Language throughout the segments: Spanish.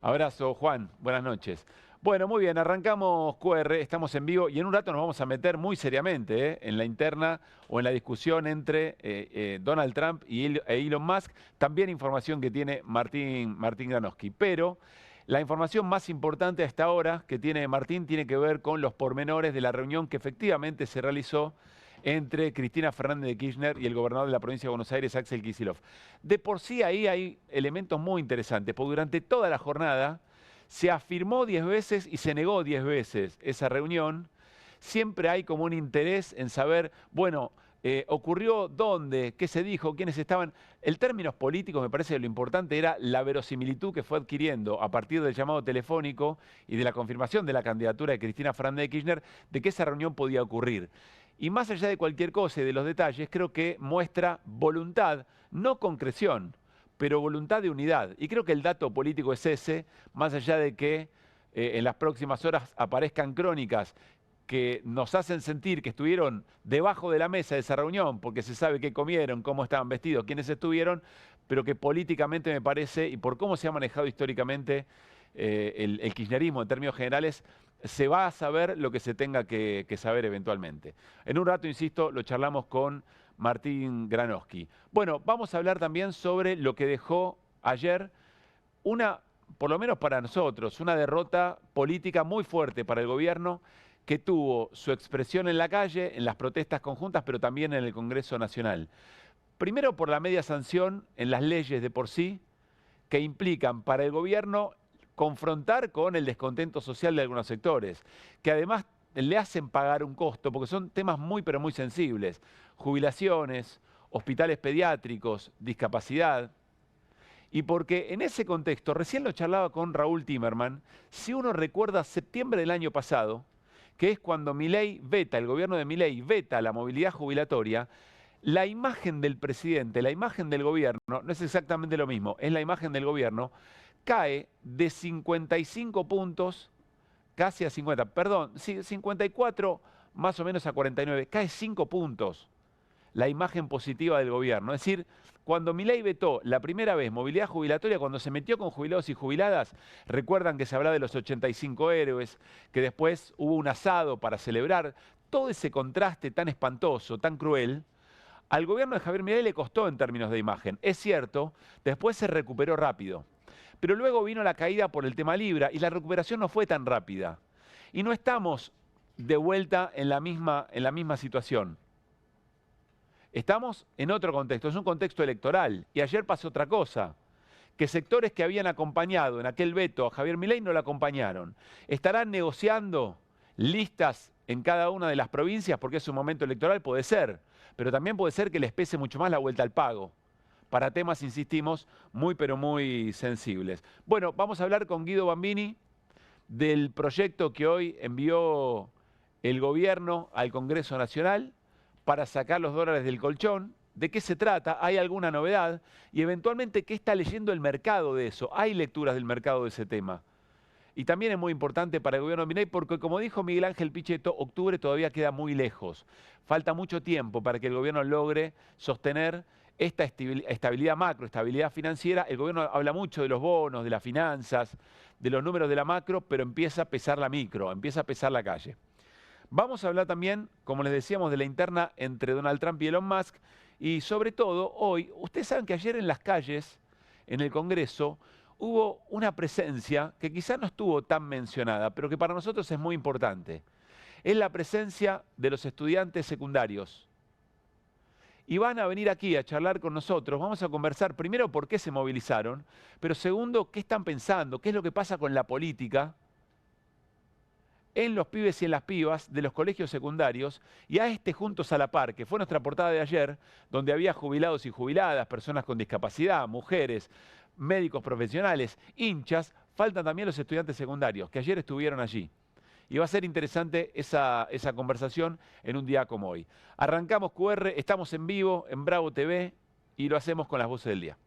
Abrazo, Juan. Buenas noches. Bueno, muy bien, arrancamos QR, estamos en vivo y en un rato nos vamos a meter muy seriamente en la interna o en la discusión entre Donald Trump e Elon Musk. También información que tiene Martín Granowski. Pero la información más importante hasta ahora que tiene Martín tiene que ver con los pormenores de la reunión que efectivamente se realizó entre Cristina Fernández de Kirchner y el gobernador de la provincia de Buenos Aires, Axel Kicillof. De por sí ahí hay elementos muy interesantes, porque durante toda la jornada se afirmó 10 veces y se negó 10 veces esa reunión. Siempre hay como un interés en saber, bueno, ocurrió dónde, qué se dijo, quiénes estaban. En términos políticos me parece que lo importante era la verosimilitud que fue adquiriendo a partir del llamado telefónico y de la confirmación de la candidatura de Cristina Fernández de Kirchner de que esa reunión podía ocurrir. Y más allá de cualquier cosa y de los detalles, creo que muestra voluntad, no concreción, pero voluntad de unidad. Y creo que el dato político es ese, más allá de que en las próximas horas aparezcan crónicas que nos hacen sentir que estuvieron debajo de la mesa de esa reunión, porque se sabe qué comieron, cómo estaban vestidos, quiénes estuvieron, pero que políticamente me parece, y por cómo se ha manejado históricamente el kirchnerismo en términos generales, se va a saber lo que se tenga que saber eventualmente. En un rato, insisto, lo charlamos con Martín Granowski. Bueno, vamos a hablar también sobre lo que dejó ayer una, por lo menos para nosotros, una derrota política muy fuerte para el gobierno que tuvo su expresión en la calle, en las protestas conjuntas, pero también en el Congreso Nacional. Primero por la media sanción en las leyes de por sí, que implican para el gobierno confrontar con el descontento social de algunos sectores, que además le hacen pagar un costo, porque son temas muy pero muy sensibles. Jubilaciones, hospitales pediátricos, discapacidad. Y porque en ese contexto, recién lo charlaba con Raúl Timerman, si uno recuerda septiembre del año pasado, que es cuando el gobierno de Milei veta la movilidad jubilatoria, la imagen del presidente, la imagen del gobierno, no es exactamente lo mismo, es la imagen del gobierno, cae de 55 puntos, casi a 50, perdón, 54 más o menos a 49, cae 5 puntos la imagen positiva del gobierno. Es decir, cuando Milei vetó la primera vez movilidad jubilatoria, cuando se metió con jubilados y jubiladas, recuerdan que se hablaba de los 85 héroes, que después hubo un asado para celebrar, todo ese contraste tan espantoso, tan cruel, al gobierno de Javier Milei le costó en términos de imagen. Es cierto, después se recuperó rápido. Pero luego vino la caída por el tema Libra y la recuperación no fue tan rápida. Y no estamos de vuelta en la misma situación. Estamos en otro contexto, es un contexto electoral. Y ayer pasó otra cosa, que sectores que habían acompañado en aquel veto a Javier Milei no lo acompañaron. ¿Estarán negociando listas en cada una de las provincias porque es un momento electoral? Puede ser, pero también puede ser que les pese mucho más la vuelta al pago, para temas, insistimos, muy pero muy sensibles. Bueno, vamos a hablar con Guido Bambini del proyecto que hoy envió el gobierno al Congreso Nacional para sacar los dólares del colchón. ¿De qué se trata? ¿Hay alguna novedad? Y eventualmente, ¿qué está leyendo el mercado de eso? ¿Hay lecturas del mercado de ese tema? Y también es muy importante para el gobierno de Milei porque, como dijo Miguel Ángel Pichetto, octubre todavía queda muy lejos. Falta mucho tiempo para que el gobierno logre sostener esta estabilidad macro, estabilidad financiera. El gobierno habla mucho de los bonos, de las finanzas, de los números de la macro, pero empieza a pesar la micro, empieza a pesar la calle. Vamos a hablar también, como les decíamos, de la interna entre Donald Trump y Elon Musk. Y sobre todo, hoy, ustedes saben que ayer en las calles, en el Congreso, hubo una presencia que quizás no estuvo tan mencionada, pero que para nosotros es muy importante. Es la presencia de los estudiantes secundarios. Y van a venir aquí a charlar con nosotros. Vamos a conversar primero por qué se movilizaron, pero segundo, qué están pensando, qué es lo que pasa con la política en los pibes y en las pibas de los colegios secundarios, y a este Juntos a la Par, que fue nuestra portada de ayer, donde había jubilados y jubiladas, personas con discapacidad, mujeres, médicos profesionales, hinchas. Faltan también los estudiantes secundarios, que ayer estuvieron allí. Y va a ser interesante esa conversación en un día como hoy. Arrancamos QR, estamos en vivo en Bravo TV y lo hacemos con las voces del día.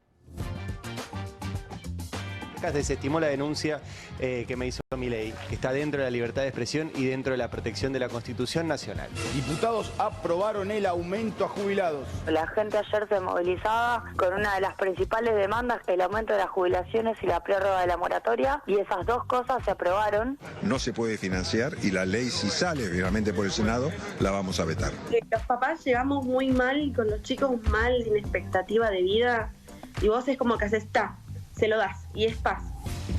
Caracas desestimó la denuncia que me hizo Milei, que está dentro de la libertad de expresión y dentro de la protección de la Constitución Nacional. Diputados aprobaron el aumento a jubilados. La gente ayer se movilizaba con una de las principales demandas, el aumento de las jubilaciones y la prórroga de la moratoria, y esas dos cosas se aprobaron. No se puede financiar y la ley, si sale finalmente por el Senado, la vamos a vetar. Los papás llegamos muy mal, con los chicos mal, sin expectativa de vida, y vos es como que haces, se lo das, y es paz.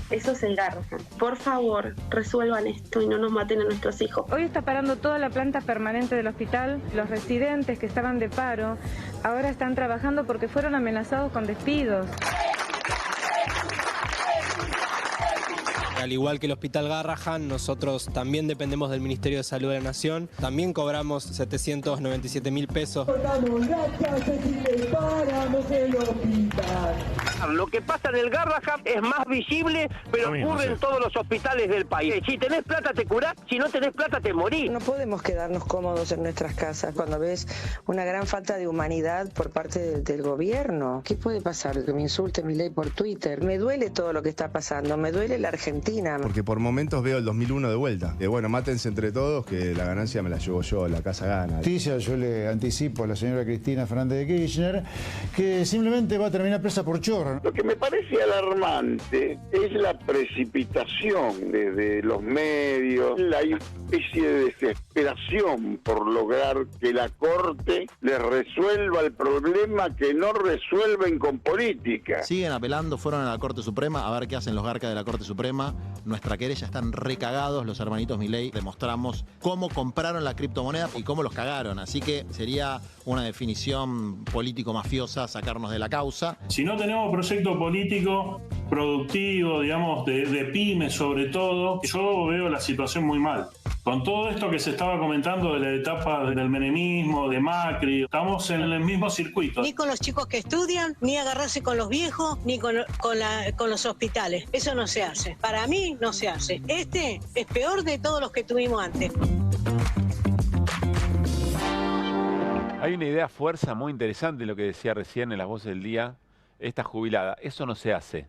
Eso es el Garrahan. Por favor, resuelvan esto y no nos maten a nuestros hijos. Hoy está parando toda la planta permanente del hospital. Los residentes que estaban de paro ahora están trabajando porque fueron amenazados con despidos. Al igual que el Hospital Garrahan, nosotros también dependemos del Ministerio de Salud de la Nación. También cobramos 797.000 pesos. Lo que pasa en el Garrahan es más visible, pero ocurre en todos los hospitales del país. Si tenés plata te curás, si no tenés plata te morís. No podemos quedarnos cómodos en nuestras casas cuando ves una gran falta de humanidad por parte del gobierno. ¿Qué puede pasar? Que me insulte Milei por Twitter. Me duele todo lo que está pasando, me duele la Argentina. Porque por momentos veo el 2001 de vuelta. Bueno, mátense entre todos, que la ganancia me la llevo yo, la casa gana. Yo le anticipo a la señora Cristina Fernández de Kirchner que simplemente va a terminar presa por chorra. Lo que me parece alarmante es la precipitación desde los medios, la especie de desesperación por lograr que la Corte les resuelva el problema que no resuelven con política. Siguen apelando, fueron a la Corte Suprema a ver qué hacen los garcas de la Corte Suprema. Nuestra querella están recagados, los hermanitos Milei. Demostramos cómo compraron la criptomoneda y cómo los cagaron. Así que sería una definición político-mafiosa sacarnos de la causa. Si no tenemos proyecto político productivo, digamos, de pymes sobre todo, yo veo la situación muy mal. Con todo esto que se estaba comentando de la etapa del menemismo, de Macri, estamos en el mismo circuito. Ni con los chicos que estudian, ni agarrarse con los viejos, ni con los hospitales. Eso no se hace. Para mí no se hace. Este es peor de todos los que tuvimos antes. Hay una idea fuerza muy interesante, lo que decía recién en Las Voces del Día, esta jubilada. Eso no se hace.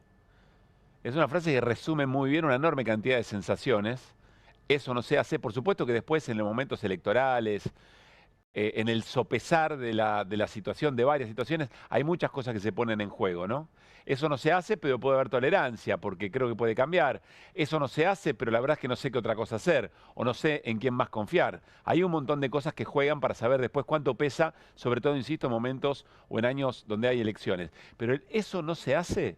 Es una frase que resume muy bien una enorme cantidad de sensaciones. Eso no se hace. Por supuesto que después en los momentos electorales, en el sopesar de la situación, de varias situaciones, hay muchas cosas que se ponen en juego, ¿no? Eso no se hace, pero puede haber tolerancia, porque creo que puede cambiar. Eso no se hace, pero la verdad es que no sé qué otra cosa hacer, o no sé en quién más confiar. Hay un montón de cosas que juegan para saber después cuánto pesa, sobre todo, insisto, en momentos o en años donde hay elecciones. Pero eso no se hace.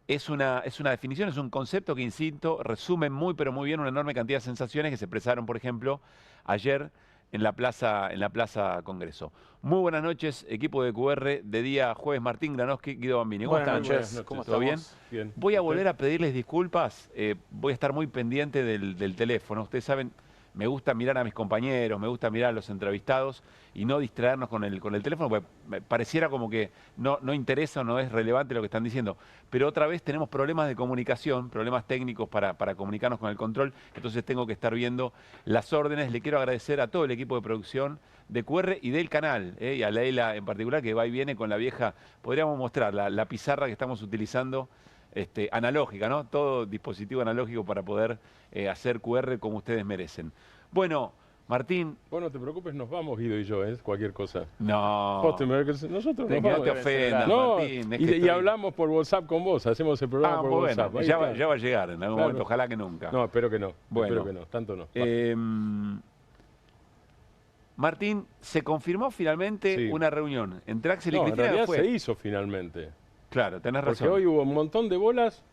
Es una definición, es un concepto que, insisto, resume muy, pero muy bien una enorme cantidad de sensaciones que se expresaron, por ejemplo, ayer en la Plaza Congreso. Muy buenas noches, equipo de QR, de día jueves, Martín Granowski, Guido Bambini. ¿Cómo están? Buenas noches. ¿Cómo ¿Todo bien? Bien. Voy a volver a pedirles disculpas, voy a estar muy pendiente del teléfono. Ustedes saben, me gusta mirar a mis compañeros, me gusta mirar a los entrevistados y no distraernos con el teléfono, porque pareciera como que no interesa o no es relevante lo que están diciendo. Pero otra vez tenemos problemas de comunicación, problemas técnicos para comunicarnos con el control, entonces tengo que estar viendo las órdenes. Le quiero agradecer a todo el equipo de producción de QR y del canal, y a Leila en particular, que va y viene con la vieja, podríamos mostrar la pizarra que estamos utilizando, analógica, ¿no? Todo dispositivo analógico para poder hacer QR como ustedes merecen. Bueno, Martín. Vos no te preocupes, nos vamos, Guido y yo, cualquier cosa. No. Nosotros nos vamos. No te ofendas, no, Martín. Y hablamos por WhatsApp con vos, hacemos el programa por WhatsApp. Ya va a llegar en algún momento, ojalá que nunca. No, espero que no. Bueno, espero que no, tanto no. Martín, ¿se confirmó finalmente una reunión entre Axel y Cristina? En realidad se hizo finalmente. Claro, tenés razón. Porque hoy hubo un montón de bolas.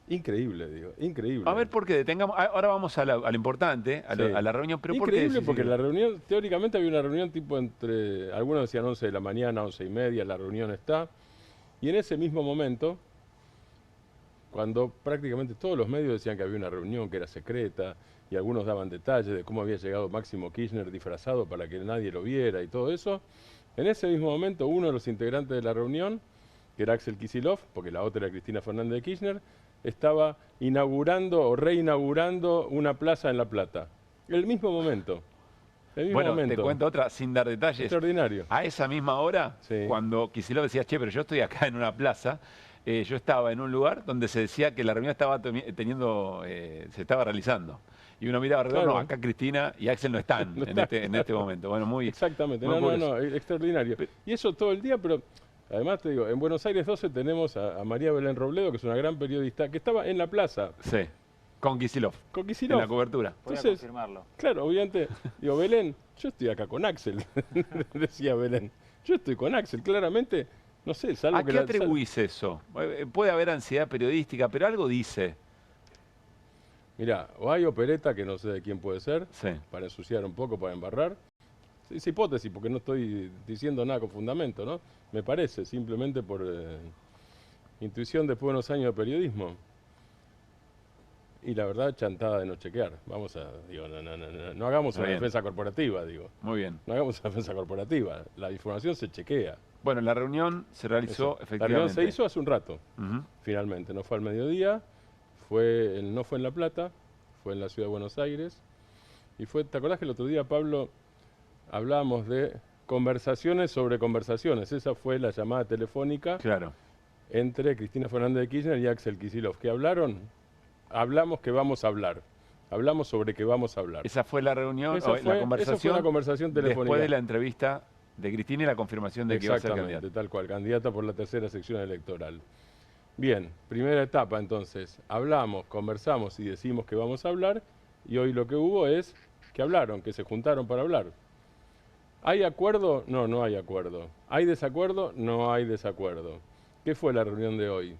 Increíble, digo, increíble. A ver, ¿por qué detengamos? Ahora vamos a lo importante, a la reunión. Pero increíble, porque la reunión, teóricamente había una reunión tipo entre, algunos decían 11 de la mañana, 11:30, la reunión está. Y en ese mismo momento, cuando prácticamente todos los medios decían que había una reunión que era secreta, y algunos daban detalles de cómo había llegado Máximo Kirchner disfrazado para que nadie lo viera y todo eso, en ese mismo momento uno de los integrantes de la reunión, que era Axel Kicillof, porque la otra era Cristina Fernández de Kirchner, estaba inaugurando o reinaugurando una plaza en La Plata. El mismo momento. Bueno, te cuento otra sin dar detalles. Extraordinario. A esa misma hora, cuando Kicillof decía, che, pero yo estoy acá en una plaza, yo estaba en un lugar donde se decía que la reunión estaba se estaba realizando. Y uno miraba alrededor, Claro. no, acá Cristina y Axel no están en este momento. Bueno, muy... Exactamente, muy por no, eso. extraordinario. Y eso todo el día, pero además te digo, en Buenos Aires 12 tenemos a María Belén Robledo, que es una gran periodista, que estaba en la plaza. Sí, con Kicillof. Con Kicillof. En la cobertura. Entonces, claro, obviamente, digo, Belén, yo estoy acá con Axel, decía Belén. Yo estoy con Axel, claramente, no sé, salvo ¿A que qué atribuís eso? Puede haber ansiedad periodística, pero algo dice. Mirá, o hay opereta, que no sé de quién puede ser, Sí. para ensuciar un poco, para embarrar. Es hipótesis, porque no estoy diciendo nada con fundamento, ¿no? Me parece, simplemente por intuición después de unos años de periodismo. Y la verdad, chantada de no chequear. Vamos a, digo, no hagamos Está una bien. defensa corporativa, digo. Muy bien. No hagamos una defensa corporativa. La información se chequea. Bueno, la reunión se realizó Eso. La efectivamente. reunión se hizo hace un rato, Ujú. finalmente. No fue al mediodía, no fue en La Plata, fue en la ciudad de Buenos Aires. Y fue, ¿te acordás que el otro día, Pablo, hablábamos de conversaciones sobre conversaciones? Esa fue la llamada telefónica entre Cristina Fernández de Kirchner y Axel Kicillof. ¿Qué hablaron? Hablamos que vamos a hablar. Hablamos sobre que vamos a hablar. Esa fue la reunión, Esa fue la conversación. esa fue una conversación telefónica. Después de la entrevista de Cristina y la confirmación de que iba a ser Exactamente, candidata. tal cual, candidata por la tercera sección electoral. Bien, primera etapa entonces. Hablamos, conversamos y decimos que vamos a hablar. Y hoy lo que hubo es que hablaron, que se juntaron para hablar. ¿Hay acuerdo? No, no hay acuerdo. ¿Hay desacuerdo? No hay desacuerdo. ¿Qué fue la reunión de hoy?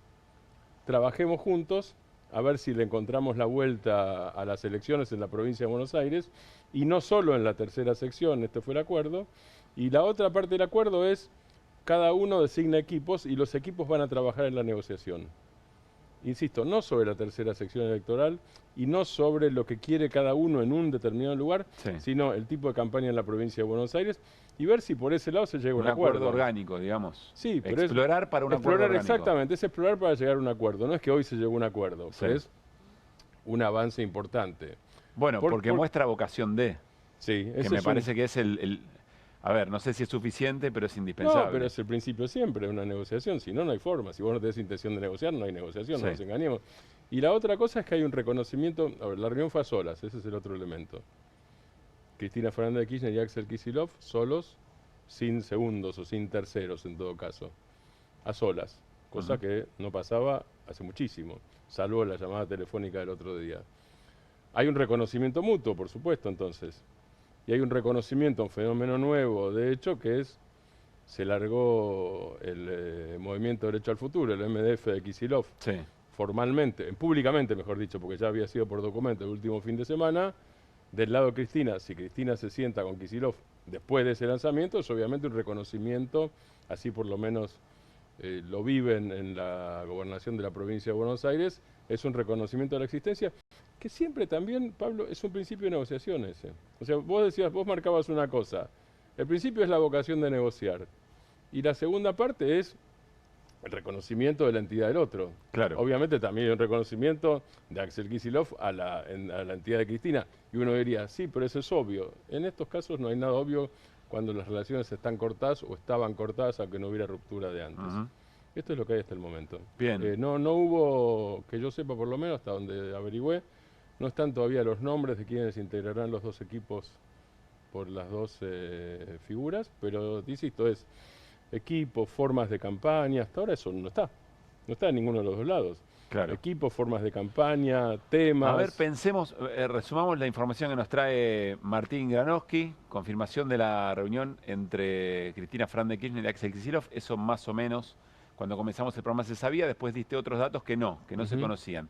Trabajemos juntos a ver si le encontramos la vuelta a las elecciones en la provincia de Buenos Aires, y no solo en la tercera sección, este fue el acuerdo. Y la otra parte del acuerdo es, cada uno designa equipos y los equipos van a trabajar en la negociación. Insisto, no sobre la tercera sección electoral y no sobre lo que quiere cada uno en un determinado lugar, sino el tipo de campaña en la provincia de Buenos Aires, y ver si por ese lado se llega a Un acuerdo orgánico, digamos. Sí, pero explorar para un acuerdo orgánico. Exactamente, es explorar para llegar a un acuerdo. No es que hoy se llegó a un acuerdo, pero es un avance importante. Bueno, porque muestra vocación de. Sí, que me parece que es a ver, no sé si es suficiente, pero es indispensable. No, pero es el principio siempre de una negociación. Si no, no hay forma. Si vos no tenés intención de negociar, no hay negociación, no nos engañemos. Y la otra cosa es que hay un reconocimiento. A ver, la reunión fue a solas, ese es el otro elemento. Cristina Fernández de Kirchner y Axel Kicillof solos, sin segundos o sin terceros en todo caso. A solas, cosa que no pasaba hace muchísimo, salvo la llamada telefónica del otro día. Hay un reconocimiento mutuo, por supuesto, entonces. Y hay un reconocimiento, un fenómeno nuevo, de hecho, que es, se largó el Movimiento Derecho al Futuro, el MDF de Kicillof, formalmente, públicamente mejor dicho, porque ya había sido por documento el último fin de semana. Del lado de Cristina, si Cristina se sienta con Kicillof después de ese lanzamiento, es obviamente un reconocimiento, así por lo menos lo viven en la gobernación de la provincia de Buenos Aires, es un reconocimiento de la existencia, que siempre también, Pablo, es un principio de negociaciones. O sea, vos marcabas una cosa, el principio es la vocación de negociar, y la segunda parte es el reconocimiento de la entidad del otro. Claro. Obviamente también hay un reconocimiento de Axel Kicillof a la entidad de Cristina. Y uno diría, sí, pero eso es obvio. En estos casos no hay nada obvio cuando las relaciones están cortadas o estaban cortadas, aunque no hubiera ruptura de antes. Esto es lo que hay hasta el momento. Bien. No hubo, que yo sepa por lo menos, hasta donde averigüé, no están todavía los nombres de quienes integrarán los dos equipos por las dos figuras, pero insisto, es equipos, formas de campaña, hasta ahora eso no está en ninguno de los dos lados. Claro. Equipos, formas de campaña, temas. A ver, pensemos, resumamos la información que nos trae Martín Granowski, confirmación de la reunión entre Cristina Fernández de Kirchner y Axel Kicillof, eso más o menos, cuando comenzamos el programa se sabía, después diste otros datos que no se conocían.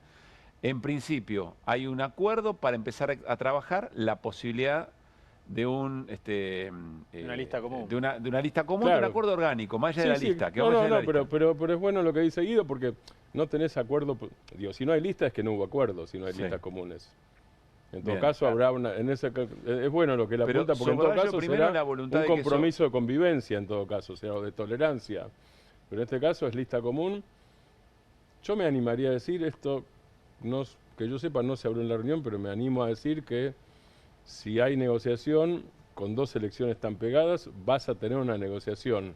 En principio, hay un acuerdo para empezar a trabajar la posibilidad de una lista común. De una lista común, Claro. de un acuerdo orgánico, más allá de la lista. Que pero es bueno lo que dice Guido, porque no tenés acuerdo. Digo, si no hay lista es que no hubo acuerdo, si no hay listas comunes. En todo Bien, caso, habrá una. Es bueno lo que él apunta, porque en todo caso será un compromiso de convivencia, en todo caso, o sea, o de tolerancia. Pero en este caso es lista común. Yo me animaría a decir esto, que yo sepa, no se habló en la reunión, pero me animo a decir que si hay negociación, con dos elecciones tan pegadas, vas a tener una negociación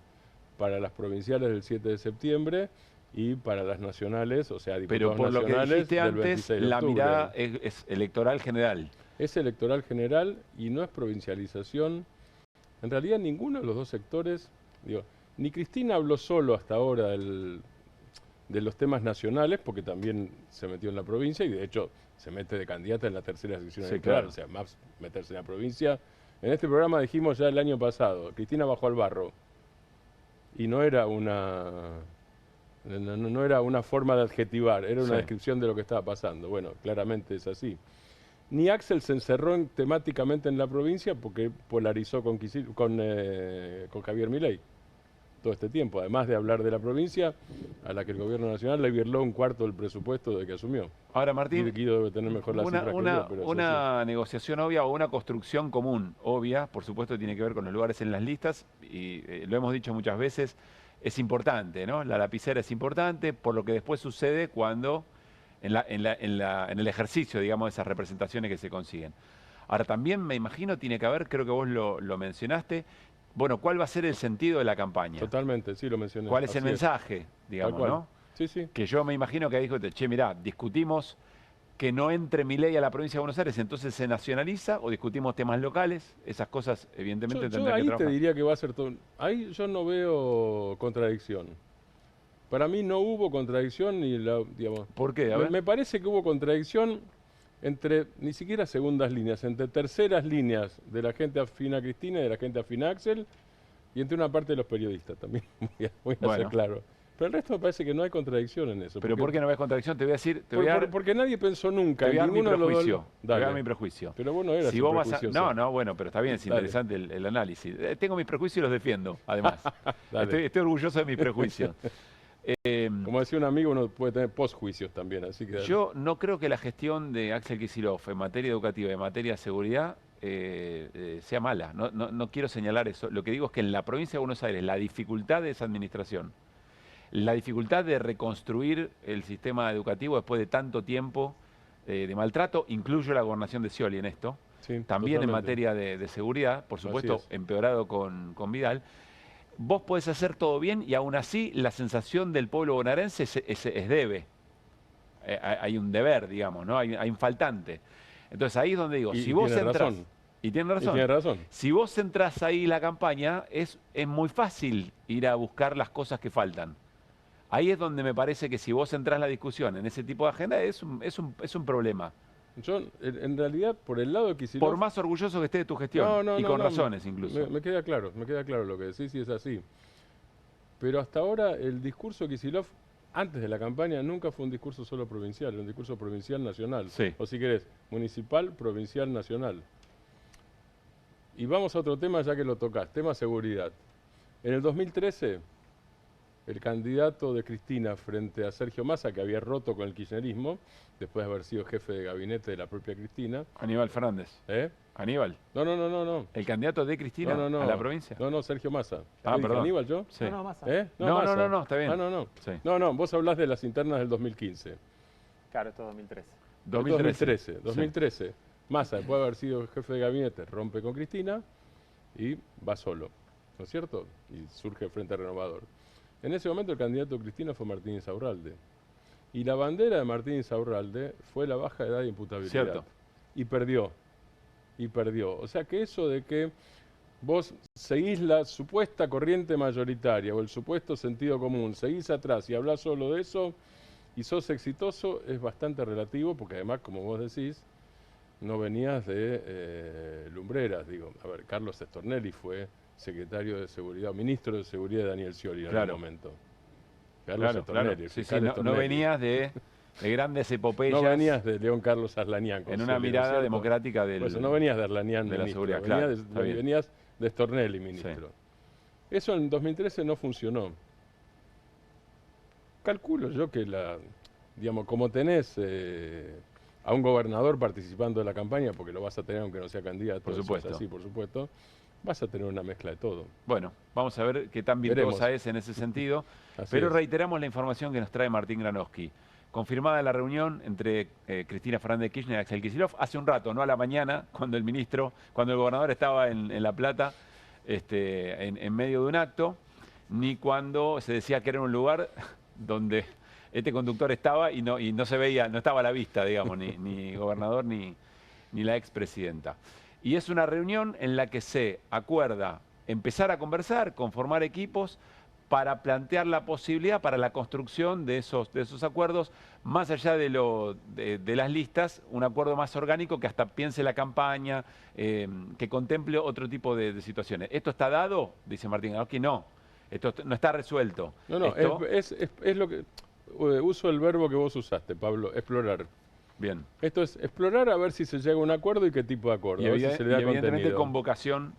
para las provinciales del 7 de septiembre y para las nacionales, o sea, Pero diputados por lo que nacionales dijiste del antes, 26 de la octubre. mirada es electoral general. Es electoral general y no es provincialización. En realidad ninguno de los dos sectores, digo, ni Cristina habló solo hasta ahora de los temas nacionales, porque también se metió en la provincia y de hecho se mete de candidata en la tercera sección Sí, electoral, claro. o sea, más meterse en la provincia. En este programa dijimos ya el año pasado, Cristina bajó al barro y no era una forma de adjetivar, era una Sí. descripción de lo que estaba pasando. Bueno, claramente es así. Ni Axel se encerró temáticamente en la provincia porque polarizó con Javier Milei todo este tiempo, además de hablar de la provincia, a la que el gobierno nacional le virló un cuarto del presupuesto de que asumió. Ahora, Martín, Guido debe tener mejor la cifra que yo, pero es una negociación obvia o una construcción común obvia, por supuesto, tiene que ver con los lugares en las listas y lo hemos dicho muchas veces, es importante, ¿no? La lapicera es importante por lo que después sucede cuando en el ejercicio, digamos, de esas representaciones que se consiguen. Ahora, también me imagino tiene que haber, creo que vos lo mencionaste, bueno, ¿cuál va a ser el sentido de la campaña? Totalmente, sí lo mencioné. ¿Cuál es el Así mensaje, digamos, cual. no? Sí, sí. Que yo me imagino que dijo, che, mirá, discutimos que no entre Milei a la provincia de Buenos Aires, entonces se nacionaliza o discutimos temas locales, esas cosas evidentemente Yo tendrán que ahí trabajar. te diría que va a ser todo. Ahí yo no veo contradicción. Para mí no hubo contradicción ni digamos. ¿Por qué? A ver. Me parece que hubo contradicción entre ni siquiera segundas líneas, entre terceras líneas de la gente afín a Cristina y de la gente afín a Axel y entre una parte de los periodistas también. Voy a ser Bueno. claro. Pero el resto me parece que no hay contradicción en eso. Pero ¿por qué no ves contradicción? Te voy a decir, Porque nadie pensó nunca te voy a en dar mi ninguno de los dos. prejuicio. Te voy a dar Dale. mi prejuicio. Pero vos no eras Si vos vas a- prejuicioso. No, bueno, pero está bien, es Dale. interesante el análisis. Tengo mis prejuicios y los defiendo, además. Dale. estoy orgulloso de mis prejuicios. Como decía un amigo, uno puede tener posjuicios también, así que... Yo no creo que la gestión de Axel Kicillof en materia educativa y en materia de seguridad sea mala. No quiero señalar eso. Lo que digo es que en la provincia de Buenos Aires la dificultad de esa administración, la dificultad de reconstruir el sistema educativo después de tanto tiempo de maltrato, incluyo la gobernación de Scioli en esto, también en totalmente. materia de seguridad, por Así supuesto es. empeorado con Vidal. Vos podés hacer todo bien y aún así la sensación del pueblo bonaerense es debe. Hay un deber, digamos, ¿no? Hay un faltante. Entonces ahí es donde digo, Y si vos tiene entras... razón. Y tiene razón. Y tiene razón. Si vos entras ahí la campaña, es muy fácil ir a buscar las cosas que faltan. Ahí es donde me parece que si vos entras la discusión en ese tipo de agenda es un problema. Yo, en realidad, por el lado de Kicillof... Por más orgulloso que esté de tu gestión, y con razones incluso. Me queda claro lo que decís y es así. Pero hasta ahora el discurso de Kicillof, antes de la campaña, nunca fue un discurso solo provincial, era un discurso provincial nacional. Sí. O si querés, municipal, provincial, nacional. Y vamos a otro tema ya que lo tocás, tema seguridad. En el 2013, el candidato de Cristina frente a Sergio Massa, que había roto con el kirchnerismo, después de haber sido jefe de gabinete de la propia Cristina. Aníbal Fernández. Aníbal. No. ¿El candidato de Cristina No. a la provincia? No, Sergio Massa. Ah, ¿Qué dije, perdón. ¿Aníbal yo? Sí. No, Massa. Massa. No, está bien. Ah, no. Sí. No, vos hablás de las internas del 2015. Claro, esto es 2013. 2013. Massa, después de haber sido jefe de gabinete, rompe con Cristina y va solo, ¿no es cierto? Y surge el Frente Renovador. En ese momento el candidato de Cristina fue Martín Insaurralde. Y la bandera de Martín Insaurralde fue la baja edad de imputabilidad. Cierto. Y perdió. O sea que eso de que vos seguís la supuesta corriente mayoritaria o el supuesto sentido común, seguís atrás y hablás solo de eso y sos exitoso, es bastante relativo porque además, como vos decís, no venías de lumbreras. Digo, a ver, Carlos Stornelli fue secretario de Seguridad, ministro de Seguridad de Daniel Scioli en algún momento. Carlos Stornelli. Sí, no venías de grandes epopeyas. No venías de León Carlos Arlanián. En una mirada democrática del... Pues no venías de Arlanián de la ministro, seguridad, venías, claro, venías de Stornelli ministro. Sí. Eso en 2013 no funcionó. Calculo yo que digamos, como tenés a un gobernador participando de la campaña, porque lo vas a tener aunque no sea candidato, por eso es supuesto. así, por supuesto, vas a tener una mezcla de todo. Bueno, vamos a ver qué tan virtuosa es en ese sentido. Pero reiteramos la información que nos trae Martín Granowski. Confirmada la reunión entre Cristina Fernández de Kirchner y Axel Kicillof hace un rato, no a la mañana, cuando el gobernador estaba en La Plata, en medio de un acto, ni cuando se decía que era un lugar donde este conductor estaba y no se veía, no estaba a la vista, digamos, ni gobernador ni la expresidenta. Y es una reunión en la que se acuerda empezar a conversar, conformar equipos para plantear la posibilidad para la construcción de esos acuerdos, más allá de las listas, un acuerdo más orgánico que hasta piense la campaña, que contemple otro tipo de situaciones. ¿Esto está dado? Dice Martín Garabal, que no. Esto no está resuelto. No, Esto... es lo que... uso el verbo que vos usaste, Pablo, explorar. Bien. Esto es explorar a ver si se llega a un acuerdo y qué tipo de acuerdo. Y, a ver si se le da evidentemente contenido. con vocación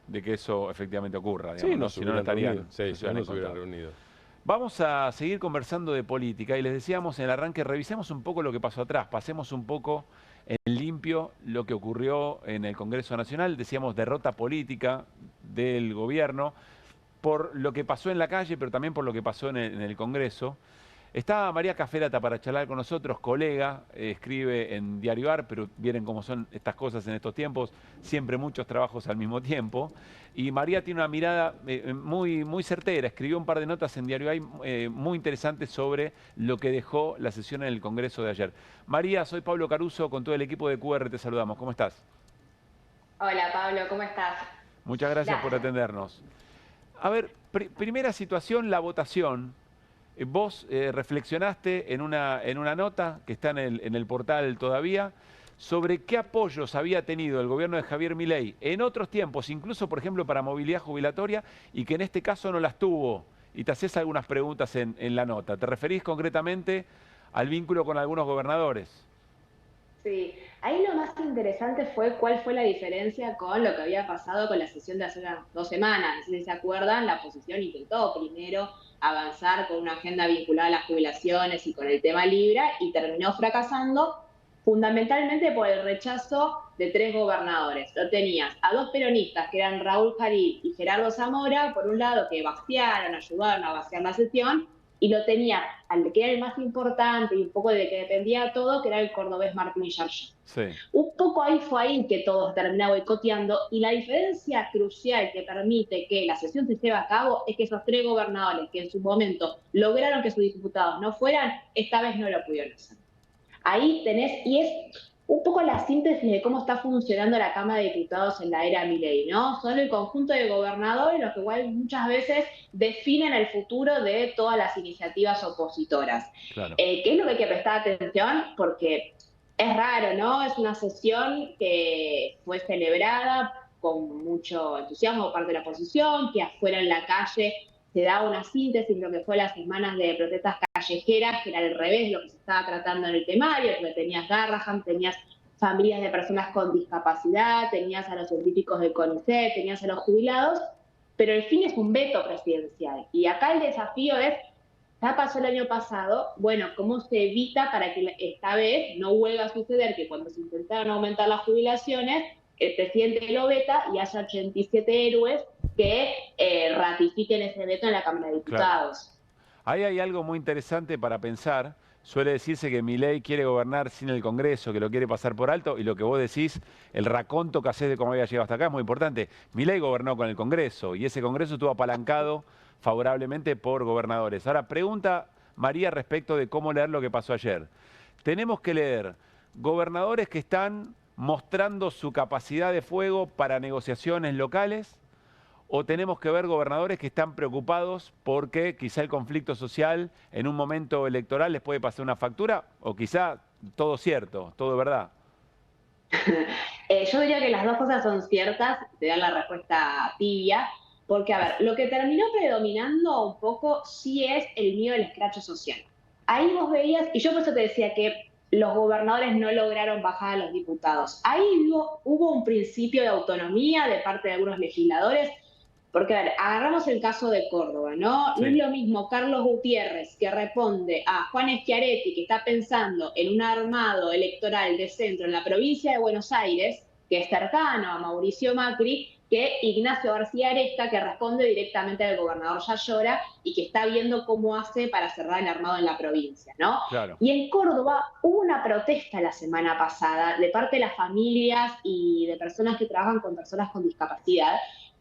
de que eso efectivamente ocurra. Digamos, Sí, ¿no? Si no, no estarían. Sí, no se hubieran reunido. Vamos a seguir conversando de política y les decíamos en el arranque, revisemos un poco lo que pasó atrás, pasemos un poco en limpio lo que ocurrió en el Congreso Nacional. Decíamos derrota política del gobierno por lo que pasó en la calle, pero también por lo que pasó en el Congreso. Está María Caferata para charlar con nosotros, colega, escribe en Diario AR, pero vienen cómo son estas cosas en estos tiempos, siempre muchos trabajos al mismo tiempo. Y María tiene una mirada muy certera, escribió un par de notas en Diario AR muy interesantes sobre lo que dejó la sesión en el Congreso de ayer. María, soy Pablo Caruso, con todo el equipo de QR te saludamos. ¿Cómo estás? Hola Pablo, ¿cómo estás? Muchas gracias por atendernos. A ver, primera situación, la votación. Vos reflexionaste en una nota que está en el portal todavía sobre qué apoyos había tenido el gobierno de Javier Milei en otros tiempos, incluso por ejemplo para movilidad jubilatoria, y que en este caso no las tuvo. Y te haces algunas preguntas en la nota. ¿Te referís concretamente al vínculo con algunos gobernadores? Sí, ahí lo más interesante fue cuál fue la diferencia con lo que había pasado con la sesión de hace unas 2 semanas. No sé si se acuerdan, la oposición intentó primero avanzar con una agenda vinculada a las jubilaciones y con el tema Libra y terminó fracasando fundamentalmente por el rechazo de 3 gobernadores. Lo tenías a 2 peronistas que eran Raúl Jalil y Gerardo Zamora, por un lado que vaciaron, ayudaron a vaciar la sesión, y lo tenía al que era el más importante y un poco de que dependía todo, que era el cordobés Martín Yarló. Sí. Un poco ahí fue ahí que todo terminó boicoteando, y la diferencia crucial que permite que la sesión se lleve a cabo es que esos 3 gobernadores que en su momento lograron que sus diputados no fueran, esta vez no lo pudieron hacer. Ahí tenés, y es un poco la síntesis de cómo está funcionando la Cámara de Diputados en la era Milei, ¿no? Son el conjunto de gobernadores los que igual muchas veces definen el futuro de todas las iniciativas opositoras. Claro. ¿Qué es lo que hay que prestar atención? Porque es raro, ¿no? Es una sesión que fue celebrada con mucho entusiasmo por parte de la oposición, que afuera en la calle se da una síntesis de lo que fue las semanas de protestas callejeras, que era al revés de lo que se estaba tratando en el temario, porque tenías Garrahan, tenías familias de personas con discapacidad, tenías a los científicos del CONICET, tenías a los jubilados, pero el fin es un veto presidencial. Y acá el desafío es, ya pasó el año pasado, bueno, ¿cómo se evita para que esta vez no vuelva a suceder que cuando se intentaron aumentar las jubilaciones, el presidente lo veta y haya 87 héroes que ratifiquen ese veto en la Cámara de Diputados? Claro. Ahí hay algo muy interesante para pensar. Suele decirse que Milei quiere gobernar sin el Congreso, que lo quiere pasar por alto, y lo que vos decís, el raconto que hacés de cómo había llegado hasta acá es muy importante. Milei gobernó con el Congreso, y ese Congreso estuvo apalancado favorablemente por gobernadores. Ahora, pregunta María respecto de cómo leer lo que pasó ayer. Tenemos que leer gobernadores que están mostrando su capacidad de fuego para negociaciones locales, ¿o tenemos que ver gobernadores que están preocupados porque quizá el conflicto social en un momento electoral les puede pasar una factura? ¿O quizá todo cierto, todo verdad? Yo diría que las dos cosas son ciertas, te dan la respuesta tibia, porque a ver, lo que terminó predominando un poco sí es el miedo al escracho social. Ahí vos veías, y yo por eso te decía que los gobernadores no lograron bajar a los diputados. Ahí hubo un principio de autonomía de parte de algunos legisladores. Porque, a ver, agarramos el caso de Córdoba, ¿no? Sí. No es lo mismo Carlos Gutiérrez, que responde a Juan Schiaretti, que está pensando en un armado electoral de centro en la provincia de Buenos Aires, que es cercano a Mauricio Macri, que Ignacio García Aresca, que responde directamente al gobernador Yayora y que está viendo cómo hace para cerrar el armado en la provincia, ¿no? Claro. Y en Córdoba hubo una protesta la semana pasada de parte de las familias y de personas que trabajan con personas con discapacidad,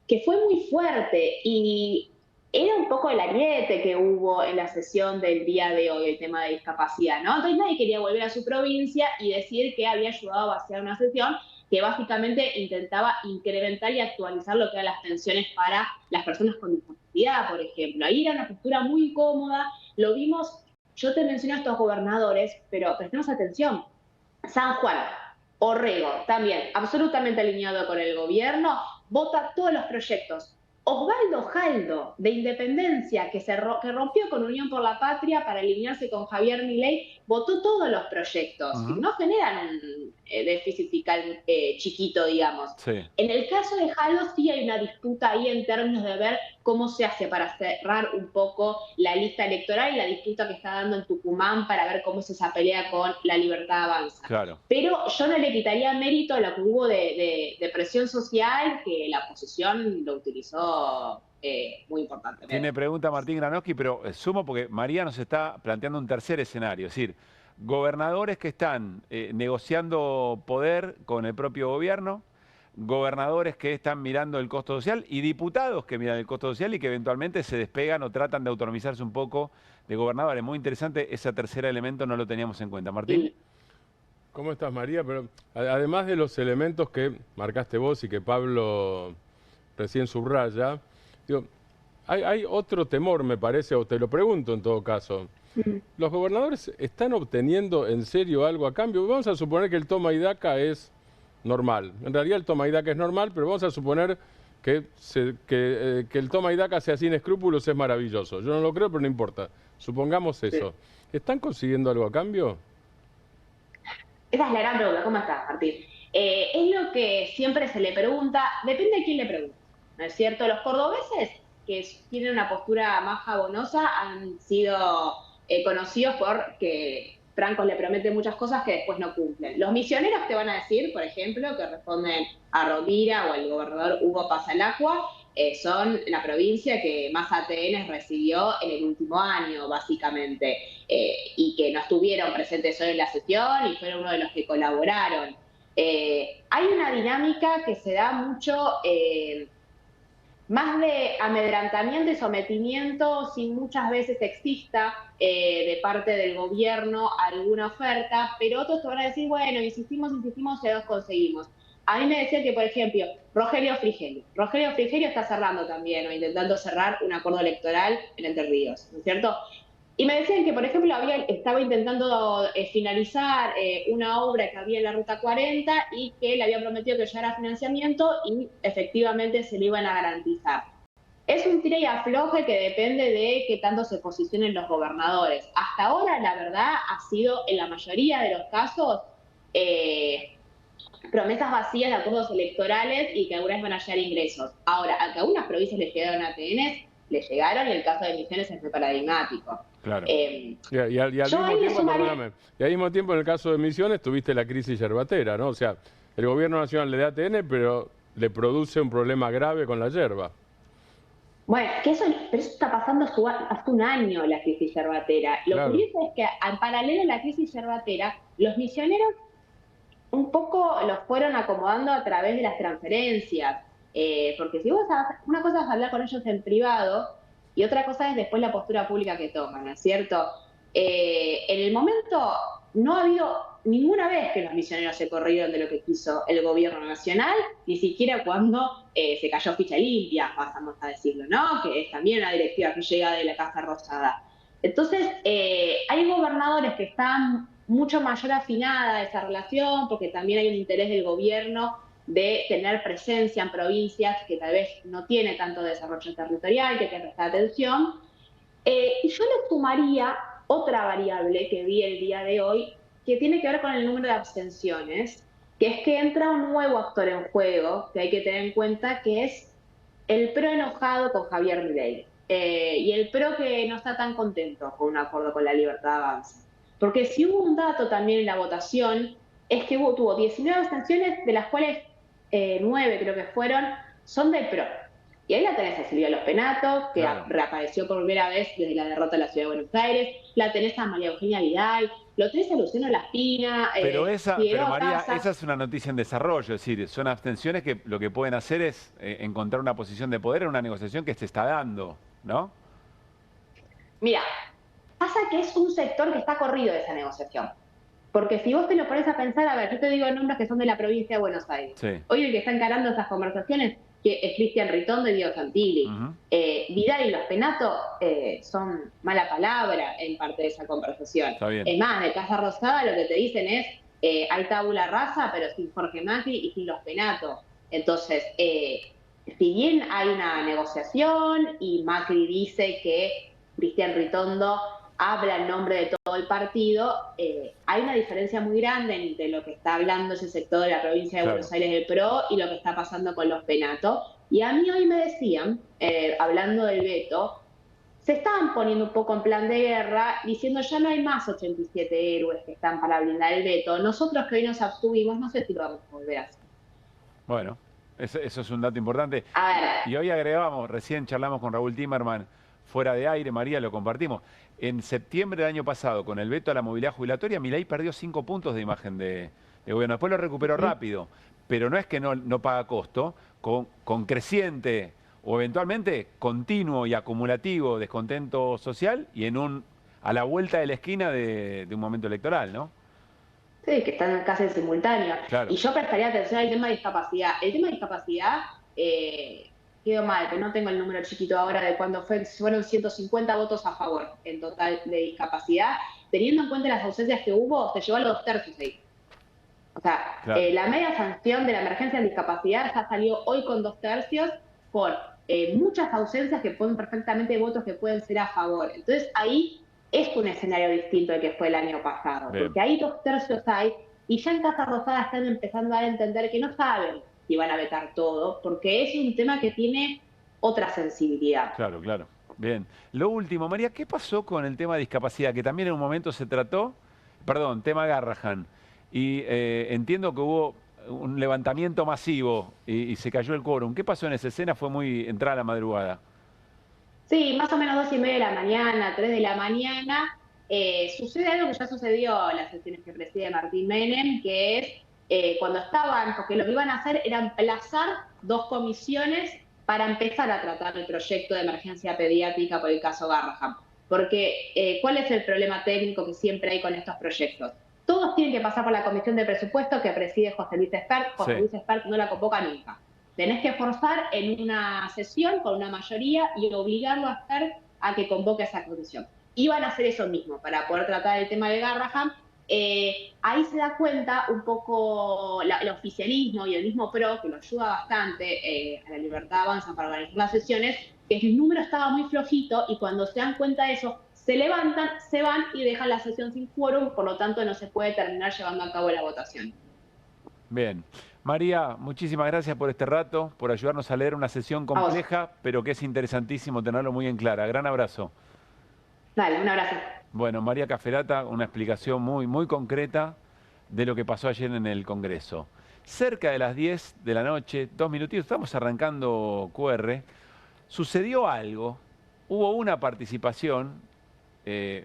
que fue muy fuerte, y era un poco el ariete que hubo en la sesión del día de hoy, el tema de discapacidad, ¿no? Entonces nadie quería volver a su provincia y decir que había ayudado a vaciar una sesión que básicamente intentaba incrementar y actualizar lo que eran las pensiones para las personas con discapacidad, por ejemplo. Ahí era una postura muy incómoda, lo vimos, yo te menciono a estos gobernadores, pero prestemos atención. San Juan, Orrego, también absolutamente alineado con el gobierno, vota todos los proyectos. Osvaldo Jaldo, de Independencia, que rompió con Unión por la Patria para alinearse con Javier Milei, votó todos los proyectos. No generan un déficit fiscal chiquito, digamos. Sí. En el caso de Jaldo sí hay una disputa ahí en términos de ver cómo se hace para cerrar un poco la lista electoral y la disputa que está dando en Tucumán para ver cómo es esa pelea con La Libertad Avanza. Claro. Pero yo no le quitaría mérito a lo que hubo de presión social, que la oposición lo utilizó muy importante. Tiene pregunta Martín Granowski, pero sumo porque María nos está planteando un tercer escenario, es decir, gobernadores que están negociando poder con el propio gobierno, gobernadores que están mirando el costo social y diputados que miran el costo social y que eventualmente se despegan o tratan de autonomizarse un poco de gobernadores. Muy interesante, ese tercer elemento no lo teníamos en cuenta. Martín. ¿Cómo estás, María? Pero además de los elementos que marcaste vos y que Pablo recién subraya, digo, hay otro temor, me parece, o te lo pregunto en todo caso. ¿Los gobernadores están obteniendo en serio algo a cambio? Vamos a suponer que el toma y daca es normal. En realidad el toma y daca es normal, pero vamos a suponer que el toma y daca sea sin escrúpulos es maravilloso. Yo no lo creo, pero no importa. Supongamos eso. ¿Están consiguiendo algo a cambio? Esa es la gran pregunta. ¿Cómo estás, Martín? Es lo que siempre se le pregunta, depende de quién le pregunte, ¿no es cierto? Los cordobeses, que tienen una postura más jabonosa, han sido conocidos por que Franco le promete muchas cosas que después no cumplen. Los misioneros te van a decir, por ejemplo, que responden a Rovira o al gobernador Hugo Pasalacqua, son la provincia que más ATN recibió en el último año, básicamente, y que no estuvieron presentes hoy en la sesión y fueron uno de los que colaboraron. Hay una dinámica que se da mucho más de amedrantamiento y sometimiento, sin muchas veces exista de parte del gobierno alguna oferta, pero otros te van a decir, bueno, insistimos y los conseguimos. A mí me decían que, por ejemplo, Rogelio Frigerio está cerrando también, o intentando cerrar un acuerdo electoral en Entre Ríos, ¿no es cierto? Y me decían que, por ejemplo, estaba intentando finalizar una obra que había en la Ruta 40 y que le habían prometido que llegara financiamiento y efectivamente se lo iban a garantizar. Es un tira y afloje que depende de qué tanto se posicionen los gobernadores. Hasta ahora, la verdad, ha sido en la mayoría de los casos promesas vacías de acuerdos electorales y que algunas van a llegar ingresos. Ahora, a que a algunas provincias les llegaron ATNs, le llegaron y el caso de Misiones es muy paradigmático. Claro. Y al mismo tiempo, en el caso de Misiones, tuviste la crisis yerbatera, ¿no? O sea, el gobierno nacional le da ATN, pero le produce un problema grave con la yerba. Bueno, pero eso está pasando hace un año, la crisis yerbatera. Lo curioso es que, en paralelo a la crisis yerbatera, los misioneros un poco los fueron acomodando a través de las transferencias. Porque si vos una cosa es hablar con ellos en privado y otra cosa es después la postura pública que toman, ¿no es cierto? En el momento no ha habido ninguna vez que los misioneros se corrieron de lo que quiso el gobierno nacional, ni siquiera cuando se cayó Ficha Limpia, pasamos a decirlo, ¿no? Que es también una directiva que llega de la Casa Rosada. Entonces, hay gobernadores que están mucho mayor afinada esa relación, porque también hay un interés del gobierno de tener presencia en provincias que tal vez no tiene tanto desarrollo territorial, que hay que prestar atención. Y yo le sumaría otra variable que vi el día de hoy, que tiene que ver con el número de abstenciones, que es que entra un nuevo actor en juego, que hay que tener en cuenta, que es el PRO enojado con Javier Milei, y el PRO que no está tan contento con un acuerdo con La Libertad Avanza. Porque si hubo un dato también en la votación, es que tuvo 19 abstenciones, de las cuales 9 creo que son del PRO. Y ahí la tenés a Silvia Los Penato, que reapareció por primera vez desde la derrota de la Ciudad de Buenos Aires, la tenés a María Eugenia Vidal, lo tenés a Luciano Laspina. Pero María, esa es una noticia en desarrollo, es decir, son abstenciones que lo que pueden hacer es encontrar una posición de poder en una negociación que se está dando. ¿no? Mira, pasa que es un sector que está corrido de esa negociación. Porque si vos te lo pones a pensar, a ver, yo te digo nombres que son de la provincia de Buenos Aires. Sí. Hoy el que está encarando esas conversaciones que es Cristian Ritondo y Diego Santilli. Vidal y los Penato son mala palabra en parte de esa conversación. Está bien. Es más, de Casa Rosada lo que te dicen es hay tabula rasa, pero sin Jorge Macri y sin los Penato. Entonces, si bien hay una negociación y Macri dice que Cristian Ritondo habla en nombre de todo el partido, hay una diferencia muy grande entre lo que está hablando ese sector de la provincia de Buenos Aires del PRO y lo que está pasando con los Penato. Y a mí hoy me decían, hablando del veto, se estaban poniendo un poco en plan de guerra, diciendo ya no hay más 87 héroes que están para blindar el veto. Nosotros que hoy nos abstuvimos, no sé si lo vamos a volver a hacer. Bueno, eso es un dato importante. A ver. Y hoy agregamos, recién charlamos con Raúl Timerman, fuera de aire, María, lo compartimos. En septiembre del año pasado, con el veto a la movilidad jubilatoria, Milei perdió 5 puntos de imagen de gobierno. Después lo recuperó rápido, pero no es que no paga costo, con creciente o eventualmente continuo y acumulativo descontento social y a la vuelta de la esquina de un momento electoral, ¿no? Sí, que están casi en simultáneo. Claro. Y yo prestaría atención al tema de discapacidad. El tema de discapacidad... quedó mal, que no tengo el número chiquito ahora de cuándo fueron 150 votos a favor en total de discapacidad. Teniendo en cuenta las ausencias que hubo, se llevó a los 2 tercios ahí. O sea, claro. La media sanción de la emergencia en discapacidad ya salió hoy con 2 tercios por muchas ausencias que ponen perfectamente votos que pueden ser a favor. Entonces ahí es un escenario distinto al que fue el año pasado. Bien. Porque ahí 2 tercios hay y ya en Casa Rosada están empezando a entender que no saben y van a vetar todo, porque es un tema que tiene otra sensibilidad. Claro, claro. Bien. Lo último, María, ¿qué pasó con el tema de discapacidad? Que también en un momento se trató, tema Garrahan, y entiendo que hubo un levantamiento masivo y se cayó el quórum. ¿Qué pasó en esa escena? Fue muy entrada la madrugada. Sí, más o menos 2:30 de la mañana, 3 de la mañana, sucede algo que ya sucedió en las sesiones que preside Martín Menem, que es cuando estaban, porque lo que iban a hacer era emplazar 2 comisiones para empezar a tratar el proyecto de emergencia pediátrica por el caso Garrahan. Porque, ¿cuál es el problema técnico que siempre hay con estos proyectos? Todos tienen que pasar por la comisión de presupuesto que preside José Luis Espert. José Luis Espert no la convoca nunca. Tenés que forzar en una sesión con una mayoría y obligarlo a Espert a que convoque esa comisión. Iban a hacer eso mismo para poder tratar el tema de Garrahan. Ahí se da cuenta un poco el oficialismo y el mismo PRO, que lo ayuda bastante a la Libertad Avanza para organizar las sesiones, que el número estaba muy flojito y cuando se dan cuenta de eso, se levantan, se van y dejan la sesión sin quórum, por lo tanto no se puede terminar llevando a cabo la votación. Bien. María, muchísimas gracias por este rato, por ayudarnos a leer una sesión compleja, pero que es interesantísimo tenerlo muy en clara. Gran abrazo. Dale, un abrazo. Bueno, María Caferata, una explicación muy, muy concreta de lo que pasó ayer en el Congreso. Cerca de las 10 de la noche, 2 minutitos, estamos arrancando QR, sucedió algo, hubo una participación de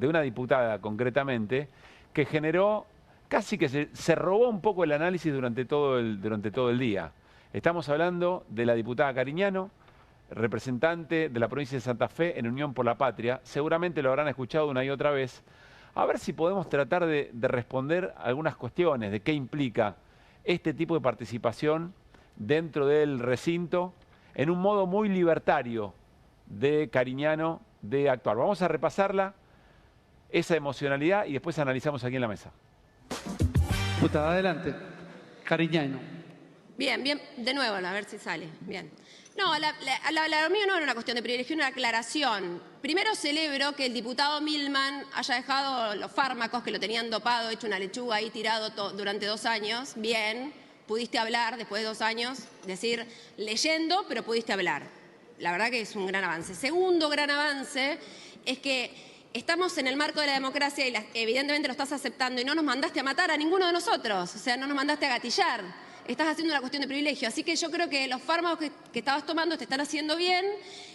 una diputada concretamente que generó, casi que se robó un poco el análisis durante todo el día. Estamos hablando de la diputada Cariñano, representante de la provincia de Santa Fe en Unión por la Patria. Seguramente lo habrán escuchado una y otra vez. A ver si podemos tratar de responder algunas cuestiones de qué implica este tipo de participación dentro del recinto en un modo muy libertario de Cariñano de actuar. Vamos a repasarla, esa emocionalidad, y después analizamos aquí en la mesa. Diputada, adelante. Cariñano. Bien, bien, de nuevo, a ver si sale. Bien. No, lo mío no era una cuestión de privilegio, una aclaración. Primero celebro que el diputado Milman haya dejado los fármacos que lo tenían dopado, hecho una lechuga ahí tirado durante 2 años. Bien, pudiste hablar después de 2 años, decir, leyendo, pero pudiste hablar. La verdad que es un gran avance. Segundo gran avance es que estamos en el marco de la democracia y evidentemente lo estás aceptando y no nos mandaste a matar a ninguno de nosotros, o sea, no nos mandaste a gatillar. Estás haciendo una cuestión de privilegio. Así que yo creo que los fármacos que estabas tomando te están haciendo bien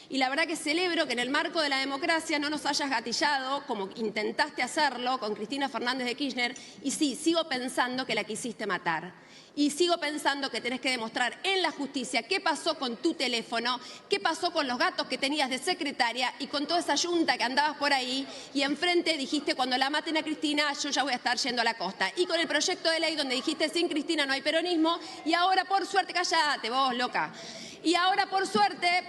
Y la verdad que celebro que en el marco de la democracia no nos hayas gatillado, como intentaste hacerlo con Cristina Fernández de Kirchner, y sí, sigo pensando que la quisiste matar. Y sigo pensando que tenés que demostrar en la justicia qué pasó con tu teléfono, qué pasó con los gatos que tenías de secretaria y con toda esa yunta que andabas por ahí. Y enfrente dijiste, cuando la maten a Cristina, yo ya voy a estar yendo a la costa. Y con el proyecto de ley donde dijiste, sin Cristina no hay peronismo. Y ahora, por suerte, callate vos, loca. Y ahora, por suerte,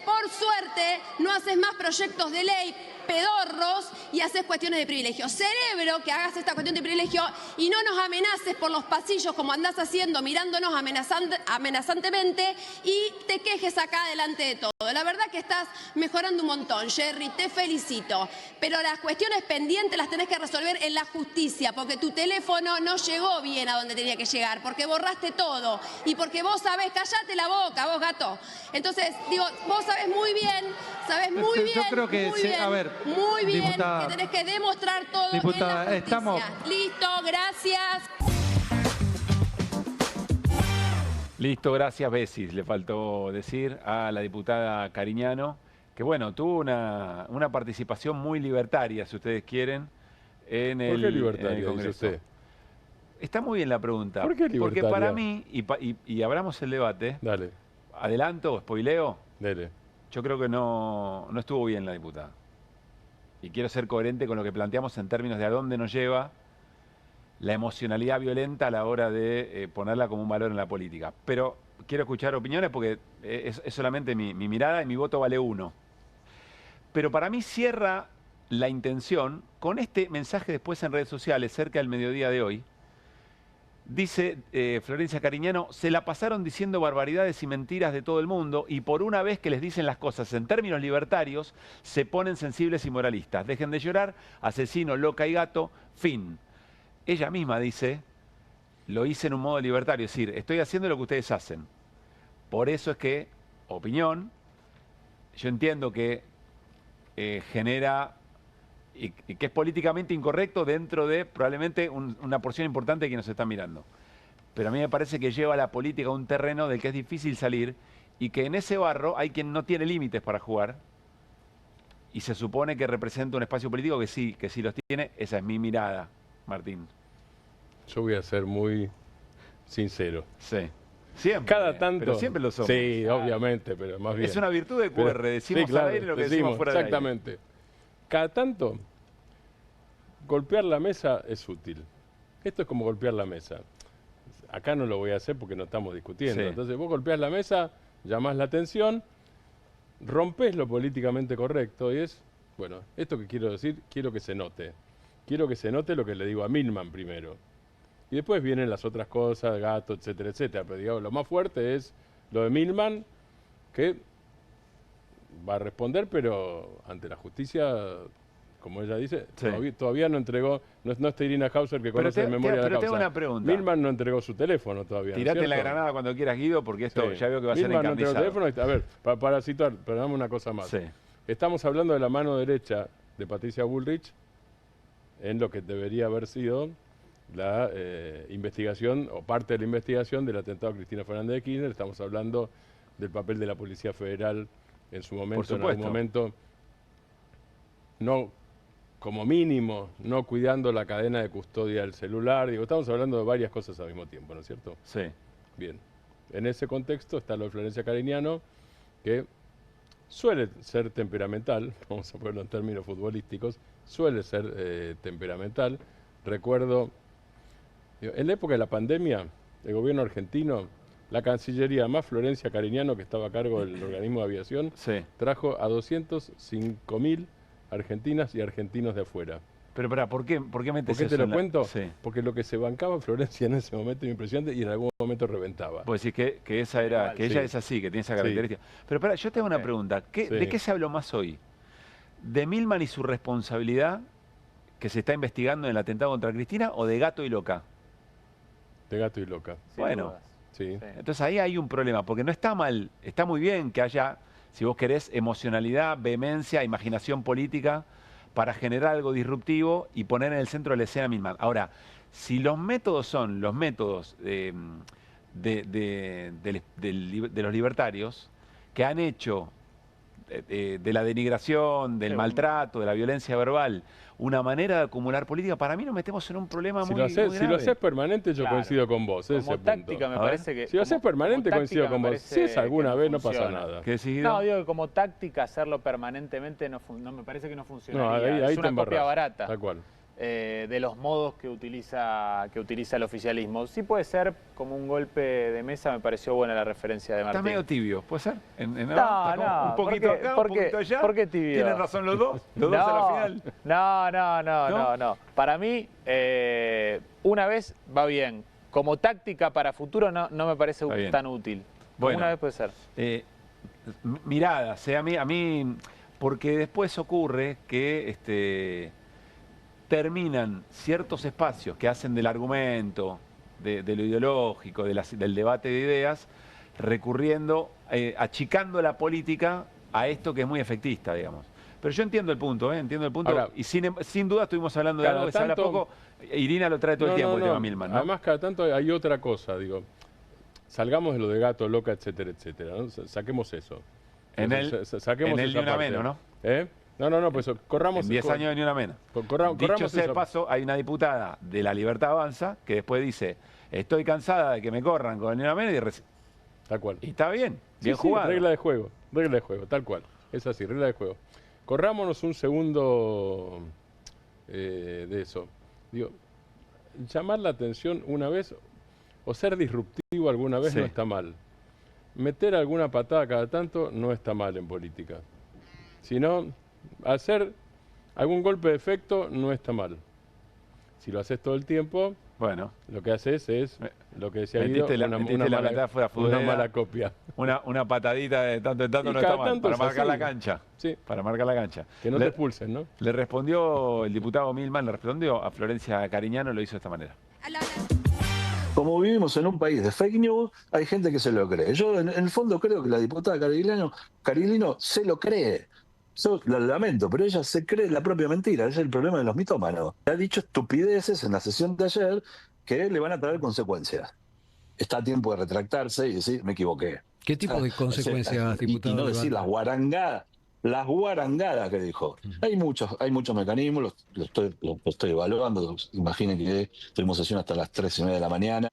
no haces más proyectos de ley pedorros y haces cuestiones de privilegio. Celebro que hagas esta cuestión de privilegio y no nos amenaces por los pasillos como andás haciendo, mirándonos amenazantemente y te quejes acá delante de todo. La verdad que estás mejorando un montón, Jerry, te felicito. Pero las cuestiones pendientes las tenés que resolver en la justicia, porque tu teléfono no llegó bien a donde tenía que llegar, porque borraste todo y porque vos sabés, callate la boca, vos gato. Entonces, digo, vos sabés muy bien, Yo creo que, a ver, muy bien, diputada, que tenés que demostrar todo diputada, en la justicia. Listo, gracias. Listo, gracias, Besis. Le faltó decir a la diputada Cariñano que, bueno, tuvo una participación muy libertaria, si ustedes quieren, en ¿Por qué el libertaria, Congreso. dice usted? Está muy bien la pregunta. ¿Por qué libertaria? Porque para mí, y abramos el debate, Dale. adelanto, spoileo, Dale. yo creo que no estuvo bien la diputada. Y quiero ser coherente con lo que planteamos en términos de a dónde nos lleva la emocionalidad violenta a la hora de ponerla como un valor en la política. Pero quiero escuchar opiniones porque es solamente mi mirada y mi voto vale 1. Pero para mí cierra la intención con este mensaje después en redes sociales, cerca del mediodía de hoy. Dice Florencia Cariñano, se la pasaron diciendo barbaridades y mentiras de todo el mundo y por una vez que les dicen las cosas en términos libertarios, se ponen sensibles y moralistas. Dejen de llorar, asesino, loca y gato, fin. Ella misma dice, lo hice en un modo libertario, es decir, estoy haciendo lo que ustedes hacen. Por eso es que, opinión, yo entiendo que genera y que es políticamente incorrecto dentro de probablemente una porción importante de quienes nos están mirando. Pero a mí me parece que lleva a la política a un terreno del que es difícil salir y que en ese barro hay quien no tiene límites para jugar y se supone que representa un espacio político que sí los tiene. Esa es mi mirada, Martín. Yo voy a ser muy sincero. Sí. Siempre. Cada tanto. Pero siempre lo somos. Sí, obviamente, pero más bien. Es una virtud de QR. Decimos al aire lo que decimos fuera del aire. Exactamente. Cada tanto, golpear la mesa es útil. Esto es como golpear la mesa. Acá no lo voy a hacer porque no estamos discutiendo. Sí. Entonces vos golpeás la mesa, llamás la atención, rompés lo políticamente correcto y es, bueno, esto que quiero decir, quiero que se note. Quiero que se note lo que le digo a Milman primero. Y después vienen las otras cosas, gato, etcétera, etcétera. Pero digamos, lo más fuerte es lo de Milman, que va a responder, pero ante la justicia, como ella dice, sí, todavía no entregó, no está Irina Hauser que conoce de memoria la causa. Pero tengo una pregunta. Milman no entregó su teléfono todavía. Tirate la granada cuando quieras, Guido, porque esto sí, ya veo que va a ser Milman encarnizado. No entregó el teléfono. A ver, para situar, pero dame una cosa más. Sí. Estamos hablando de la mano derecha de Patricia Bullrich en lo que debería haber sido la investigación, o parte de la investigación del atentado a Cristina Fernández de Kirchner. Estamos hablando del papel de la Policía Federal en su momento, en algún momento, no, como mínimo, no cuidando la cadena de custodia del celular. Digo, estamos hablando de varias cosas al mismo tiempo, ¿no es cierto? Sí. Bien. En ese contexto está lo de Florencia Cariñano, que suele ser temperamental, vamos a ponerlo en términos futbolísticos, suele ser temperamental. Recuerdo, en la época de la pandemia, el gobierno argentino, la Cancillería más Florencia Cariñano, que estaba a cargo del organismo de aviación, trajo a 205.000 argentinas y argentinos de afuera. Pero pará, ¿por qué metes ¿Por qué te eso lo cuento? Sí. Porque lo que se bancaba Florencia en ese momento era impresionante y en algún momento reventaba. Pues decir que esa era, que ella es así, que tiene esa característica. Pero pará, yo te hago una pregunta. ¿De qué se habló más hoy? ¿De Milman y su responsabilidad que se está investigando en el atentado contra Cristina o de Gato y Loca? De Gato y Loca. Bueno, sí. Entonces ahí hay un problema, porque no está mal, está muy bien que haya, si vos querés, emocionalidad, vehemencia, imaginación política para generar algo disruptivo y poner en el centro de la escena Milman. Ahora, si los métodos son los métodos de los libertarios que han hecho de la denigración, del maltrato, de la violencia verbal, una manera de acumular política, para mí nos metemos en un problema muy grave. Si lo haces permanente, yo coincido con vos. Como táctica me parece que... Si lo haces permanente, coincido con vos. Si es alguna vez, no pasa nada. No, digo que como táctica hacerlo permanentemente no me parece que no funcionaría. No, ahí es una copia barata. Tal cual. De los modos que utiliza el oficialismo. Sí puede ser como un golpe de mesa, me pareció buena la referencia de Martín. Está medio tibio, ¿puede ser? No, un poquito acá, un poquito allá. ¿Por qué tibio? ¿Tienen razón los dos? ¿Los dos a la final? No. Para mí, una vez va bien. Como táctica para futuro no me parece tan útil. Bueno, una vez puede ser. Miradas, a mí, porque después ocurre que terminan ciertos espacios que hacen del argumento, de lo ideológico, del debate de ideas, recurriendo, achicando la política a esto que es muy efectista, digamos. Pero yo entiendo el punto, entiendo el punto. Ahora, y sin duda estuvimos hablando de algo que se habla poco. Irina lo trae todo el tiempo, el tema Milman, ¿no? Además, cada tanto hay otra cosa, digo. Salgamos de lo de gato, loca, etcétera, etcétera, ¿no? Saquemos eso. Saquemos esa parte. Menos, ¿no? No, pues corramos... En 10 años de ni una menos. Dicho sea de paso, hay una diputada de La Libertad Avanza que después dice, estoy cansada de que me corran con el ni una menos Tal cual. Y está bien jugado. Regla de juego, tal cual. Es así, regla de juego. Corrámonos un segundo de eso. Digo, llamar la atención una vez o ser disruptivo alguna vez no está mal. Meter alguna patada cada tanto no está mal en política. Sino, hacer algún golpe de efecto no está mal. Si lo haces todo el tiempo, bueno, lo que haces es lo que decía Guido, una mala copia. Una patadita de tanto en tanto no está mal, para marcar la cancha. Sí. Para marcar la cancha. Que no te expulsen, ¿no? Le respondió el diputado Milman, le respondió a Florencia Cariñano, lo hizo de esta manera. Como vivimos en un país de fake news, hay gente que se lo cree. Yo en el fondo creo que la diputada Carilino se lo cree. Yo lo lamento, pero ella se cree la propia mentira. Ese es el problema de los mitómanos. Ha dicho estupideces en la sesión de ayer que le van a traer consecuencias. Está a tiempo de retractarse y decir, me equivoqué. ¿Qué tipo de consecuencias, diputado? Y no decir las guarangadas que dijo. Hay muchos mecanismos, los estoy evaluando. Imaginen que tuvimos sesión hasta las 3:30 de la mañana.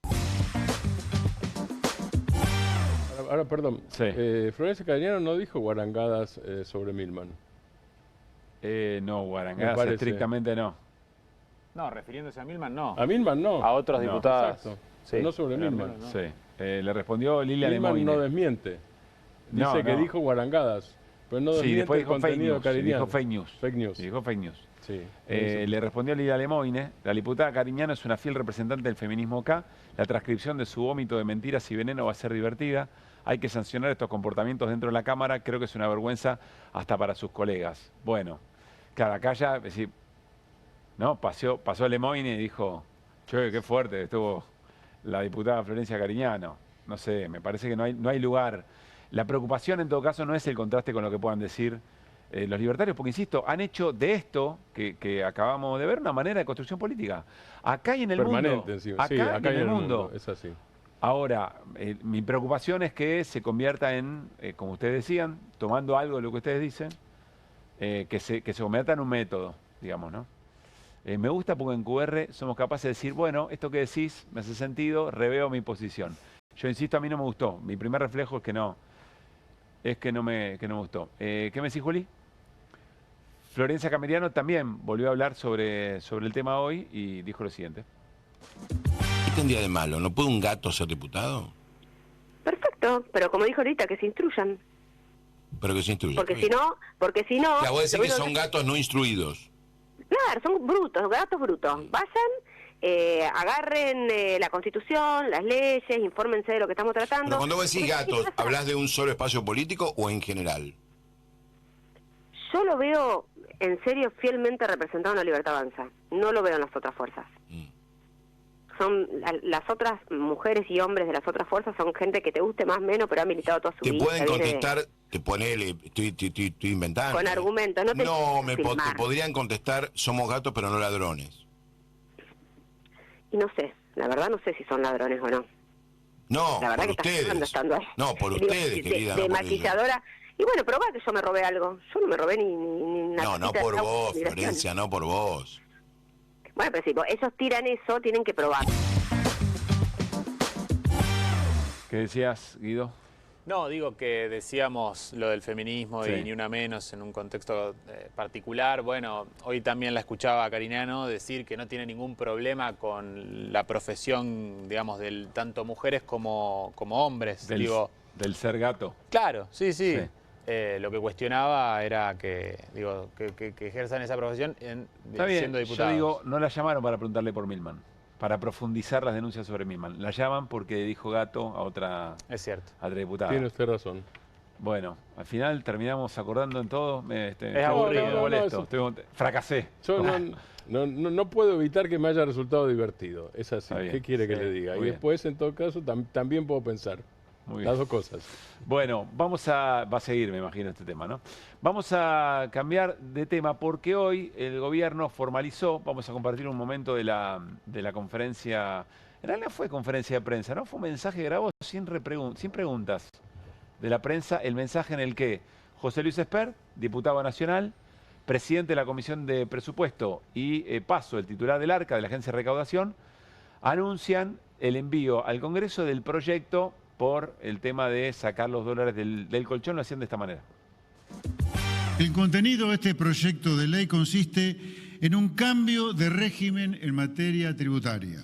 Ahora, perdón, Florencia Cariñano no dijo guarangadas sobre Milman. No, guarangadas estrictamente no. No, refiriéndose a Milman no. A Milman no. A otros diputados. Exacto. Sí, no sobre Milman. No. Sí. Le respondió Lilia Milman Lemoine. no desmiente. Dice que dijo guarangadas, pero no desmiente el contenido cariñano. Dijo fake news. Dijo fake news. Sí, le respondió Lilia Lemoine, la diputada Cariñano es una fiel representante del feminismo acá, la transcripción de su vómito de mentiras y veneno va a ser divertida, hay que sancionar estos comportamientos dentro de la Cámara, creo que es una vergüenza hasta para sus colegas. Bueno, claro, acá ya, es decir, ¿no? Pasó Lemoine y dijo, che, qué fuerte estuvo la diputada Florencia Cariñano. No sé, me parece que no hay lugar. La preocupación en todo caso no es el contraste con lo que puedan decir los libertarios, porque insisto, han hecho de esto que acabamos de ver una manera de construcción política. Acá y en el mundo. Encima. Acá y en el mundo. Es así. Ahora, mi preocupación es que se convierta en, como ustedes decían, tomando algo de lo que ustedes dicen, que se convierta en un método, digamos, ¿no? Me gusta porque en QR somos capaces de decir, bueno, esto que decís me hace sentido, reveo mi posición. Yo insisto, a mí no me gustó. Mi primer reflejo es que no me gustó. ¿Qué me decís, Juli? Florencia Cameriano también volvió a hablar sobre el tema hoy y dijo lo siguiente. ¿Qué tendría de malo? ¿No puede un gato ser diputado? Perfecto, pero como dijo ahorita, que se instruyan. Pero que se instruyan. Porque si no... Claro, vos decís que son gatos no instruidos. Claro, son brutos, gatos brutos. Vayan, agarren la Constitución, las leyes, infórmense de lo que estamos tratando. Pero cuando vos decís gatos, ¿hablás de un solo espacio político o en general? Yo lo veo, en serio, fielmente representado en la Libertad Avanza. No lo veo en las otras fuerzas. Son las otras mujeres y hombres de las otras fuerzas, son gente que te guste más o menos, pero ha militado toda su vida. Te pueden contestar, te ponele, estoy inventando. Con argumentos, no te te podrían contestar, somos gatos pero no ladrones. Y no sé, la verdad no sé si son ladrones o no. No, la verdad por que ustedes. Estando ahí. No, por ustedes, querida. De maquilladora, Y bueno, probá que yo me robé algo. Yo no me robé ni una No, no cosita por de vos, migración. Florencia, no por vos. Bueno, pero si ellos tiran eso, tienen que probar. ¿Qué decías, Guido? No, digo que decíamos lo del feminismo Sí. y ni una menos en un contexto particular. Bueno, hoy también la escuchaba a Carignano decir que no tiene ningún problema con la profesión, digamos, del tanto mujeres como hombres. Del ser gato. Claro, sí. Lo que cuestionaba era que ejerzan esa profesión Está bien, siendo diputados. yo digo, no la llamaron para preguntarle por Milman, para profundizar las denuncias sobre Milman. La llaman porque dijo gato a otra, es cierto. a otra diputada. Tiene usted razón. Bueno, al final terminamos acordando en todo. Es aburrido. Molesto. Fracasé. Yo no puedo evitar que me haya resultado divertido. Es así. Está bien, ¿Qué quiere que sí, le diga? Y muy bien. después, en todo caso, también puedo pensar. Muy Las bien. dos cosas. Bueno, va a seguir, me imagino, este tema, ¿no? Vamos a cambiar de tema porque hoy el gobierno formalizó, vamos a compartir un momento de la conferencia, en realidad fue conferencia de prensa, ¿no? Fue un mensaje grabado sin preguntas de la prensa, el mensaje en el que José Luis Espert, diputado nacional, presidente de la Comisión de Presupuesto y Paso, el titular del ARCA, de la Agencia de Recaudación, anuncian el envío al Congreso del proyecto por el tema de sacar los dólares del colchón. Lo hacían de esta manera. El contenido de este proyecto de ley consiste en un cambio de régimen en materia tributaria.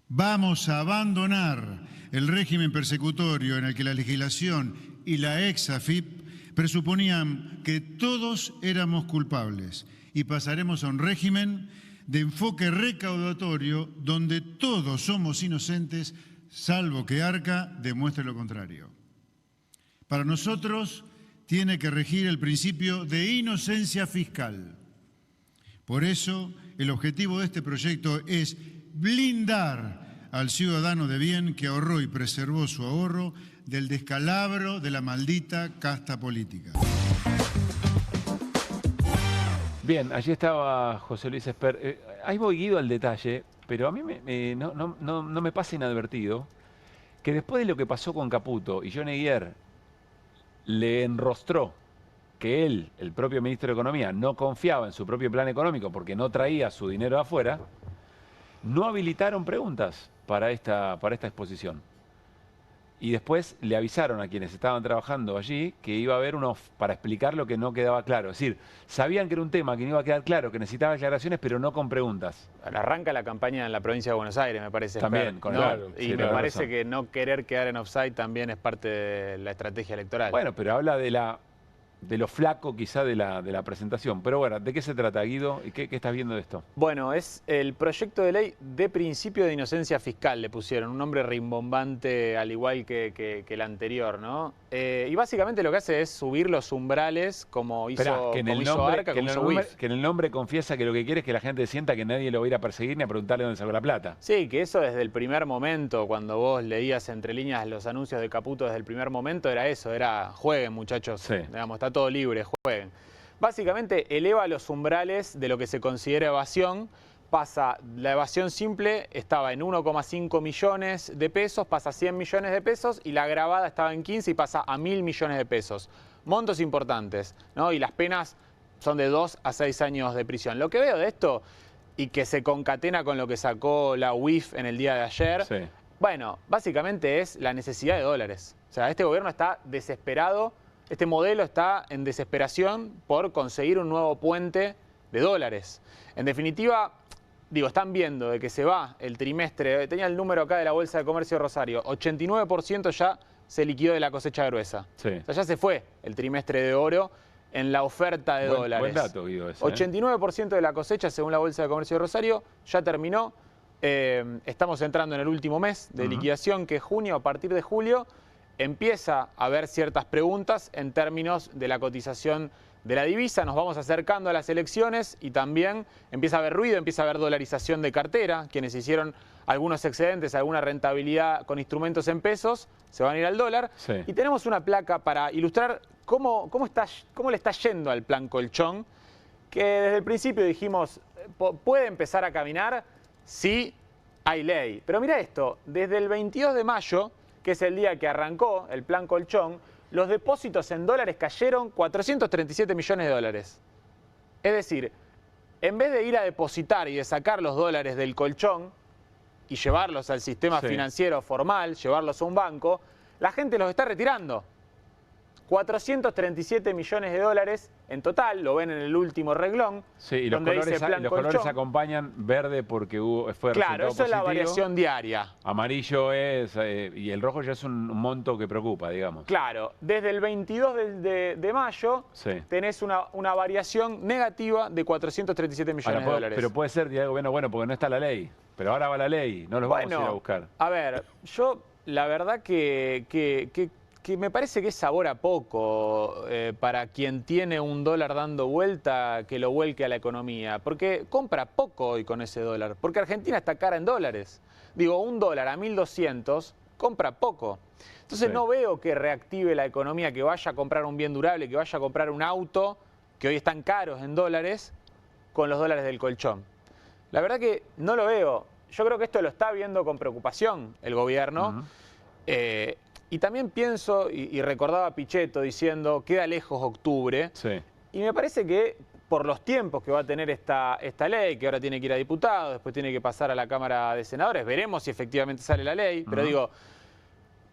Vamos a abandonar el régimen persecutorio en el que la legislación y la ex-AFIP presuponían que todos éramos culpables y pasaremos a un régimen de enfoque recaudatorio donde todos somos inocentes, salvo que Arca demuestre lo contrario. Para nosotros tiene que regir el principio de inocencia fiscal. Por eso, el objetivo de este proyecto es blindar al ciudadano de bien que ahorró y preservó su ahorro del descalabro de la maldita casta política. Bien, allí estaba José Luis Espert. Ahí voy, Guido, al detalle, pero a mí no me pasa inadvertido que después de lo que pasó con Caputo y John Eguier le enrostró que él, el propio ministro de Economía, no confiaba en su propio plan económico porque no traía su dinero de afuera, no habilitaron preguntas para esta exposición. Y después le avisaron a quienes estaban trabajando allí que iba a haber para explicar lo que no quedaba claro. Es decir, sabían que era un tema que no iba a quedar claro, que necesitaba aclaraciones, pero no con preguntas. Arranca la campaña en la provincia de Buenos Aires, me parece. También, ¿no? claro. Y Sí, me parece razón. que no querer quedar en offside también es parte de la estrategia electoral. Bueno, pero habla de lo flaco quizá de la presentación. Pero bueno, ¿de qué se trata, Guido? ¿Y qué estás viendo de esto? Bueno, es el proyecto de ley de principio de inocencia fiscal, le pusieron, un nombre rimbombante al igual que el anterior, ¿no? Y básicamente lo que hace es subir los umbrales como hizo, Esperá, que en el nombre, Arca, que en como el hizo nombre- WIF. que en el nombre confiesa que lo que quiere es que la gente sienta que nadie lo va a ir a perseguir ni a preguntarle dónde sacó la plata. Sí, que eso desde el primer momento, cuando vos leías entre líneas los anuncios de Caputo desde el primer momento, era eso, era jueguen muchachos, digamos, está todo libre, jueguen. Básicamente eleva los umbrales de lo que se considera evasión, la evasión simple estaba en 1,5 millones de pesos, pasa a 100 millones de pesos y la agravada estaba en 15 y pasa a 1.000 millones de pesos. Montos importantes, ¿no? Y las penas son de 2 a 6 años de prisión. Lo que veo de esto, y que se concatena con lo que sacó la UIF en el día de ayer, bueno, básicamente es la necesidad de dólares. O sea, este gobierno está desesperado, este modelo está en desesperación por conseguir un nuevo puente de dólares. En definitiva, digo, están viendo de que se va el trimestre, tenía el número acá de la Bolsa de Comercio de Rosario, 89% ya se liquidó de la cosecha gruesa. Sí. O sea, ya se fue el trimestre de oro en la oferta de dólares. Buen dato, Guido, ese, 89% de la cosecha, según la Bolsa de Comercio de Rosario, ya terminó. Estamos entrando en el último mes de liquidación, que es junio. A partir de julio empieza a haber ciertas preguntas en términos de la cotización de la divisa. Nos vamos acercando a las elecciones y también empieza a haber ruido, empieza a haber dolarización de cartera. Quienes hicieron algunos excedentes, alguna rentabilidad con instrumentos en pesos, se van a ir al dólar. Sí. Y tenemos una placa para ilustrar cómo le está yendo al plan colchón, que desde el principio dijimos, puede empezar a caminar si hay ley. Pero mira esto, desde el 22 de mayo, que es el día que arrancó el plan colchón, los depósitos en dólares cayeron 437 millones de dólares. Es decir, en vez de ir a depositar y de sacar los dólares del colchón y llevarlos al sistema financiero formal, llevarlos a un banco, la gente los está retirando. 437 millones de dólares en total, lo ven en el último renglón. Sí, y los colores acompañan verde porque fue claro, eso positivo. Es la variación diaria. Amarillo es, y el rojo ya es un monto que preocupa, digamos. Claro, desde el 22 de mayo tenés una variación negativa de 437 millones de dólares. Pero puede ser, Diego, bueno, porque no está la ley. Pero ahora va la ley, no los vamos a ir a buscar. A ver, yo la verdad que me parece que es sabor a poco para quien tiene un dólar dando vuelta que lo vuelque a la economía. Porque compra poco hoy con ese dólar. Porque Argentina está cara en dólares. Digo, un dólar a 1.200 compra poco. Entonces no veo que reactive la economía, que vaya a comprar un bien durable, que vaya a comprar un auto, que hoy están caros en dólares, con los dólares del colchón. La verdad que no lo veo. Yo creo que esto lo está viendo con preocupación el gobierno. Y también pienso, y recordaba a Pichetto diciendo, queda lejos octubre. Y me parece que por los tiempos que va a tener esta ley, que ahora tiene que ir a diputados, después tiene que pasar a la Cámara de Senadores, veremos si efectivamente sale la ley. Pero digo,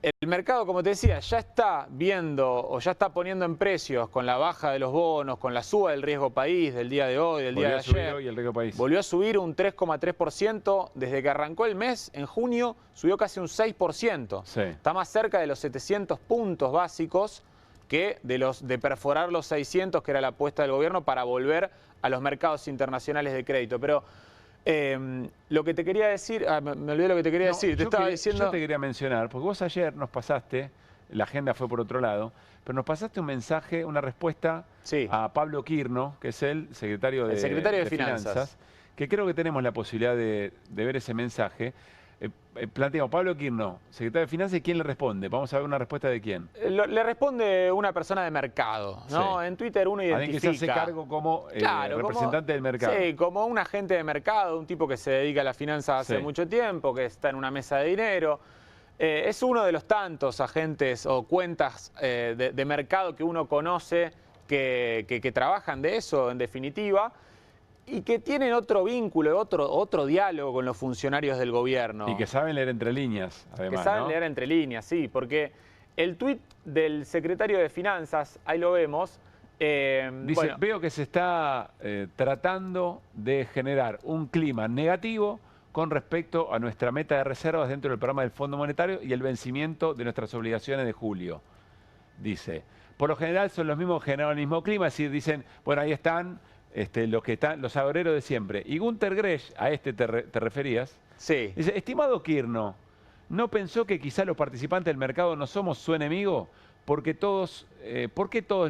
el mercado, como te decía, ya está viendo o ya está poniendo en precios con la baja de los bonos, con la suba del riesgo país del día de hoy, del día de ayer. Hoy el riesgo país. Volvió a subir un 3,3%. Desde que arrancó el mes, en junio, subió casi un 6%. Está más cerca de los 700 puntos básicos que de perforar los 600, que era la apuesta del gobierno para volver a los mercados internacionales de crédito. Pero lo que te quería decir, me olvidé lo que te quería decir, te estaba diciendo... Yo te quería mencionar, porque vos ayer nos pasaste, la agenda fue por otro lado, pero nos pasaste un mensaje, una respuesta a Pablo Quirno, que es el secretario de Finanzas, que creo que tenemos la posibilidad de ver ese mensaje. Planteamos, Pablo Quirno, secretario de Finanzas, ¿y quién le responde? Vamos a ver una respuesta de quién. Le responde una persona de mercado, ¿no? En Twitter uno identifica... Alguien que se hace cargo como representante del mercado. Sí, como un agente de mercado, un tipo que se dedica a la finanza hace mucho tiempo, que está en una mesa de dinero. Es uno de los tantos agentes o cuentas de mercado que uno conoce que trabajan de eso, en definitiva, y que tienen otro vínculo, otro diálogo con los funcionarios del gobierno. Y que saben leer entre líneas, además, que saben leer entre líneas, sí, porque el tuit del secretario de Finanzas, ahí lo vemos... dice, veo que se está tratando de generar un clima negativo con respecto a nuestra meta de reservas dentro del programa del Fondo Monetario y el vencimiento de nuestras obligaciones de julio. Dice, por lo general son los mismos que generan el mismo clima, es decir, dicen, bueno, ahí están... los agoreros de siempre. Y Gunter Gresch, a te referías, dice, estimado Quirno, ¿no pensó que quizá los participantes del mercado no somos su enemigo? ¿Por qué todos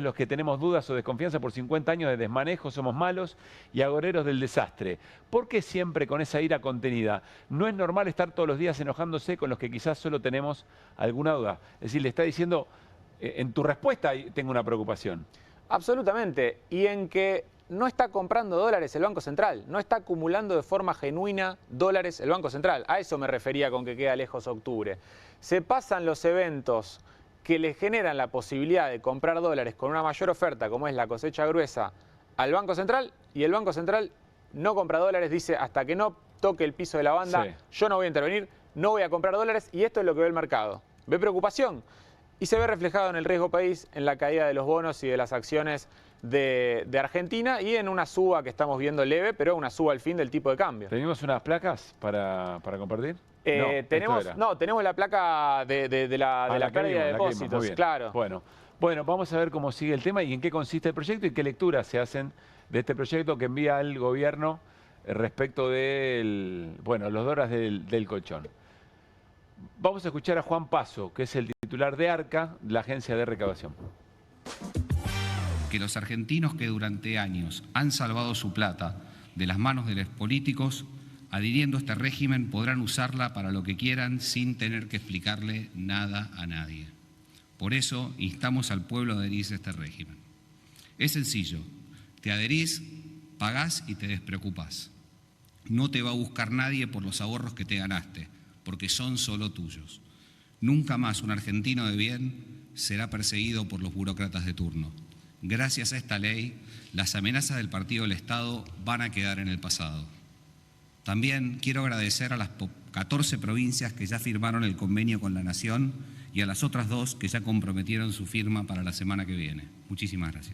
los que tenemos dudas o desconfianza por 50 años de desmanejo somos malos y agoreros del desastre? ¿Por qué siempre con esa ira contenida? ¿No es normal estar todos los días enojándose con los que quizás solo tenemos alguna duda? Es decir, le está diciendo, en tu respuesta tengo una preocupación. Absolutamente. Y en que no está comprando dólares el Banco Central, no está acumulando de forma genuina dólares el Banco Central. A eso me refería con que queda lejos octubre. Se pasan los eventos que le generan la posibilidad de comprar dólares con una mayor oferta, como es la cosecha gruesa, al Banco Central, y el Banco Central no compra dólares, dice, hasta que no toque el piso de la banda, yo no voy a intervenir, no voy a comprar dólares, y esto es lo que ve el mercado. Ve preocupación. Y se ve reflejado en el riesgo país, en la caída de los bonos y de las acciones de Argentina y en una suba que estamos viendo leve, pero una suba al fin del tipo de cambio. ¿Tenemos unas placas para compartir? Tenemos la placa de la pérdida de depósitos, claro. Bueno, vamos a ver cómo sigue el tema y en qué consiste el proyecto y qué lecturas se hacen de este proyecto que envía el gobierno respecto de los dólares del colchón. Vamos a escuchar a Juan Paso, que es el titular de ARCA, la agencia de recaudación. Que los argentinos que durante años han salvado su plata de las manos de los políticos, adhiriendo a este régimen, podrán usarla para lo que quieran sin tener que explicarle nada a nadie. Por eso instamos al pueblo a adherirse a este régimen. Es sencillo, te adherís, pagás y te despreocupás. No te va a buscar nadie por los ahorros que te ganaste, porque son solo tuyos. Nunca más un argentino de bien será perseguido por los burócratas de turno. Gracias a esta ley, las amenazas del Partido del Estado van a quedar en el pasado. También quiero agradecer a las 14 provincias que ya firmaron el convenio con la Nación y a las otras 2 que ya comprometieron su firma para la semana que viene. Muchísimas gracias.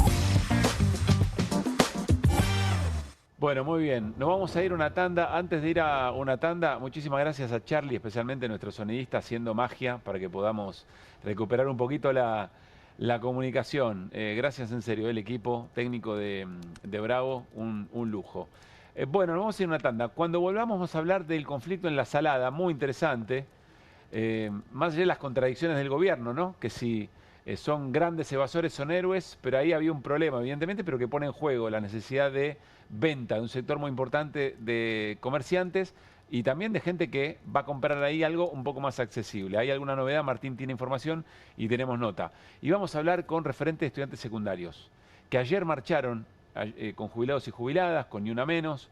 Bueno, muy bien. Nos vamos a ir a una tanda. Antes de ir a una tanda, muchísimas gracias a Charlie, especialmente nuestro sonidista, haciendo magia para que podamos recuperar un poquito la comunicación. Gracias en serio, el equipo técnico de Bravo, un lujo. Bueno, nos vamos a ir a una tanda. Cuando volvamos vamos a hablar del conflicto en La Salada, muy interesante. Más allá de las contradicciones del gobierno, ¿no? Que si son grandes evasores, son héroes, pero ahí había un problema, evidentemente, pero que pone en juego la necesidad de venta de un sector muy importante de comerciantes y también de gente que va a comprar ahí algo un poco más accesible. ¿Hay alguna novedad? Martín tiene información y tenemos nota. Y vamos a hablar con referentes de estudiantes secundarios, que ayer marcharon con jubilados y jubiladas, con Ni Una Menos,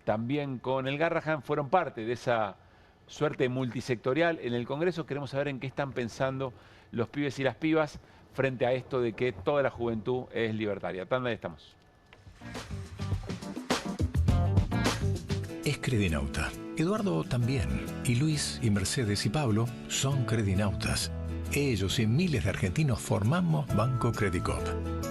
también con el Garrahan, fueron parte de esa suerte multisectorial en el Congreso. Queremos saber en qué están pensando los pibes y las pibas frente a esto de que toda la juventud es libertaria. Tanda, ahí estamos. Es credinauta. Eduardo también. Y Luis y Mercedes y Pablo son credinautas. Ellos y miles de argentinos formamos Banco Credicop.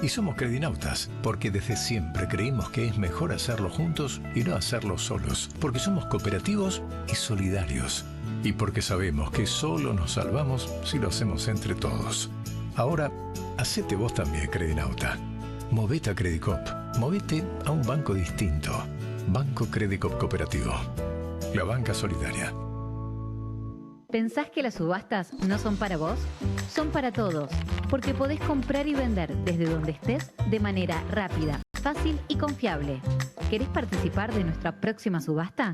Y somos credinautas porque desde siempre creímos que es mejor hacerlo juntos y no hacerlo solos. Porque somos cooperativos y solidarios. Y porque sabemos que solo nos salvamos si lo hacemos entre todos. Ahora, hacete vos también, credinauta. Movete a Credicop. Movete a un banco distinto. Banco Credicop Cooperativo. La banca solidaria. ¿Pensás que las subastas no son para vos? Son para todos, porque podés comprar y vender desde donde estés de manera rápida, fácil y confiable. ¿Querés participar de nuestra próxima subasta?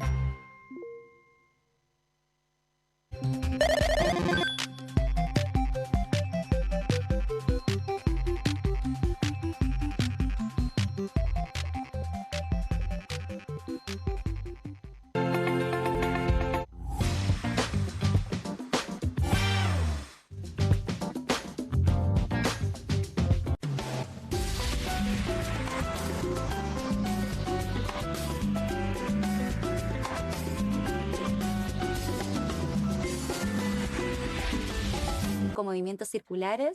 Movimientos circulares.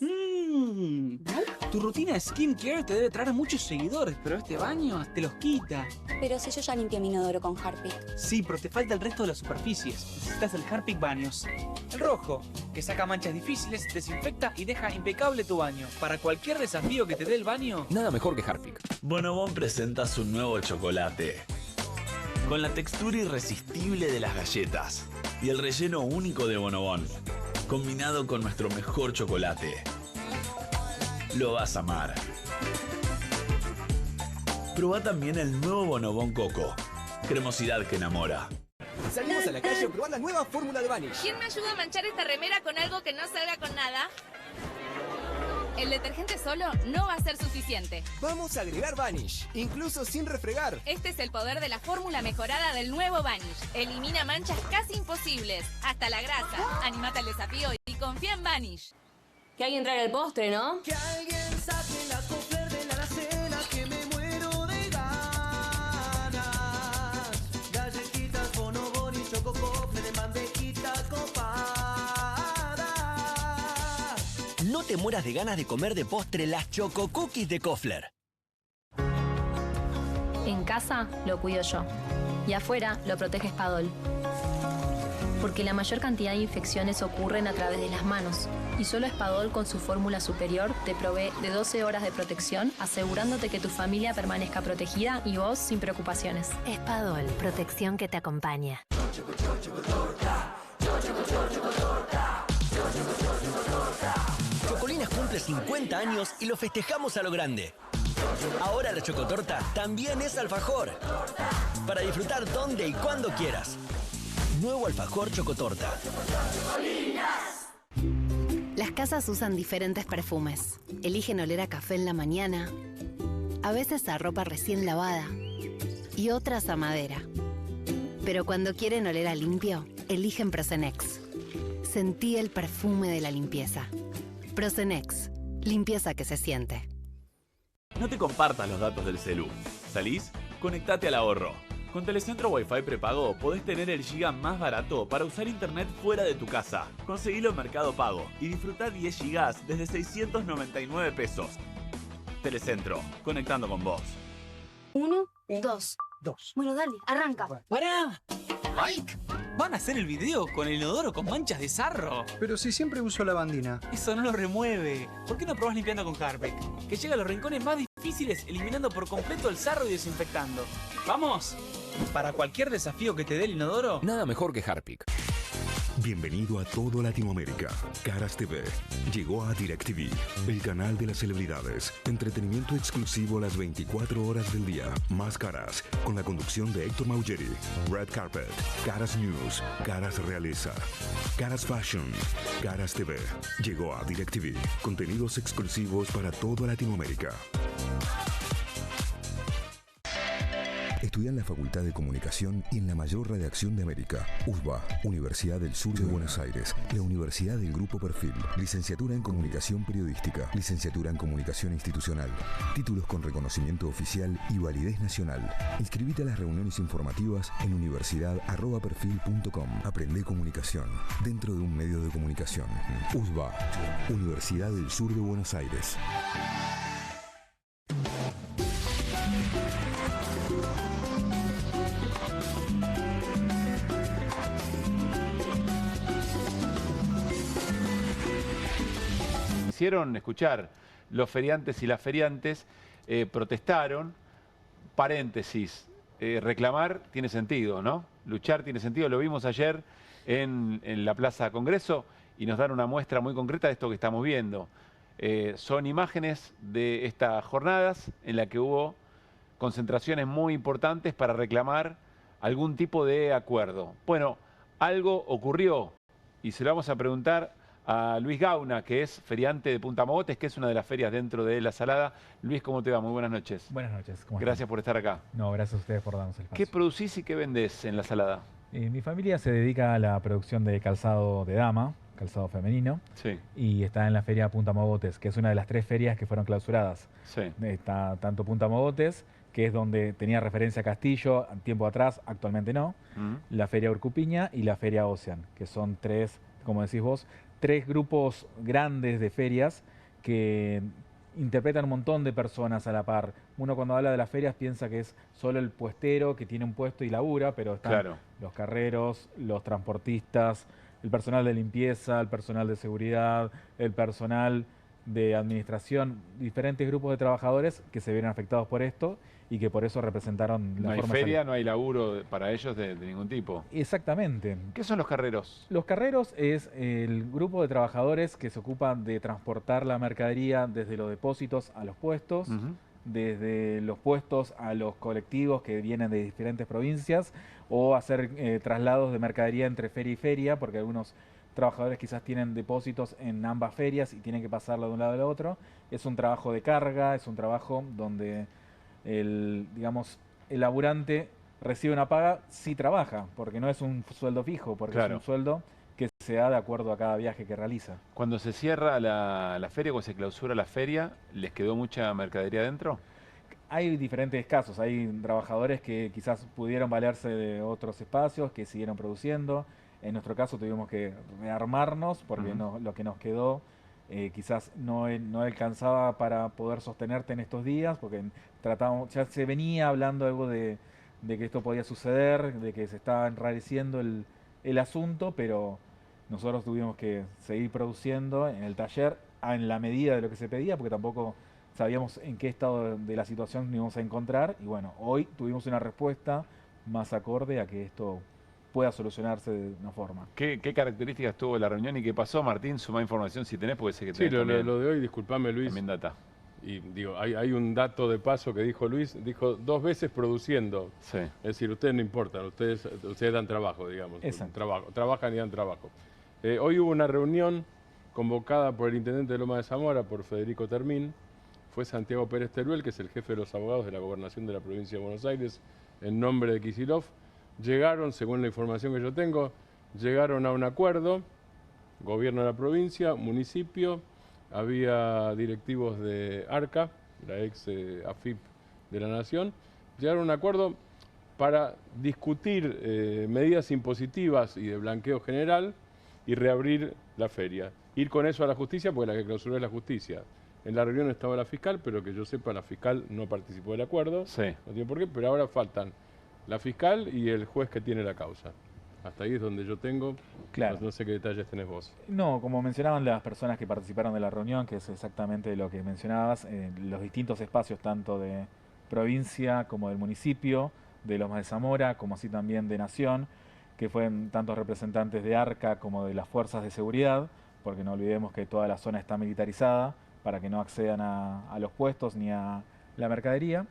Tu rutina de skincare te debe traer muchos seguidores, pero este baño te los quita. Pero si yo ya limpié mi inodoro con Harpic. Sí, pero te falta el resto de las superficies. Necesitas el Harpic Baños. El rojo, que saca manchas difíciles, desinfecta y deja impecable tu baño. Para cualquier desafío que te dé el baño, nada mejor que Harpic. Bonobón presenta su nuevo chocolate. Con la textura irresistible de las galletas y el relleno único de Bonobón, combinado con nuestro mejor chocolate. Lo vas a amar. Probá también el nuevo Bonobón Coco. Cremosidad que enamora. Salimos a la calle a probar la nueva fórmula de Vanish. ¿Quién me ayuda a manchar esta remera con algo que no salga con nada? El detergente solo no va a ser suficiente. Vamos a agregar Vanish, incluso sin refregar. Este es el poder de la fórmula mejorada del nuevo Vanish. Elimina manchas casi imposibles, hasta la grasa. Animate al desafío y confía en Vanish. Que alguien traiga el postre, ¿no? Que alguien saque la Kofler de la alacena, que me muero de ganas. Galletitas, Bonobón y Choco Kofler de mantequita copada. No te mueras de ganas de comer de postre las Choco Cookies de Kofler. En casa lo cuido yo. Y afuera lo protege Spadol. Porque la mayor cantidad de infecciones ocurren a través de las manos. Y solo Spadol con su fórmula superior te provee de 12 horas de protección, asegurándote que tu familia permanezca protegida y vos sin preocupaciones. Spadol, protección que te acompaña. Chocolinas cumple 50 años y lo festejamos a lo grande. Ahora la chocotorta también es alfajor. Para disfrutar donde y cuando quieras. Nuevo alfajor chocotorta. Las casas usan diferentes perfumes. Eligen oler a café en la mañana, a veces a ropa recién lavada y otras a madera. Pero cuando quieren oler a limpio, eligen Prosenex. Sentí el perfume de la limpieza. Procenex. Limpieza que se siente. No te compartas los datos del celu. ¿Salís? Conectate al ahorro. Con Telecentro Wi-Fi prepago podés tener el giga más barato para usar internet fuera de tu casa. Conseguilo en Mercado Pago y disfrutá 10 gigas desde 699 pesos. Telecentro, conectando con vos. 1, 2. Bueno, dale, arranca. ¡Pará! ¡Mike! ¿Van a hacer el video con el inodoro con manchas de sarro? Pero si siempre uso lavandina. Eso no lo remueve. ¿Por qué no probás limpiando con Harpic? Que llega a los rincones más difíciles, eliminando por completo el sarro y desinfectando. ¡Vamos! Para cualquier desafío que te dé el inodoro, nada mejor que Harpic. Bienvenido a todo Latinoamérica. Caras TV llegó a DirecTV, el canal de las celebridades. Entretenimiento exclusivo las 24 horas del día. Más Caras, con la conducción de Héctor Maugeri. Red Carpet, Caras News, Caras Realeza, Caras Fashion, Caras TV. Llegó a DirecTV. Contenidos exclusivos para toda Latinoamérica. Estudia en la Facultad de Comunicación y en la mayor redacción de América. USBA, Universidad del Sur de Buenos Aires. La Universidad del Grupo Perfil. Licenciatura en Comunicación Periodística. Licenciatura en Comunicación Institucional. Títulos con reconocimiento oficial y validez nacional. Inscribite a las reuniones informativas en universidad@perfil.com. Aprende comunicación dentro de un medio de comunicación. USBA, Universidad del Sur de Buenos Aires. Hicieron escuchar, los feriantes y las feriantes protestaron, paréntesis, reclamar tiene sentido, ¿no? Luchar tiene sentido, lo vimos ayer en la Plaza Congreso y nos dan una muestra muy concreta de esto que estamos viendo. Son imágenes de estas jornadas en las que hubo concentraciones muy importantes para reclamar algún tipo de acuerdo. Bueno, algo ocurrió y se lo vamos a preguntar a Luis Gauna, que es feriante de Punta Mogotes, que es una de las ferias dentro de La Salada. Luis, ¿cómo te va? Muy buenas noches. Buenas noches. ¿Cómo Gracias están? por estar acá. No, gracias a ustedes por darnos el espacio. ¿Qué producís y qué vendés en La Salada? Mi familia se dedica a la producción de calzado de dama, calzado femenino, sí, y está en la feria Punta Mogotes, que es una de las 3 ferias que fueron clausuradas. Sí. Está tanto Punta Mogotes, que es donde tenía referencia a Castillo tiempo atrás, actualmente no, la feria Urcupiña y la feria Ocean, que son 3, como decís vos, 3 grupos grandes de ferias que interpretan un montón de personas a la par. Uno cuando habla de las ferias piensa que es solo el puestero que tiene un puesto y labura, pero están los carreros, los transportistas, el personal de limpieza, el personal de seguridad, el personal de administración, diferentes grupos de trabajadores que se vieron afectados por esto y que por eso representaron la No hay forma feria, no hay laburo para ellos de ningún tipo. Exactamente. ¿Qué son los carreros? Los carreros es el grupo de trabajadores que se ocupan de transportar la mercadería desde los depósitos a los puestos, desde los puestos a los colectivos que vienen de diferentes provincias o hacer traslados de mercadería entre feria y feria, porque algunos trabajadores quizás tienen depósitos en ambas ferias y tienen que pasarlo de un lado al otro. Es un trabajo de carga, es un trabajo donde el laburante recibe una paga si trabaja, porque no es un sueldo fijo, porque es un sueldo que se da de acuerdo a cada viaje que realiza. Cuando se cierra la feria, cuando se clausura la feria, ¿les quedó mucha mercadería dentro? Hay diferentes casos, hay trabajadores que quizás pudieron valerse de otros espacios, que siguieron produciendo. En nuestro caso tuvimos que rearmarnos porque lo que nos quedó quizás no alcanzaba para poder sostenerte en estos días, porque ya se venía hablando algo de que esto podía suceder, de que se estaba enrareciendo el asunto, pero nosotros tuvimos que seguir produciendo en el taller en la medida de lo que se pedía, porque tampoco sabíamos en qué estado de la situación nos íbamos a encontrar, y bueno, hoy tuvimos una respuesta más acorde a que esto pueda solucionarse de una forma. ¿Qué características tuvo la reunión y qué pasó? Martín, suma información si tenés, porque sé que Sí, tenés lo de hoy, disculpame Luis. También data. Y digo, hay un dato de paso que dijo Luis, dijo 2 veces produciendo. Sí. Es decir, ustedes no importan, ustedes dan trabajo, digamos. Trabajan y dan trabajo. Hoy hubo una reunión convocada por el intendente de Loma de Zamora, por Federico Termín. Fue Santiago Pérez Teruel, que es el jefe de los abogados de la Gobernación de la Provincia de Buenos Aires, en nombre de Kicillof. Llegaron, según la información que yo tengo, llegaron a un acuerdo, gobierno de la provincia, municipio, había directivos de ARCA, la ex AFIP de la Nación, llegaron a un acuerdo para discutir medidas impositivas y de blanqueo general y reabrir la feria. Ir con eso a la justicia, porque la que clausuró es la justicia. En la reunión estaba la fiscal, pero que yo sepa, la fiscal no participó del acuerdo. Sí. No tiene por qué, pero ahora faltan la fiscal y el juez que tiene la causa. Hasta ahí es donde yo tengo. Claro. No sé qué detalles tenés vos. No, como mencionaban las personas que participaron de la reunión, que es exactamente lo que mencionabas, los distintos espacios, tanto de provincia como del municipio, de Lomas de Zamora, como así también de Nación, que fueron tantos representantes de ARCA como de las fuerzas de seguridad, porque no olvidemos que toda la zona está militarizada para que no accedan a los puestos ni a la mercadería.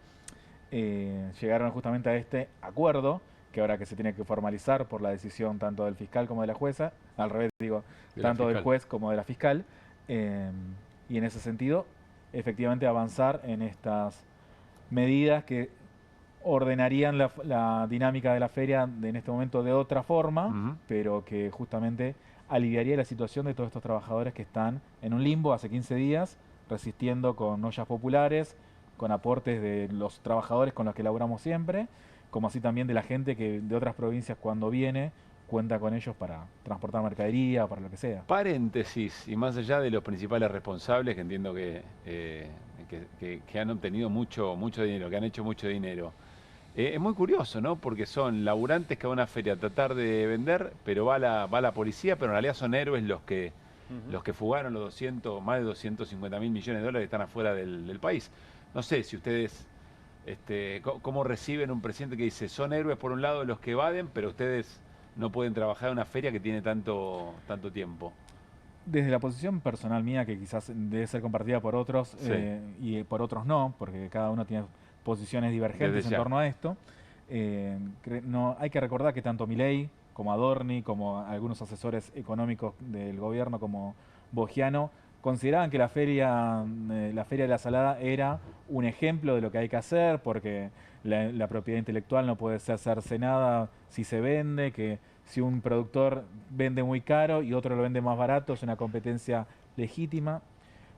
Llegaron justamente a este acuerdo, que ahora que se tiene que formalizar por la decisión tanto del fiscal como de la jueza, al revés digo, tanto del juez como de la fiscal, y en ese sentido, efectivamente avanzar en estas medidas que ordenarían la dinámica de la feria en este momento de otra forma, pero que justamente aliviaría la situación de todos estos trabajadores que están en un limbo hace 15 días, resistiendo con ollas populares, con aportes de los trabajadores con los que laburamos siempre, como así también de la gente que de otras provincias cuando viene cuenta con ellos para transportar mercadería, para lo que sea. Paréntesis, y más allá de los principales responsables, que entiendo que han obtenido mucho dinero, que han hecho mucho dinero, es muy curioso, ¿no? Porque son laburantes que van a una feria a tratar de vender, pero va la policía, pero en realidad son héroes los que fugaron los más de 250.000 millones de dólares que están afuera del país. No sé si ustedes, cómo reciben un presidente que dice, son héroes por un lado los que evaden, pero ustedes no pueden trabajar en una feria que tiene tanto tiempo. Desde la posición personal mía, que quizás debe ser compartida por otros, Sí. Y por otros no, porque cada uno tiene posiciones divergentes en torno a esto, no, hay que recordar que tanto Milei como Adorni, como algunos asesores económicos del gobierno como Bogiano, consideraban que la feria de la Salada era un ejemplo de lo que hay que hacer, porque la propiedad intelectual no puede ser cercenada si se vende, que si un productor vende muy caro y otro lo vende más barato es una competencia legítima.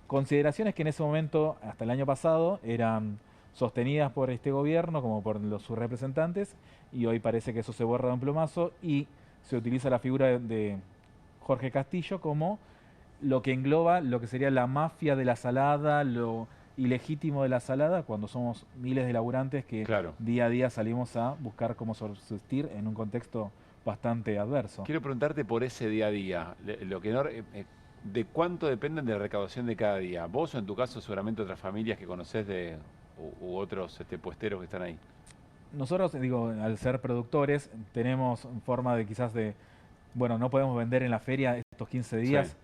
Consideraciones que en ese momento, hasta el año pasado, eran sostenidas por este gobierno como por sus representantes, y hoy parece que eso se borra de un plumazo y se utiliza la figura de Jorge Castillo como lo que engloba lo que sería la mafia de la salada, lo ilegítimo de la salada, cuando somos miles de laburantes que día a día salimos a buscar cómo subsistir en un contexto bastante adverso. Quiero preguntarte por ese día a día, ¿de cuánto dependen de la recaudación de cada día? Vos o en tu caso seguramente otras familias que conocés u otros puesteros que están ahí. Nosotros, al ser productores, tenemos forma de no podemos vender en la feria estos 15 días, Sí.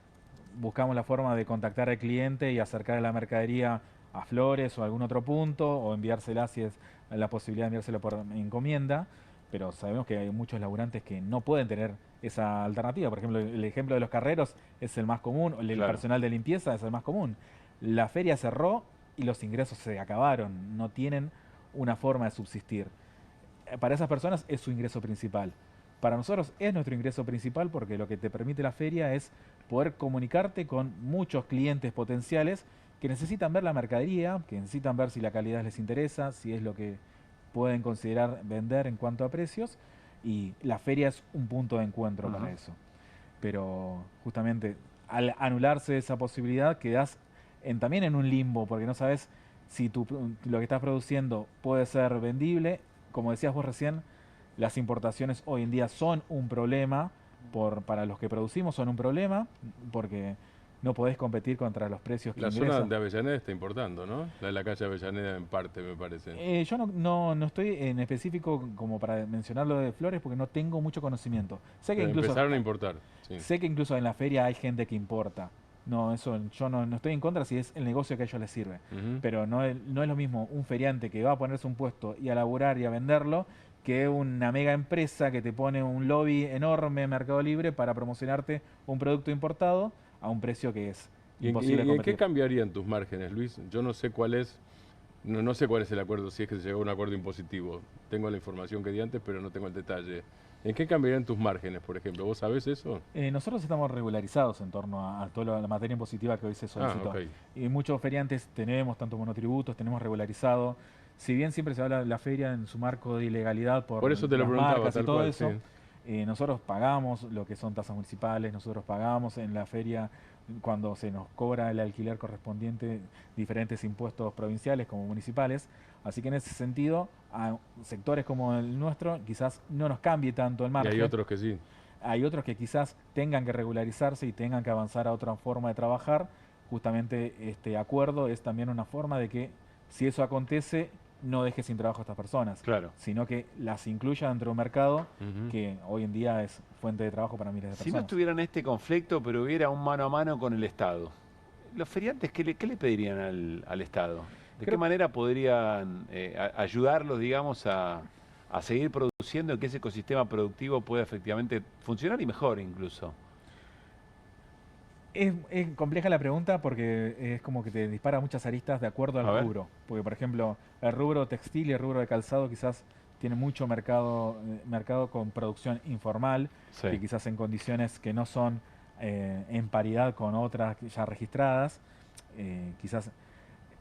Buscamos la forma de contactar al cliente y acercar la mercadería a Flores o a algún otro punto, o enviársela si es la posibilidad de enviárselo por encomienda, pero sabemos que hay muchos laburantes que no pueden tener esa alternativa. Por ejemplo, el ejemplo de los carreros es el más común, el personal de limpieza es el más común. La feria cerró y los ingresos se acabaron, no tienen una forma de subsistir. Para esas personas es su ingreso principal. Para nosotros es nuestro ingreso principal porque lo que te permite la feria es poder comunicarte con muchos clientes potenciales que necesitan ver la mercadería, que necesitan ver si la calidad les interesa, si es lo que pueden considerar vender en cuanto a precios, y la feria es un punto de encuentro para eso. Pero justamente al anularse esa posibilidad quedás también en un limbo, porque no sabes si lo que estás produciendo puede ser vendible. Como decías vos recién, las importaciones hoy en día son un problema, para los que producimos son un problema, porque no podés competir contra los precios que ingresan. La zona de Avellaneda está importando, ¿no? La de la calle Avellaneda en parte, me parece. Yo no estoy en específico como para mencionar lo de Flores, porque no tengo mucho conocimiento. Sé que incluso empezaron a importar. Sí. Sé que incluso en la feria hay gente que importa. No, eso yo no estoy en contra si es el negocio que a ellos les sirve. Pero no es lo mismo un feriante que va a ponerse un puesto y a laburar y a venderlo, que una mega empresa que te pone un lobby enorme en Mercado Libre para promocionarte un producto importado a un precio que es imposible ¿Y competir. en qué cambiarían tus márgenes, Luis? Yo no sé cuál es, no sé cuál es el acuerdo, si es que se llegó a un acuerdo impositivo. Tengo la información que di antes, pero no tengo el detalle. ¿En qué cambiarían tus márgenes, por ejemplo? ¿Vos sabés eso? Nosotros estamos regularizados en torno a toda la materia impositiva que hoy se solicitó. Okay. Y muchos feriantes tenemos, tanto monotributos, tenemos regularizado. Si bien siempre se habla de la feria en su marco de ilegalidad por eso te lo las preguntaba, marcas y tal todo cual, eso, sí. nosotros pagamos lo que son tasas municipales, nosotros pagamos en la feria cuando se nos cobra el alquiler correspondiente diferentes impuestos provinciales como municipales. Así que en ese sentido, a sectores como el nuestro quizás no nos cambie tanto el margen. Y hay otros que sí. Hay otros que quizás tengan que regularizarse y tengan que avanzar a otra forma de trabajar. Justamente este acuerdo es también una forma de que si eso acontece, no deje sin trabajo a estas personas, sino que las incluya dentro de un mercado que hoy en día es fuente de trabajo para miles de personas. Si no estuvieran en este conflicto, pero hubiera un mano a mano con el Estado, ¿los feriantes qué le pedirían al Estado? ¿De qué manera podrían ayudarlos, digamos, a seguir produciendo y que ese ecosistema productivo pueda efectivamente funcionar y mejor incluso? Es compleja la pregunta porque es como que te dispara muchas aristas de acuerdo al rubro. Porque, por ejemplo, el rubro textil y el rubro de calzado quizás tiene mucho mercado con producción informal, que quizás en condiciones que no son en paridad con otras ya registradas. Quizás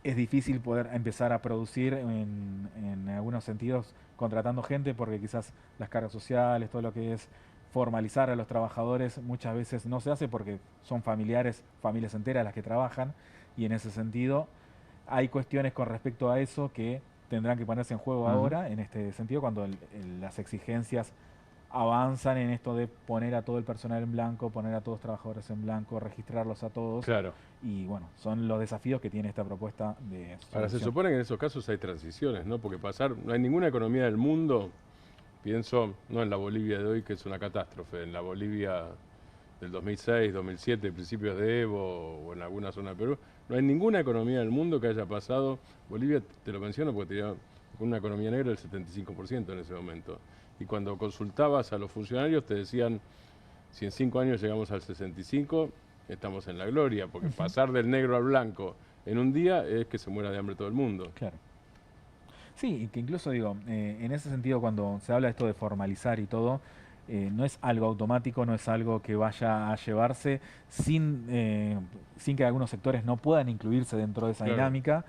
es difícil poder empezar a producir en algunos sentidos contratando gente porque quizás las cargas sociales, todo lo que es formalizar a los trabajadores muchas veces no se hace porque son familias enteras las que trabajan, y en ese sentido hay cuestiones con respecto a eso que tendrán que ponerse en juego ahora, en este sentido, cuando las exigencias avanzan en esto de poner a todo el personal en blanco, poner a todos los trabajadores en blanco, registrarlos a todos. Y bueno, son los desafíos que tiene esta propuesta de solución. Ahora, se supone que en esos casos hay transiciones, ¿no? Porque no hay ninguna economía del mundo. Pienso, no en la Bolivia de hoy, que es una catástrofe, en la Bolivia del 2006, 2007, principios de Evo, o en alguna zona de Perú. No hay ninguna economía del mundo que haya pasado. Bolivia, te lo menciono porque tenía una economía negra del 75% en ese momento. Y cuando consultabas a los funcionarios te decían, si en 5 años llegamos al 65, estamos en la gloria, porque pasar del negro al blanco en un día es que se muera de hambre todo el mundo. Claro. Sí, y que incluso digo, en ese sentido cuando se habla de esto de formalizar y todo, no es algo automático, no es algo que vaya a llevarse sin que algunos sectores no puedan incluirse dentro de esa dinámica.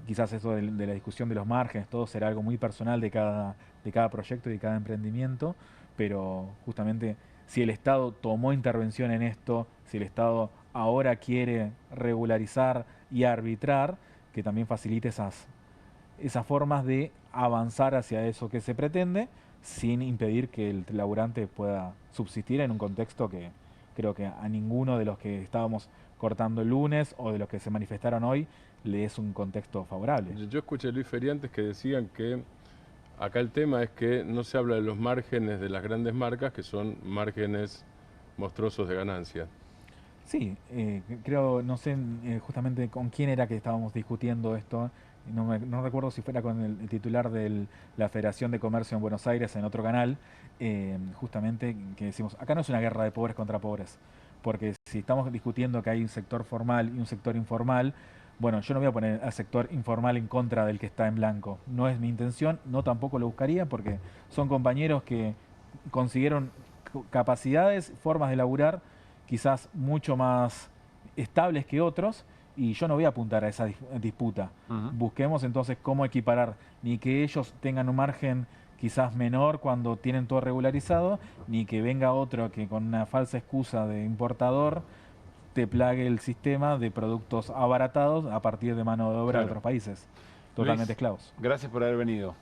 Quizás eso de la discusión de los márgenes, todo será algo muy personal de cada proyecto y de cada emprendimiento, pero justamente si el Estado tomó intervención en esto, si el Estado ahora quiere regularizar y arbitrar, que también facilite esas formas de avanzar hacia eso que se pretende, sin impedir que el laburante pueda subsistir en un contexto que creo que a ninguno de los que estábamos cortando el lunes o de los que se manifestaron hoy le es un contexto favorable. Yo escuché a Luis Feriantes que decían que acá el tema es que no se habla de los márgenes de las grandes marcas, que son márgenes monstruosos de ganancia. Sí, creo, no sé justamente con quién era que estábamos discutiendo esto. No recuerdo si fuera con el titular de la Federación de Comercio en Buenos Aires en otro canal, justamente que decimos, acá no es una guerra de pobres contra pobres, porque si estamos discutiendo que hay un sector formal y un sector informal, bueno, yo no voy a poner al sector informal en contra del que está en blanco. No es mi intención, no tampoco lo buscaría, porque son compañeros que consiguieron capacidades, formas de laburar quizás mucho más estables que otros, y yo no voy a apuntar a esa disputa. Busquemos entonces cómo equiparar, ni que ellos tengan un margen quizás menor cuando tienen todo regularizado, ni que venga otro que con una falsa excusa de importador te plague el sistema de productos abaratados a partir de mano de obra de otros países, totalmente esclavos. Gracias por haber venido.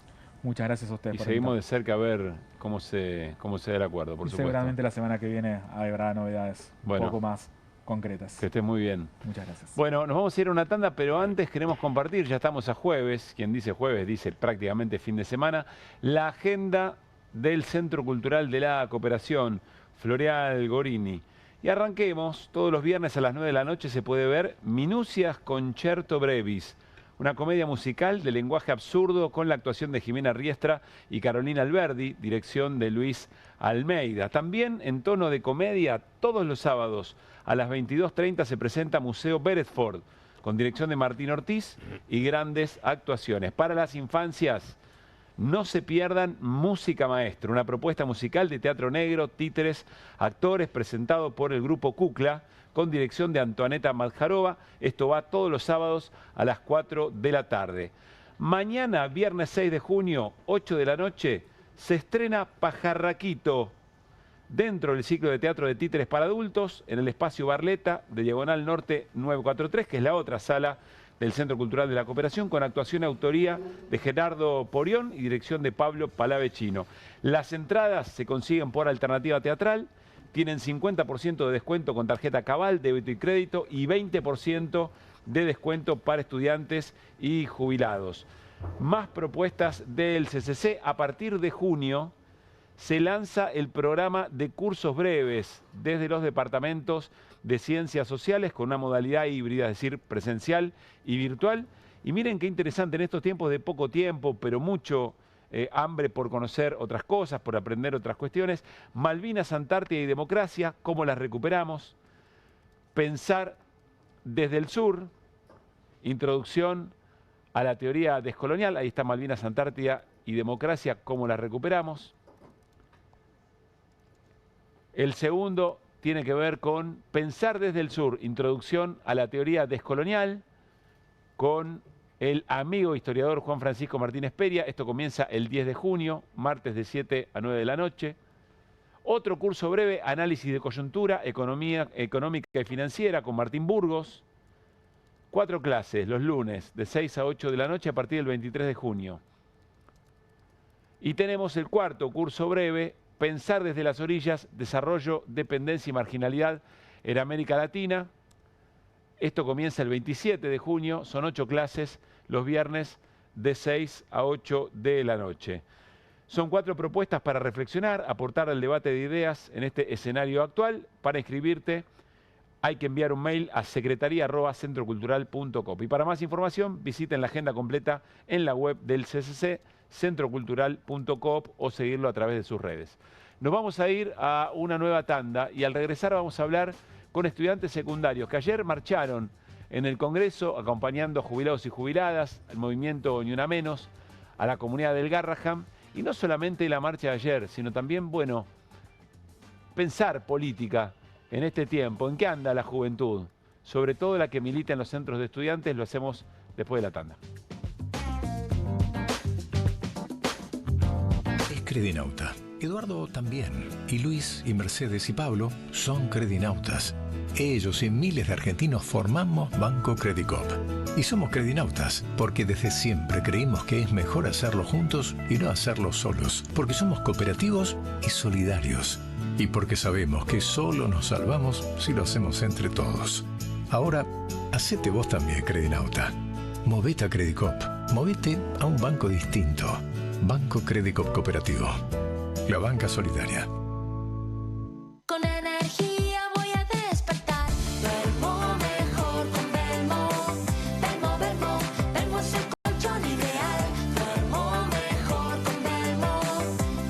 Muchas gracias a ustedes. Y seguimos de cerca a ver cómo se da el acuerdo, por supuesto. Seguramente la semana que viene habrá novedades un poco más concretas. Que esté muy bien. Muchas gracias. Bueno, nos vamos a ir a una tanda, pero antes queremos compartir, ya estamos a jueves, quien dice jueves dice prácticamente fin de semana, la agenda del Centro Cultural de la Cooperación, Floreal Gorini. Y arranquemos, todos los viernes a las 9 de la noche se puede ver Minucias Concerto Brevis, una comedia musical de lenguaje absurdo con la actuación de Jimena Riestra y Carolina Alberdi, dirección de Luis Almeida. También en tono de comedia, todos los sábados a las 22:30 se presenta Museo Beresford, con dirección de Martín Ortiz y grandes actuaciones. Para las infancias, No se pierdan Música Maestro, una propuesta musical de teatro negro, títeres, actores, presentado por el grupo Kukla, con dirección de Antoaneta Madjarova. Esto va todos los sábados a las 4 de la tarde. Mañana, viernes 6 de junio, 8 de la noche, se estrena Pajarraquito, dentro del ciclo de teatro de títeres para adultos, en el espacio Barleta de Diagonal Norte 943, que es la otra sala del Centro Cultural de la Cooperación, con actuación y autoría de Gerardo Porión y dirección de Pablo Palavecino. Las entradas se consiguen por Alternativa Teatral, tienen 50% de descuento con tarjeta Cabal, débito y crédito, y 20% de descuento para estudiantes y jubilados. Más propuestas del CCC. A partir de junio se lanza el programa de cursos breves desde los departamentos de Ciencias Sociales con una modalidad híbrida, es decir, presencial y virtual. Y miren qué interesante, en estos tiempos de poco tiempo, pero mucho hambre por conocer otras cosas, por aprender otras cuestiones. Malvinas, Antártida y democracia, ¿cómo las recuperamos? Pensar desde el sur, introducción a la teoría descolonial. Ahí está Malvinas, Antártida y democracia, ¿cómo las recuperamos? El segundo tiene que ver con Pensar desde el sur, introducción a la teoría descolonial, con el amigo historiador Juan Francisco Martínez Peria. Esto comienza el 10 de junio, martes de 7 a 9 de la noche. Otro curso breve, Análisis de coyuntura, Economía económica y financiera, con Martín Burgos. 4 clases los lunes de 6 a 8 de la noche a partir del 23 de junio. Y tenemos el cuarto curso breve, Pensar desde las orillas, Desarrollo, Dependencia y Marginalidad en América Latina. Esto comienza el 27 de junio, son 8 clases los viernes de 6 a 8 de la noche. Son 4 propuestas para reflexionar, aportar al debate de ideas en este escenario actual. Para inscribirte hay que enviar un mail a secretaría@centrocultural.coop. Y para más información visiten la agenda completa en la web del CCC, centrocultural.coop, o seguirlo a través de sus redes. Nos vamos a ir a una nueva tanda y al regresar vamos a hablar con estudiantes secundarios que ayer marcharon en el Congreso acompañando a jubilados y jubiladas, al movimiento Ni Una Menos, a la comunidad del Garraham. Y no solamente la marcha de ayer, sino también, bueno, pensar política en este tiempo. ¿En qué anda la juventud? Sobre todo la que milita en los centros de estudiantes. Lo hacemos después de la tanda. Es Credinauta. Eduardo también. Y Luis y Mercedes y Pablo son Credinautas. Ellos y miles de argentinos formamos Banco Credicop. Y somos Credinautas porque desde siempre creímos que es mejor hacerlo juntos y no hacerlo solos. Porque somos cooperativos y solidarios. Y porque sabemos que solo nos salvamos si lo hacemos entre todos. Ahora, hacete vos también, Credinauta. Movete a Credicop. Movete a un banco distinto. Banco Credicop Cooperativo. La banca solidaria. Con energía voy a despertar. Duermo mejor con Belmo. Belmo, Belmo, Belmo es el colchón ideal. Duermo mejor con Belmo.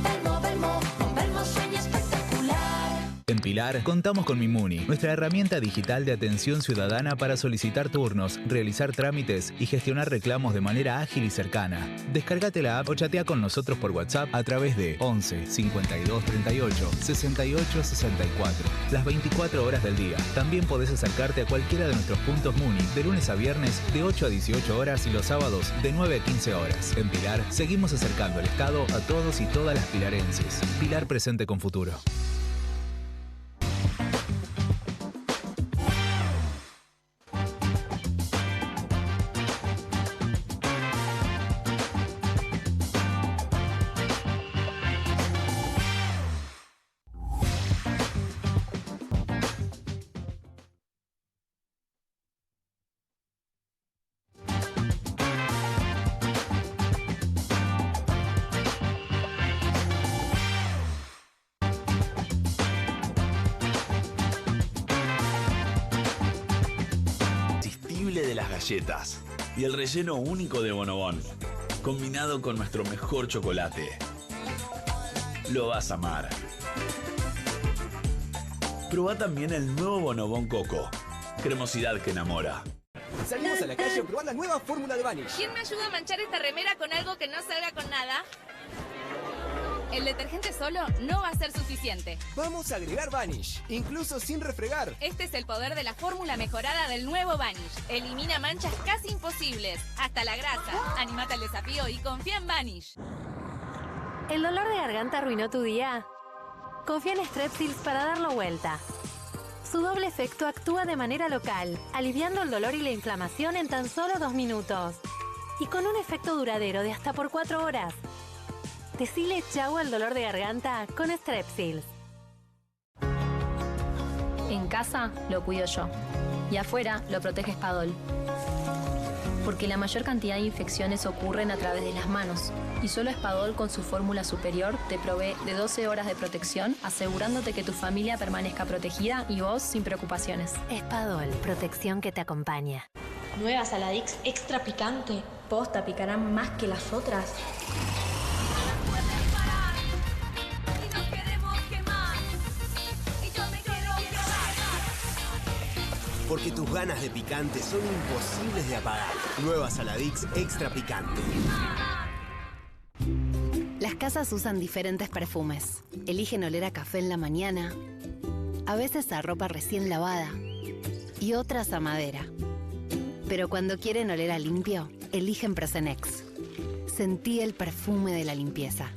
Belmo, Belmo, con Belmo sueño espectacular. En Pilar contamos con Mimuni, nuestra herramienta digital de atención ciudadana para solicitar turnos, realizar trámites y gestionar reclamos de manera ágil y cercana. Descárgate la app o chatea con nosotros por WhatsApp a través de 11 52 38 68 64. Las 24 horas del día. También podés acercarte a cualquiera de nuestros puntos Muni de lunes a viernes de 8 a 18 horas y los sábados de 9 a 15 horas. En Pilar seguimos acercando el Estado a todos y todas las pilarenses. Pilar presente con futuro. De las galletas y el relleno único de Bonobón, combinado con nuestro mejor chocolate. Lo vas a amar. Probá también el nuevo Bonobón Coco, cremosidad que enamora. Salimos a la calle a probar la nueva fórmula de Vanish. ¿Quién me ayuda a manchar esta remera con algo que no salga con nada? El detergente solo no va a ser suficiente. Vamos a agregar Vanish, incluso sin refregar. Este es el poder de la fórmula mejorada del nuevo Vanish. Elimina manchas casi imposibles, hasta la grasa. Animate al desafío y confía en Vanish. ¿El dolor de garganta arruinó tu día? Confía en Strepsils para darlo vuelta. Su doble efecto actúa de manera local, aliviando el dolor y la inflamación en tan solo 2 minutos. Y con un efecto duradero de hasta por 4 horas. Decile chau al dolor de garganta con Strepsils. En casa lo cuido yo. Y afuera lo protege Spadol. Porque la mayor cantidad de infecciones ocurren a través de las manos. Y solo Spadol con su fórmula superior te provee de 12 horas de protección, asegurándote que tu familia permanezca protegida y vos sin preocupaciones. Spadol, protección que te acompaña. Nueva Saladix extra picante. Posta, picarán más que las otras. Porque tus ganas de picante son imposibles de apagar. Nueva Saladix extra picante. Las casas usan diferentes perfumes. Eligen oler a café en la mañana, a veces a ropa recién lavada y otras a madera. Pero cuando quieren oler a limpio, eligen Prosenex. Sentí el perfume de la limpieza.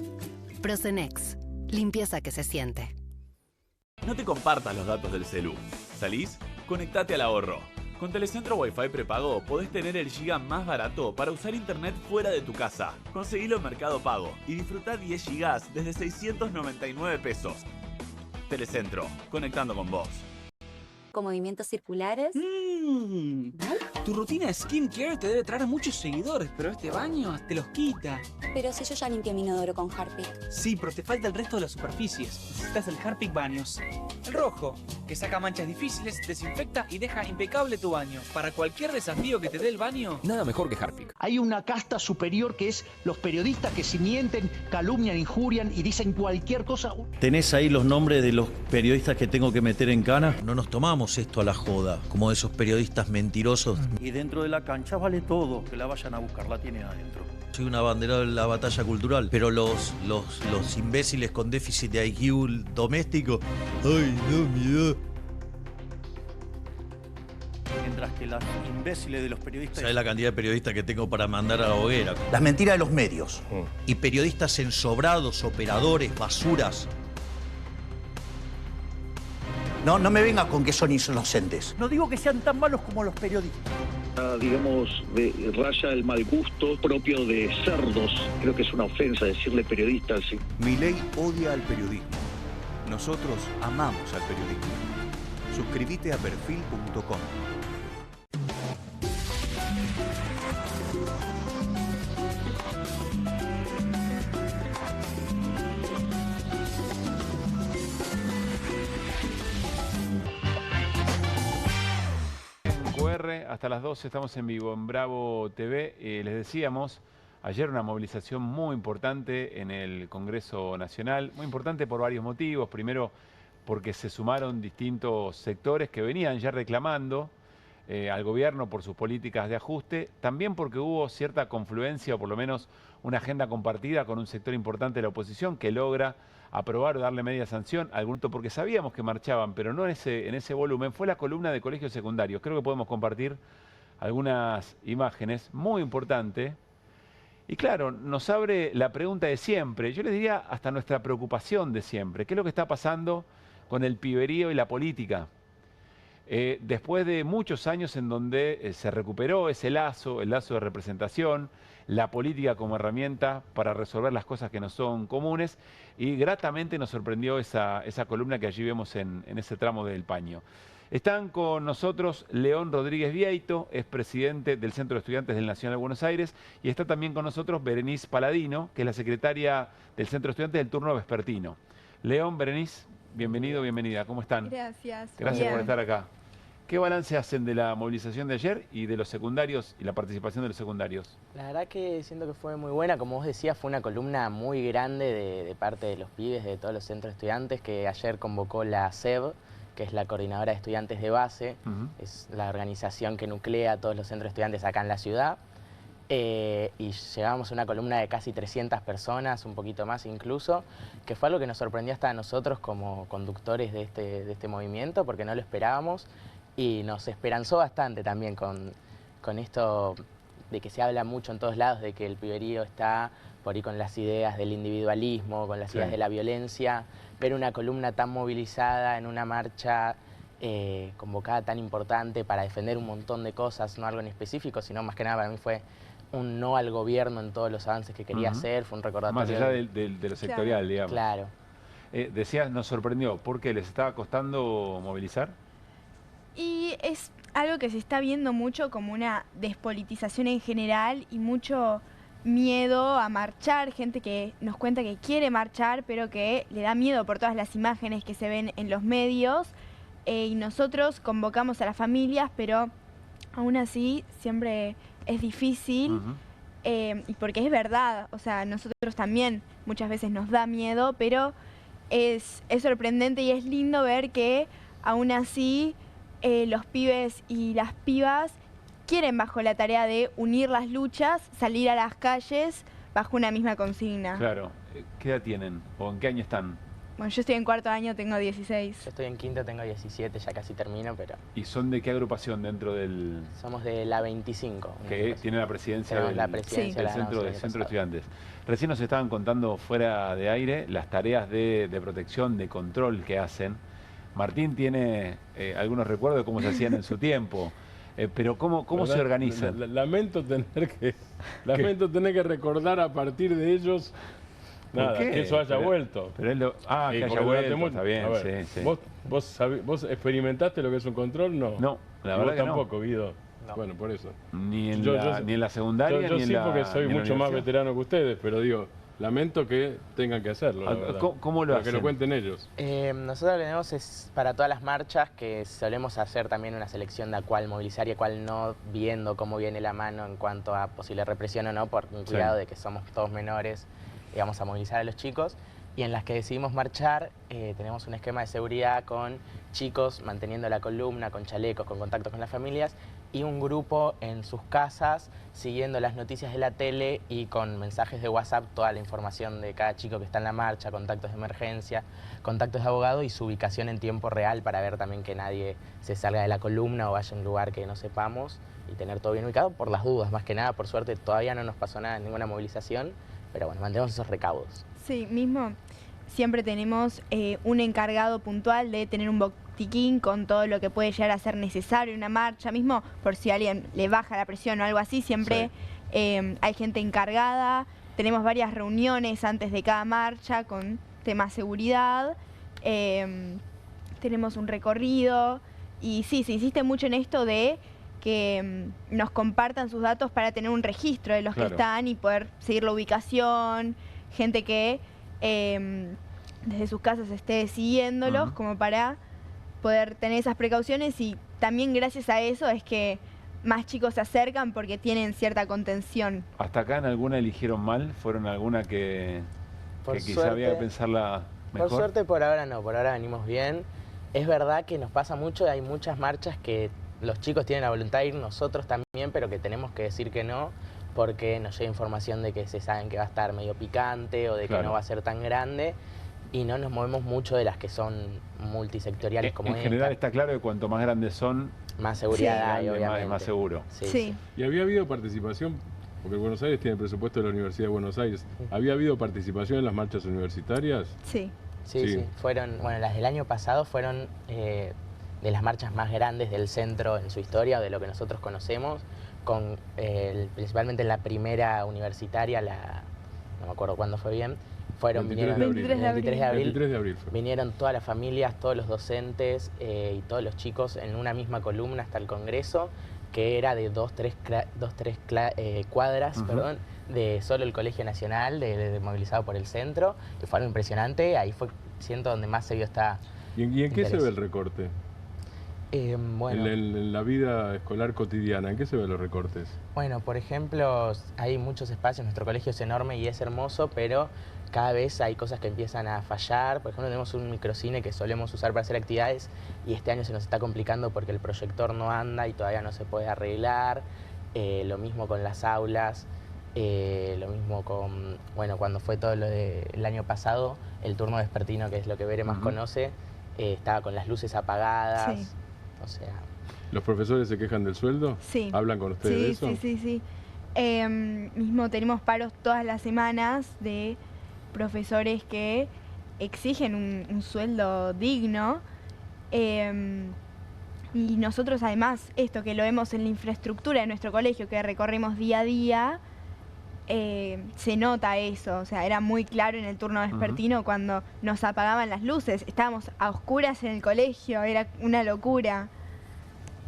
Prosenex, limpieza que se siente. No te compartas los datos del celu. ¿Salís? Conectate al ahorro. Con Telecentro Wi-Fi prepago podés tener el giga más barato para usar internet fuera de tu casa. Conseguilo en Mercado Pago y disfrutá 10 gigas desde 699 pesos. Telecentro, conectando con vos. Con movimientos circulares. Tu rutina de skincare te debe traer muchos seguidores, pero este baño te los quita. Pero si yo ya limpié mi inodoro con Harpic. Sí, pero te falta el resto de las superficies. Necesitas el Harpic Baños. El rojo, que saca manchas difíciles, desinfecta y deja impecable tu baño. Para cualquier desafío que te dé el baño, nada mejor que Harpic. Hay una casta superior que es los periodistas que si mienten, calumnian, injurian y dicen cualquier cosa. ¿Tenés ahí los nombres de los periodistas que tengo que meter en cana? No nos tomamos esto a la joda, como esos periodistas mentirosos. Y dentro de la cancha vale todo, que la vayan a buscar, la tienen adentro. Soy una bandera de la batalla cultural, pero los imbéciles con déficit de IQ doméstico, ¡ay, no, miedo! Mientras que las imbéciles de los periodistas... ¿Sabes la cantidad de periodistas que tengo para mandar a la hoguera? Las mentiras de los medios. Y periodistas ensobrados, operadores, basuras. No me vengas con que son inocentes. No digo que sean tan malos como los periodistas. Digamos, raya el mal gusto propio de cerdos. Creo que es una ofensa decirle periodista así. Milei odia al periodismo. Nosotros amamos al periodismo. Suscríbete a perfil.com. Hasta las 12 estamos en vivo en Bravo TV. Les decíamos, ayer una movilización muy importante en el Congreso Nacional, muy importante por varios motivos. Primero, porque se sumaron distintos sectores que venían ya reclamando al gobierno por sus políticas de ajuste. También porque hubo cierta confluencia, o por lo menos una agenda compartida con un sector importante de la oposición que logra aprobar o darle media sanción, porque sabíamos que marchaban, pero no en ese volumen. Fue la columna de colegios secundarios. Creo que podemos compartir algunas imágenes muy importantes. Y claro, nos abre la pregunta de siempre. Yo les diría hasta nuestra preocupación de siempre. ¿Qué es lo que está pasando con el piberío y la política? Después de muchos años en donde se recuperó ese lazo, el lazo de representación, la política como herramienta para resolver las cosas que nos son comunes, y gratamente nos sorprendió esa columna que allí vemos en ese tramo del paño. Están con nosotros León Rodríguez Vieito, es presidente del Centro de Estudiantes del Nacional de Buenos Aires, y está también con nosotros Berenice Paladino, que es la secretaria del Centro de Estudiantes del turno vespertino. León, Berenice, bienvenido, bienvenida, ¿cómo están? Gracias. Gracias por estar acá. ¿Qué balance hacen de la movilización de ayer y de los secundarios y la participación de los secundarios? La verdad que siento que fue muy buena, como vos decías, fue una columna muy grande de parte de los pibes, de todos los centros de estudiantes que ayer convocó la SEB, que es la coordinadora de estudiantes de base, es la organización que nuclea a todos los centros de estudiantes acá en la ciudad. Y llegamos a una columna de casi 300 personas, un poquito más incluso, que fue algo que nos sorprendió hasta a nosotros como conductores de este movimiento, porque no lo esperábamos y nos esperanzó bastante también con esto de que se habla mucho en todos lados de que el piberío está por ahí con las ideas del individualismo, con las ideas de la violencia, ver una columna tan movilizada en una marcha convocada tan importante para defender un montón de cosas, no algo en específico, sino más que nada para mí fue un no al gobierno en todos los avances que quería hacer, fue un recordatorio. Más allá de lo sectorial, digamos. Claro. Decías, nos sorprendió, ¿por qué les estaba costando movilizar? Y es algo que se está viendo mucho como una despolitización en general y mucho miedo a marchar, gente que nos cuenta que quiere marchar, pero que le da miedo por todas las imágenes que se ven en los medios. Y nosotros convocamos a las familias, pero aún así siempre es difícil. Y porque es verdad, o sea, nosotros también muchas veces nos da miedo, pero es sorprendente y es lindo ver que aún así los pibes y las pibas quieren bajo la tarea de unir las luchas, salir a las calles bajo una misma consigna. Claro. ¿Qué edad tienen? ¿O en qué año están? Bueno, yo estoy en cuarto año, tengo 16. Yo estoy en quinto, tengo 17, ya casi termino, pero... ¿Y son de qué agrupación dentro del...? Somos de la 25. Que tiene la presidencia del centro de estudiantes. Recién nos estaban contando fuera de aire las tareas de protección, de control que hacen. Martín tiene algunos recuerdos de cómo se hacían en su tiempo. Pero ¿cómo se organizan? Lamento tener que recordar a partir de ellos que eso haya vuelto. Pero él que haya vuelto, está bien. Ver, sí. ¿Vos experimentaste lo que es un control? No. No, la verdad que tampoco, no. Guido. No. Bueno, por eso. Ni en la secundaria, yo ni en sí, la porque soy ni en la mucho más universidad. veterano que ustedes, pero digo, lamento que tengan que hacerlo, la verdad. ¿Cómo lo hacen? Que lo cuenten ellos. Nosotros lo que tenemos es para todas las marchas que solemos hacer también una selección de a cuál movilizar y a cuál no, viendo cómo viene la mano en cuanto a posible represión o no, por un cuidado de que somos todos menores y vamos a movilizar a los chicos. Y en las que decidimos marchar tenemos un esquema de seguridad con chicos manteniendo la columna, con chalecos, con contactos con las familias y un grupo en sus casas siguiendo las noticias de la tele y con mensajes de WhatsApp toda la información de cada chico que está en la marcha, contactos de emergencia, contactos de abogado y su ubicación en tiempo real para ver también que nadie se salga de la columna o vaya a un lugar que no sepamos y tener todo bien ubicado por las dudas, más que nada. Por suerte todavía no nos pasó nada en ninguna movilización, pero bueno, mantenemos esos recaudos. Sí, mismo siempre tenemos un encargado puntual de tener un botiquín con todo lo que puede llegar a ser necesario en una marcha, mismo por si a alguien le baja la presión o algo así, siempre hay gente encargada. Tenemos varias reuniones antes de cada marcha con temas seguridad, tenemos un recorrido y sí, se insiste mucho en esto de que nos compartan sus datos para tener un registro de los que están y poder seguir la ubicación, gente que desde sus casas esté siguiéndolos como para poder tener esas precauciones y también gracias a eso es que más chicos se acercan porque tienen cierta contención. ¿Hasta acá en alguna eligieron mal? ¿Fueron alguna que quizá había que pensarla mejor? Por suerte por ahora no, por ahora venimos bien. Es verdad que nos pasa mucho, hay muchas marchas que los chicos tienen la voluntad de ir, nosotros también, pero que tenemos que decir que no, porque nos llega información de que se saben que va a estar medio picante o de que no va a ser tan grande y no nos movemos mucho de las que son multisectoriales como esta. En general está claro que cuanto más grandes son, más seguridad hay, obviamente. Más seguro. Sí. ¿Y había habido participación? Porque Buenos Aires tiene el presupuesto de la Universidad de Buenos Aires. ¿Había habido participación en las marchas universitarias? Sí. Sí. Fueron, bueno, las del año pasado fueron de las marchas más grandes del centro en su historia, o de lo que nosotros conocemos, con principalmente en la primera universitaria, no me acuerdo cuándo fue bien, vinieron 23 de abril. Vinieron todas las familias, todos los docentes y todos los chicos en una misma columna hasta el Congreso, que era de 2-3 cuadras, de solo el Colegio Nacional, movilizado por el centro, que fue algo impresionante. Ahí fue, siento, donde más se vio esta... ¿Y en qué se ve el recorte? Bueno. En la vida escolar cotidiana, ¿en qué se ven los recortes? Bueno, por ejemplo, hay muchos espacios, nuestro colegio es enorme y es hermoso, pero cada vez hay cosas que empiezan a fallar. Por ejemplo, tenemos un microcine que solemos usar para hacer actividades y este año se nos está complicando porque el proyector no anda y todavía no se puede arreglar. Lo mismo con las aulas, lo mismo con, bueno, cuando fue todo lo del año pasado, el turno vespertino, que es lo que Bere más conoce, estaba con las luces apagadas. Sí. O sea... ¿Los profesores se quejan del sueldo? Sí. ¿Hablan con ustedes de eso? Sí. Mismo tenemos paros todas las semanas de profesores que exigen un sueldo digno. Y nosotros además, esto que lo vemos en la infraestructura de nuestro colegio, que recorremos día a día, se nota eso. O sea, era muy claro en el turno vespertino cuando nos apagaban las luces. Estábamos a oscuras en el colegio, era una locura.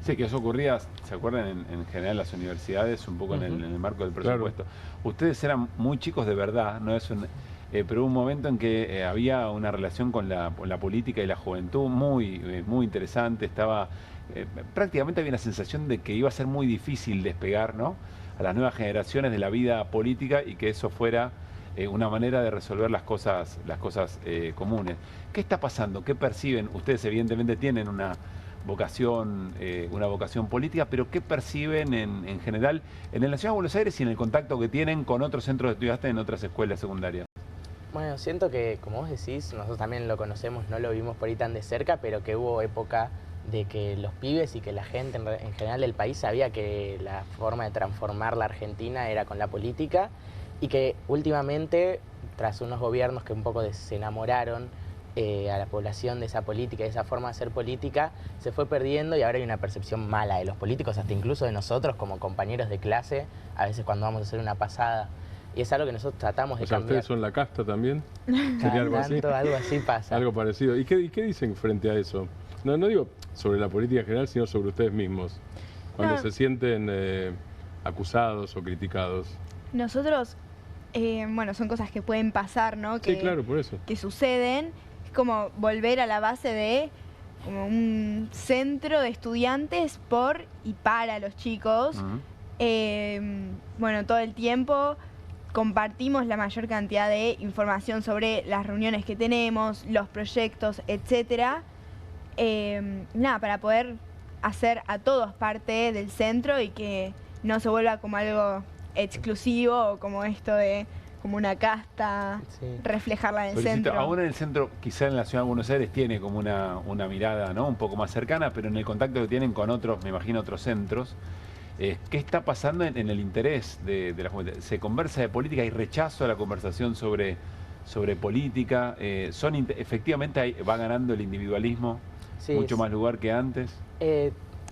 Sí, que eso ocurría, ¿se acuerdan? En general en las universidades, un poco en el marco del presupuesto. Claro. Ustedes eran muy chicos de verdad, ¿no? Pero hubo un momento en que había una relación con la política y la juventud muy interesante. Estaba prácticamente había una sensación de que iba a ser muy difícil despegar, ¿no?, a las nuevas generaciones de la vida política y que eso fuera una manera de resolver las cosas comunes. ¿Qué está pasando? ¿Qué perciben? Ustedes evidentemente tienen una vocación política, pero ¿qué perciben en general en la Ciudad de Buenos Aires y en el contacto que tienen con otros centros de estudiantes en otras escuelas secundarias? Bueno, siento que, como vos decís, nosotros también lo conocemos, no lo vimos por ahí tan de cerca, pero que hubo época de que los pibes y que la gente en general del país sabía que la forma de transformar la Argentina era con la política y que últimamente, tras unos gobiernos que un poco desenamoraron a la población de esa política, de esa forma de hacer política, se fue perdiendo y ahora hay una percepción mala de los políticos, hasta incluso de nosotros como compañeros de clase, a veces cuando vamos a hacer una pasada. Y es algo que nosotros tratamos de cambiar. ¿Ustedes son la casta también? ¿Sería algo así? Algo así pasa. Algo parecido. ¿Y qué dicen frente a eso? No digo sobre la política en general, sino sobre ustedes mismos, cuando se sienten acusados o criticados. Nosotros, bueno, son cosas que pueden pasar, ¿no? Sí, claro, por eso. Que suceden. Es como volver a la base de como un centro de estudiantes por y para los chicos. Bueno, todo el tiempo compartimos la mayor cantidad de información sobre las reuniones que tenemos, los proyectos, etcétera. Nada, para poder hacer a todos parte del centro y que no se vuelva como algo exclusivo o como esto de como una casta, reflejarla en el centro. Aún en el centro, quizá en la Ciudad de Buenos Aires tiene como una mirada, ¿no?, un poco más cercana, pero en el contacto que tienen con otros, me imagino, otros centros, ¿qué está pasando en el interés de la juventud? ¿Se conversa de política? ¿Hay rechazo a la conversación sobre política? ¿Efectivamente va ganando el individualismo mucho más lugar que antes?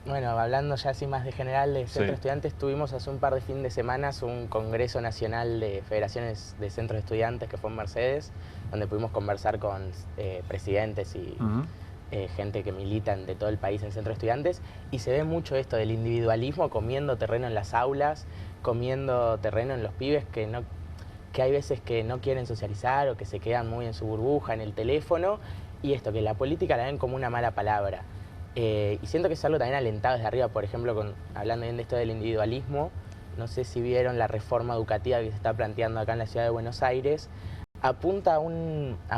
Bueno, hablando ya así más de general de centro de estudiantes, tuvimos hace un par de fines de semana un congreso nacional de federaciones de centros de estudiantes que fue en Mercedes, donde pudimos conversar con presidentes y gente que milita de todo el país en centros de estudiantes, y se ve mucho esto del individualismo comiendo terreno en las aulas, comiendo terreno en los pibes que hay veces que no quieren socializar o que se quedan muy en su burbuja, en el teléfono, y esto, que la política la ven como una mala palabra. Y siento que es algo también alentado desde arriba, por ejemplo, hablando bien de esto del individualismo, no sé si vieron la reforma educativa que se está planteando acá en la Ciudad de Buenos Aires, apunta a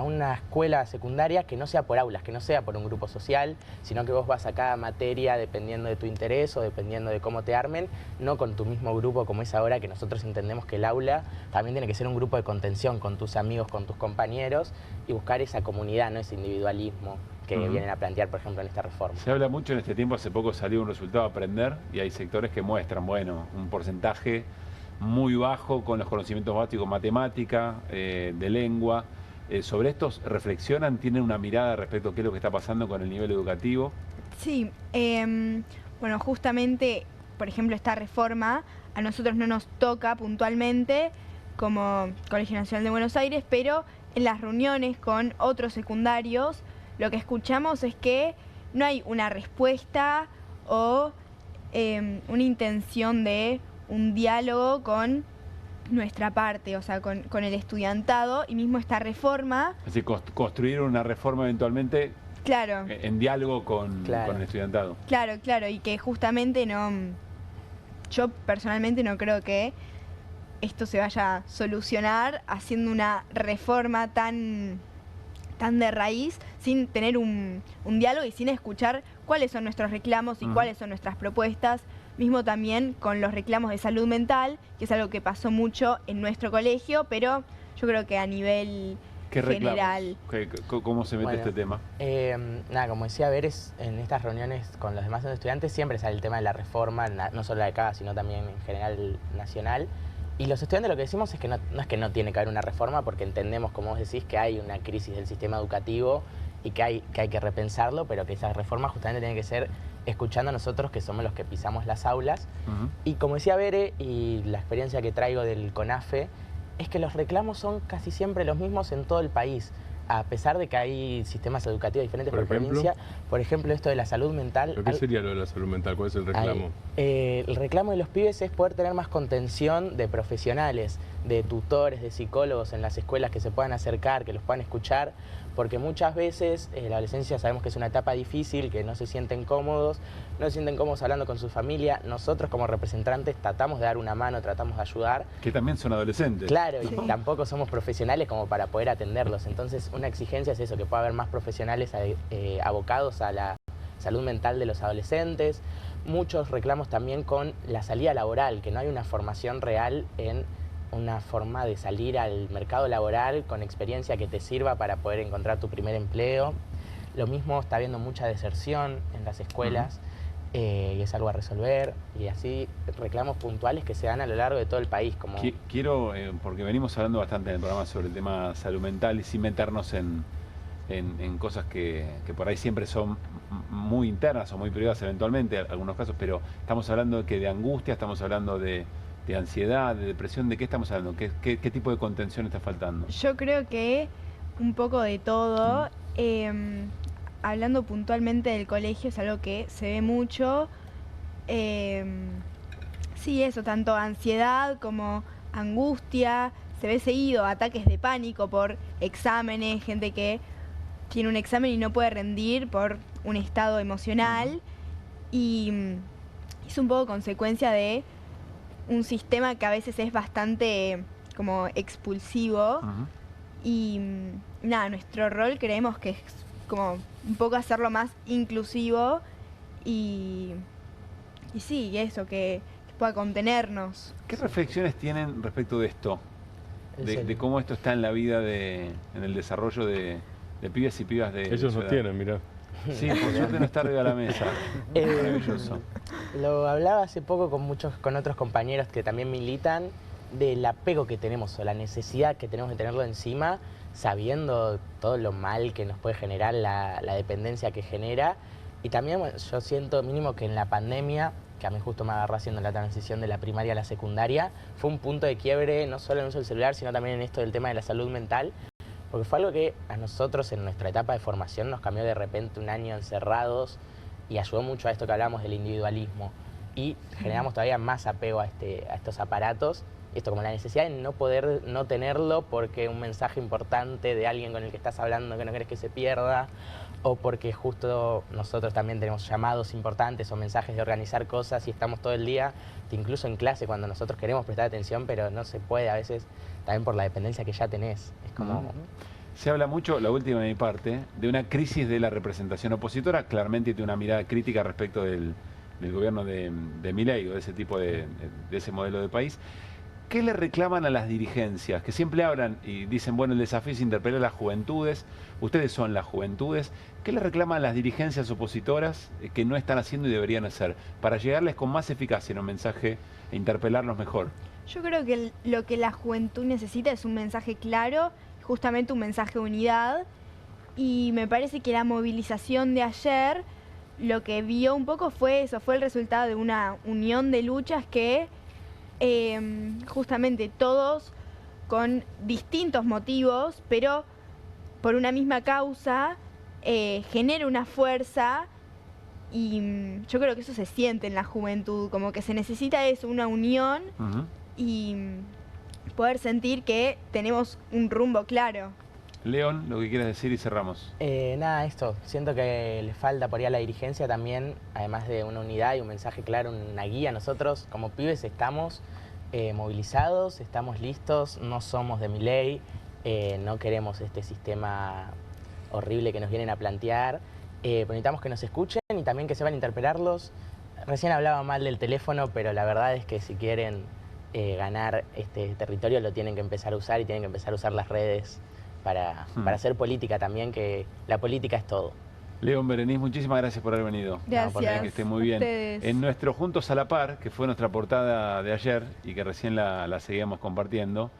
una escuela secundaria que no sea por aulas, que no sea por un grupo social, sino que vos vas a cada materia dependiendo de tu interés o dependiendo de cómo te armen, no con tu mismo grupo como es ahora, que nosotros entendemos que el aula también tiene que ser un grupo de contención con tus amigos, con tus compañeros, y buscar esa comunidad, no ese individualismo que vienen a plantear, por ejemplo, en esta reforma. Se habla mucho en este tiempo, hace poco salió un resultado a aprender y hay sectores que muestran, bueno, un porcentaje muy bajo con los conocimientos básicos, matemática, de lengua. ¿Sobre estos reflexionan? ¿Tienen una mirada respecto a qué es lo que está pasando con el nivel educativo? Sí, bueno, justamente, por ejemplo, esta reforma a nosotros no nos toca puntualmente como Colegio Nacional de Buenos Aires, pero en las reuniones con otros secundarios lo que escuchamos es que no hay una respuesta o una intención de un diálogo con nuestra parte, o sea, con el estudiantado, y mismo esta reforma. Así, construir una reforma eventualmente Claro. en diálogo con el estudiantado. Claro, y que justamente no... Yo personalmente no creo que esto se vaya a solucionar haciendo una reforma tan de raíz, sin tener un diálogo y sin escuchar cuáles son nuestros reclamos y cuáles son nuestras propuestas, mismo también con los reclamos de salud mental, que es algo que pasó mucho en nuestro colegio, pero yo creo que a nivel general... ¿Cómo se mete este tema? Nada, como decía Veres, en estas reuniones con los demás estudiantes siempre sale el tema de la reforma, no solo la de acá, sino también en general nacional. Y los estudiantes lo que decimos es que no es que no tiene que haber una reforma, porque entendemos, como vos decís, que hay una crisis del sistema educativo y que hay que repensarlo, pero que esa reforma justamente tiene que ser escuchando a nosotros, que somos los que pisamos las aulas. Y como decía Bere, y la experiencia que traigo del CONAFE, es que los reclamos son casi siempre los mismos en todo el país, a pesar de que hay sistemas educativos diferentes por provincia. Por ejemplo, esto de la salud mental. ¿Pero qué sería lo de la salud mental? ¿Cuál es el reclamo? El reclamo de los pibes es poder tener más contención de profesionales, de tutores, de psicólogos en las escuelas que se puedan acercar, que los puedan escuchar, porque muchas veces la adolescencia sabemos que es una etapa difícil, que no se sienten cómodos hablando con su familia. Nosotros como representantes tratamos de dar una mano, tratamos de ayudar. Que también son adolescentes. Claro, y tampoco somos profesionales como para poder atenderlos. Entonces una exigencia es eso, que pueda haber más profesionales abocados a la salud mental de los adolescentes. Muchos reclamos también con la salida laboral, que no hay una formación real en una forma de salir al mercado laboral con experiencia que te sirva para poder encontrar tu primer empleo. Lo mismo, está habiendo mucha deserción en las escuelas y es algo a resolver, y así reclamos puntuales que se dan a lo largo de todo el país. Quiero, porque venimos hablando bastante en el programa sobre el tema salud mental y sin meternos en cosas que por ahí siempre son muy internas o muy privadas eventualmente, en algunos casos, pero estamos hablando de angustia, estamos hablando de ansiedad, de depresión. ¿De qué estamos hablando? ¿Qué tipo de contención está faltando? Yo creo que un poco de todo. Hablando puntualmente del colegio, es algo que se ve mucho. Sí, eso, tanto ansiedad como angustia. Se ve seguido ataques de pánico por exámenes, gente que tiene un examen y no puede rendir por un estado emocional. Y es un poco consecuencia de un sistema que a veces es bastante como expulsivo. Y nada, nuestro rol creemos que es como un poco hacerlo más inclusivo y sí, eso, que pueda contenernos. ¿Qué reflexiones tienen respecto de esto? De cómo esto está en la vida, en el desarrollo de pibes y pibas de Ellos no tienen, mirá. Sí, por suerte no está arriba de la mesa. Maravilloso. Lo hablaba hace poco con otros compañeros que también militan, del apego que tenemos o la necesidad que tenemos de tenerlo encima, sabiendo todo lo mal que nos puede generar la dependencia que genera. Y también, bueno, yo siento mínimo que en la pandemia, que a mí justo me agarró haciendo la transición de la primaria a la secundaria, fue un punto de quiebre no solo en el uso del celular, sino también en esto del tema de la salud mental, porque fue algo que a nosotros en nuestra etapa de formación nos cambió de repente un año encerrados y ayudó mucho a esto que hablamos del individualismo. Y generamos todavía más apego a estos aparatos. Esto como la necesidad de no poder no tenerlo porque un mensaje importante de alguien con el que estás hablando que no querés que se pierda, o porque justo nosotros también tenemos llamados importantes o mensajes de organizar cosas y estamos todo el día, incluso en clase cuando nosotros queremos prestar atención, pero no se puede a veces también por la dependencia que ya tenés. Es como... Se habla mucho, la última de mi parte, de una crisis de la representación opositora. Claramente tiene una mirada crítica respecto del gobierno de Milei o de ese tipo de ese modelo de país. ¿Qué le reclaman a las dirigencias? Que siempre hablan y dicen, bueno, el desafío es interpelar a las juventudes. Ustedes son las juventudes. ¿Qué le reclaman a las dirigencias opositoras que no están haciendo y deberían hacer para llegarles con más eficacia en un mensaje e interpelarlos mejor? Yo creo que lo que la juventud necesita es un mensaje claro, justamente un mensaje de unidad. Y me parece que la movilización de ayer lo que vio un poco fue eso, fue el resultado de una unión de luchas que... justamente todos con distintos motivos, pero por una misma causa, genera una fuerza y yo creo que eso se siente en la juventud, como que se necesita eso, una unión y poder sentir que tenemos un rumbo claro. León, lo que quieras decir y cerramos. Nada, esto. Siento que le falta por ahí a la dirigencia también, además de una unidad y un mensaje claro, una guía. Nosotros, como pibes, estamos movilizados, estamos listos, no somos de Milei, no queremos este sistema horrible que nos vienen a plantear. Pero necesitamos que nos escuchen y también que sepan interpelarlos. Recién hablaba mal del teléfono, pero la verdad es que si quieren ganar este territorio lo tienen que empezar a usar y tienen que empezar a usar las redes para hacer política también, que la política es todo. León Berenice, muchísimas gracias por haber venido. Gracias. Que esté muy bien. Ustedes. En nuestro Juntos a la Par, que fue nuestra portada de ayer y que recién la seguíamos compartiendo,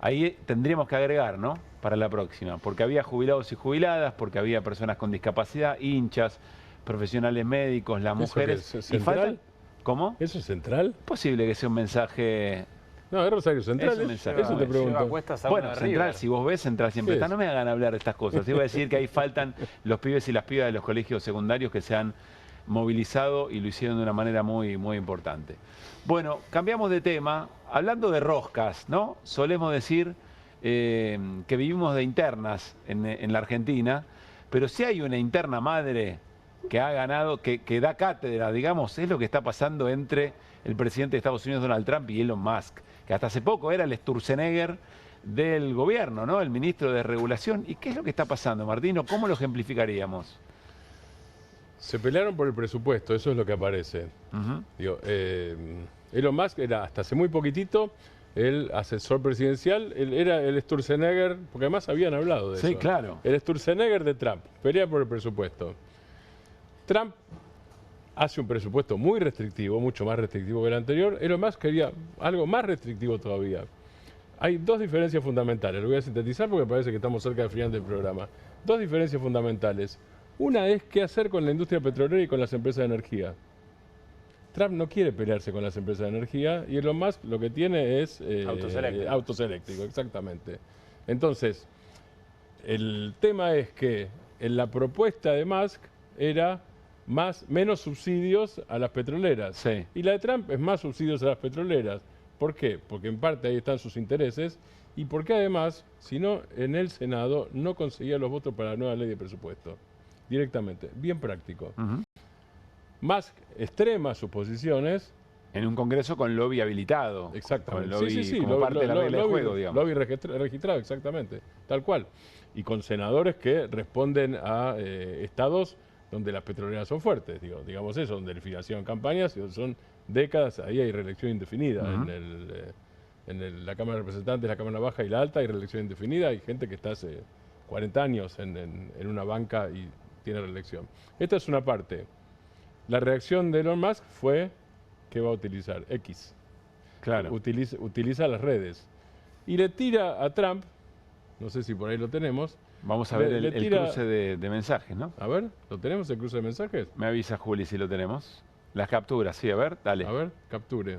ahí tendríamos que agregar, ¿no? Para la próxima, porque había jubilados y jubiladas, porque había personas con discapacidad, hinchas, profesionales médicos, las mujeres. ¿Es central? ¿Cómo? ¿Eso es central? Posible que sea un mensaje. No, es Rosario Central. Es un mensaje. Eso te pregunto. Bueno, Central, si vos ves, Central siempre está. No me hagan hablar de estas cosas. Iba a decir que ahí faltan los pibes y las pibas de los colegios secundarios que se han movilizado y lo hicieron de una manera muy, muy importante. Bueno, cambiamos de tema. Hablando de roscas, ¿no? Solemos decir que vivimos de internas en la Argentina, pero si hay una interna madre que ha ganado, que da cátedra, digamos, es lo que está pasando entre el presidente de Estados Unidos, Donald Trump, y Elon Musk, que hasta hace poco era el Sturzenegger del gobierno, ¿no? El ministro de Regulación. ¿Y qué es lo que está pasando, Martino? ¿Cómo lo ejemplificaríamos? Se pelearon por el presupuesto, eso es lo que aparece. Digo, Elon Musk era hasta hace muy poquitito el asesor presidencial, él era el Sturzenegger, porque además habían hablado de eso. Sí, claro. El Sturzenegger de Trump, pelea por el presupuesto. Trump hace un presupuesto muy restrictivo, mucho más restrictivo que el anterior. Elon Musk quería algo más restrictivo todavía. Hay dos diferencias fundamentales, lo voy a sintetizar porque parece que estamos cerca del final del programa. Dos diferencias fundamentales. Una es qué hacer con la industria petrolera y con las empresas de energía. Trump no quiere pelearse con las empresas de energía y Elon Musk lo que tiene es autos eléctricos, exactamente. Entonces, el tema es que en la propuesta de Musk era menos subsidios a las petroleras. Sí. Y la de Trump es más subsidios a las petroleras. ¿Por qué? Porque en parte ahí están sus intereses y porque además, si no, en el Senado no conseguía los votos para la nueva ley de presupuesto. Directamente. Bien práctico. Musk extrema sus posiciones. En un congreso con lobby habilitado. Exactamente. Con lobby como parte de la regla de juego, digamos. Lobby registrado, exactamente. Tal cual. Y con senadores que responden a estados donde las petroleras son fuertes, digamos eso, donde financiaron campañas y son décadas, ahí hay reelección indefinida. En la Cámara de Representantes, la Cámara Baja y la Alta hay reelección indefinida, hay gente que está hace 40 años en una banca y tiene reelección. Esta es una parte. La reacción de Elon Musk fue que va a utilizar X. Claro. Utiliza las redes. Y le tira a Trump, no sé si por ahí lo tenemos. Vamos a ver el cruce de mensajes, ¿no? A ver, ¿lo tenemos el cruce de mensajes? Me avisa Juli si lo tenemos. Las capturas, sí, a ver, dale. A ver, capture.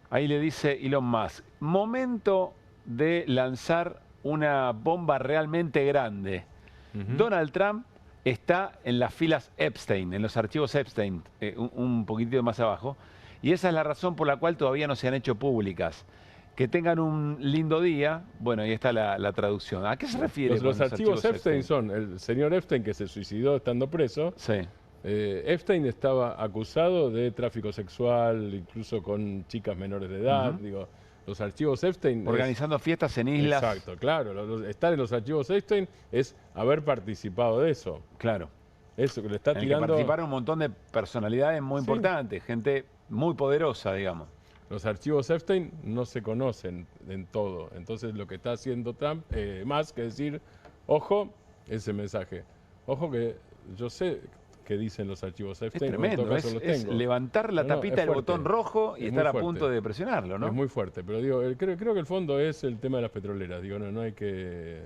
Ahí le dice Elon Musk, momento de lanzar una bomba realmente grande. Donald Trump está en las filas Epstein, en los archivos Epstein, un poquitito más abajo, y esa es la razón por la cual todavía no se han hecho públicas. Que tengan un lindo día. Bueno, ahí está la traducción. ¿A qué se refiere? Los archivos Epstein son el señor Epstein que se suicidó estando preso. Sí. Epstein estaba acusado de tráfico sexual, incluso con chicas menores de edad. Digo, los archivos Epstein... Organizando fiestas en islas. Exacto, claro. Estar en los archivos Epstein es haber participado de eso. Claro. Eso que le está en tirando... que participaron un montón de personalidades muy importantes, gente muy poderosa, digamos. Los archivos Epstein no se conocen en todo. Entonces lo que está haciendo Trump, más que decir, ojo, ese mensaje. Ojo que yo sé qué dicen los archivos Epstein. Es tremendo, es levantar la tapita del botón rojo y estar a punto de presionarlo, ¿no? Es muy fuerte, pero digo, creo que el fondo es el tema de las petroleras. Digo, no hay que...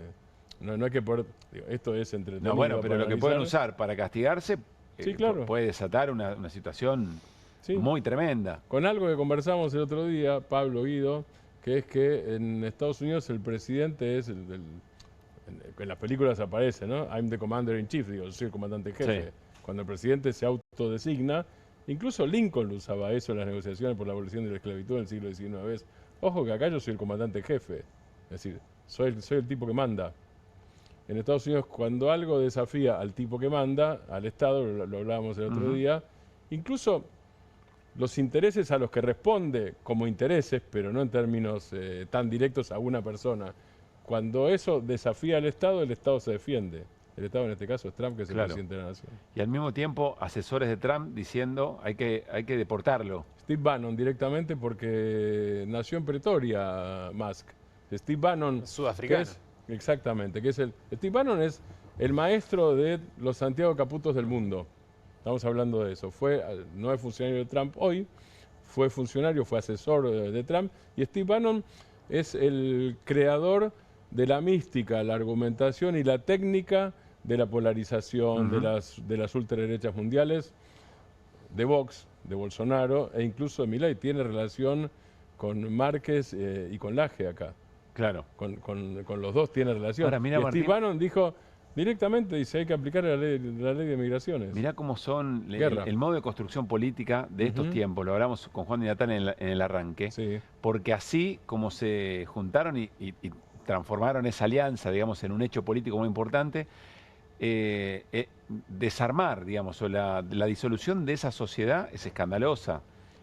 No hay que poder... Digo, esto es entretenido. No, bueno, pero lo que pueden usar para castigarse sí, claro. puede desatar una situación... Sí. Muy tremenda. Con algo que conversamos el otro día, Pablo Guido, que es que en Estados Unidos el presidente es en las películas aparece, ¿no? I'm the commander in chief, digo, yo soy el comandante en jefe. Sí. Cuando el presidente se autodesigna, incluso Lincoln usaba eso en las negociaciones por la abolición de la esclavitud en el siglo XIX. Ojo que acá yo soy el comandante en jefe, es decir, soy el tipo que manda. en Estados Unidos, cuando algo desafía al tipo que manda, al Estado, lo hablábamos el otro día, incluso los intereses a los que responde como intereses, pero no en términos tan directos a una persona, cuando eso desafía al Estado, el Estado se defiende. El Estado en este caso es Trump, que es el presidente de la nación. Y al mismo tiempo, asesores de Trump diciendo hay que deportarlo. Steve Bannon directamente, porque nació en Pretoria, Musk. Steve Bannon, sudafricano. Exactamente, Steve Bannon es el maestro de los Santiago Caputos del mundo. Estamos hablando de eso. No es funcionario de Trump hoy, fue funcionario, fue asesor de Trump, y Steve Bannon es el creador de la mística, la argumentación y la técnica de la polarización de las ultraderechas mundiales, de Vox, de Bolsonaro e incluso de Milei. Tiene relación con Márquez y con Laje acá. Claro. Con los dos tiene relación. Ahora, mira, y Martín, Steve Bannon dijo directamente, dice, hay que aplicar la ley de migraciones. Mirá cómo son el modo de construcción política de estos tiempos. Lo hablamos con Juan Di Natale en el arranque. Sí. Porque así como se juntaron y transformaron esa alianza, digamos, en un hecho político muy importante, desarmar, digamos, o la disolución de esa sociedad es escandalosa.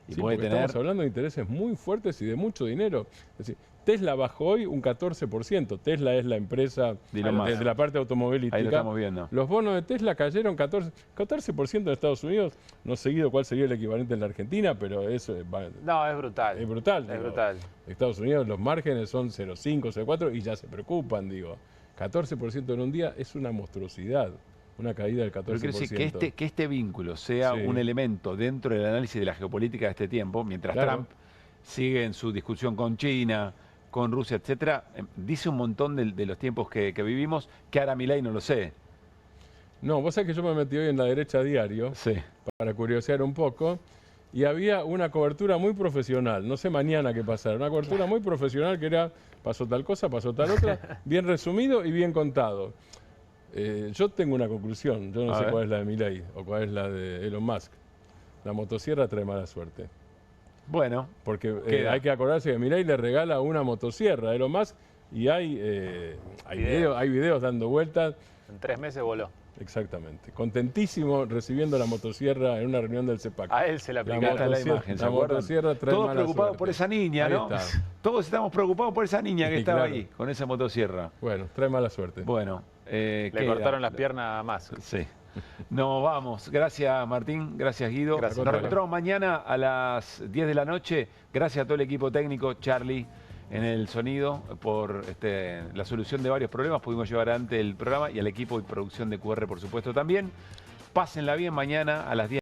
Y Sí, puede porque tener... estamos hablando de intereses muy fuertes y de mucho dinero. Es decir, Tesla bajó hoy un 14%. Tesla es la empresa de la parte automovilística. Ahí lo estamos viendo. Los bonos de Tesla cayeron 14% en Estados Unidos. No he seguido cuál sería el equivalente en la Argentina, pero eso no, es brutal. Es brutal. Es brutal. Estados Unidos los márgenes son 0,5, 0,4 y ya se preocupan, digo. 14% en un día es una monstruosidad. Una caída del 14%. Pero quiere decir que este vínculo sea un elemento dentro del análisis de la geopolítica de este tiempo, mientras Trump sigue en su discusión con China, con Rusia, etcétera, dice un montón de los tiempos que vivimos, que ahora Milei no lo sé. No, vos sabés que yo me metí hoy en La Derecha Diario para curiosear un poco y había una cobertura muy profesional, no sé mañana qué pasará, una cobertura muy profesional que era pasó tal cosa, pasó tal otra, bien resumido y bien contado. Yo tengo una conclusión, yo no sé cuál es la de Milei o cuál es la de Elon Musk. La motosierra trae mala suerte. Bueno, porque hay que acordarse que Milei le regala una motosierra a Elon Musk y hay videos dando vueltas. En 3 meses voló. Exactamente. Contentísimo recibiendo la motosierra en una reunión del CEPAC. A él se le aplicaron la imagen. La motosierra trae todos mala preocupados suerte. por esa niña, ¿no? Todos estamos preocupados por esa niña que estaba ahí, con esa motosierra. Bueno, trae mala suerte. Bueno. Le cortaron las piernas a Musk. Sí. Nos vamos. Gracias, Martín. Gracias, Guido. Nos reencontramos mañana a las 10 de la noche. Gracias a todo el equipo técnico, Charlie, en el sonido, por la solución de varios problemas. Pudimos llevar adelante el programa y al equipo de producción de QR, por supuesto, también. Pásenla bien mañana a las 10.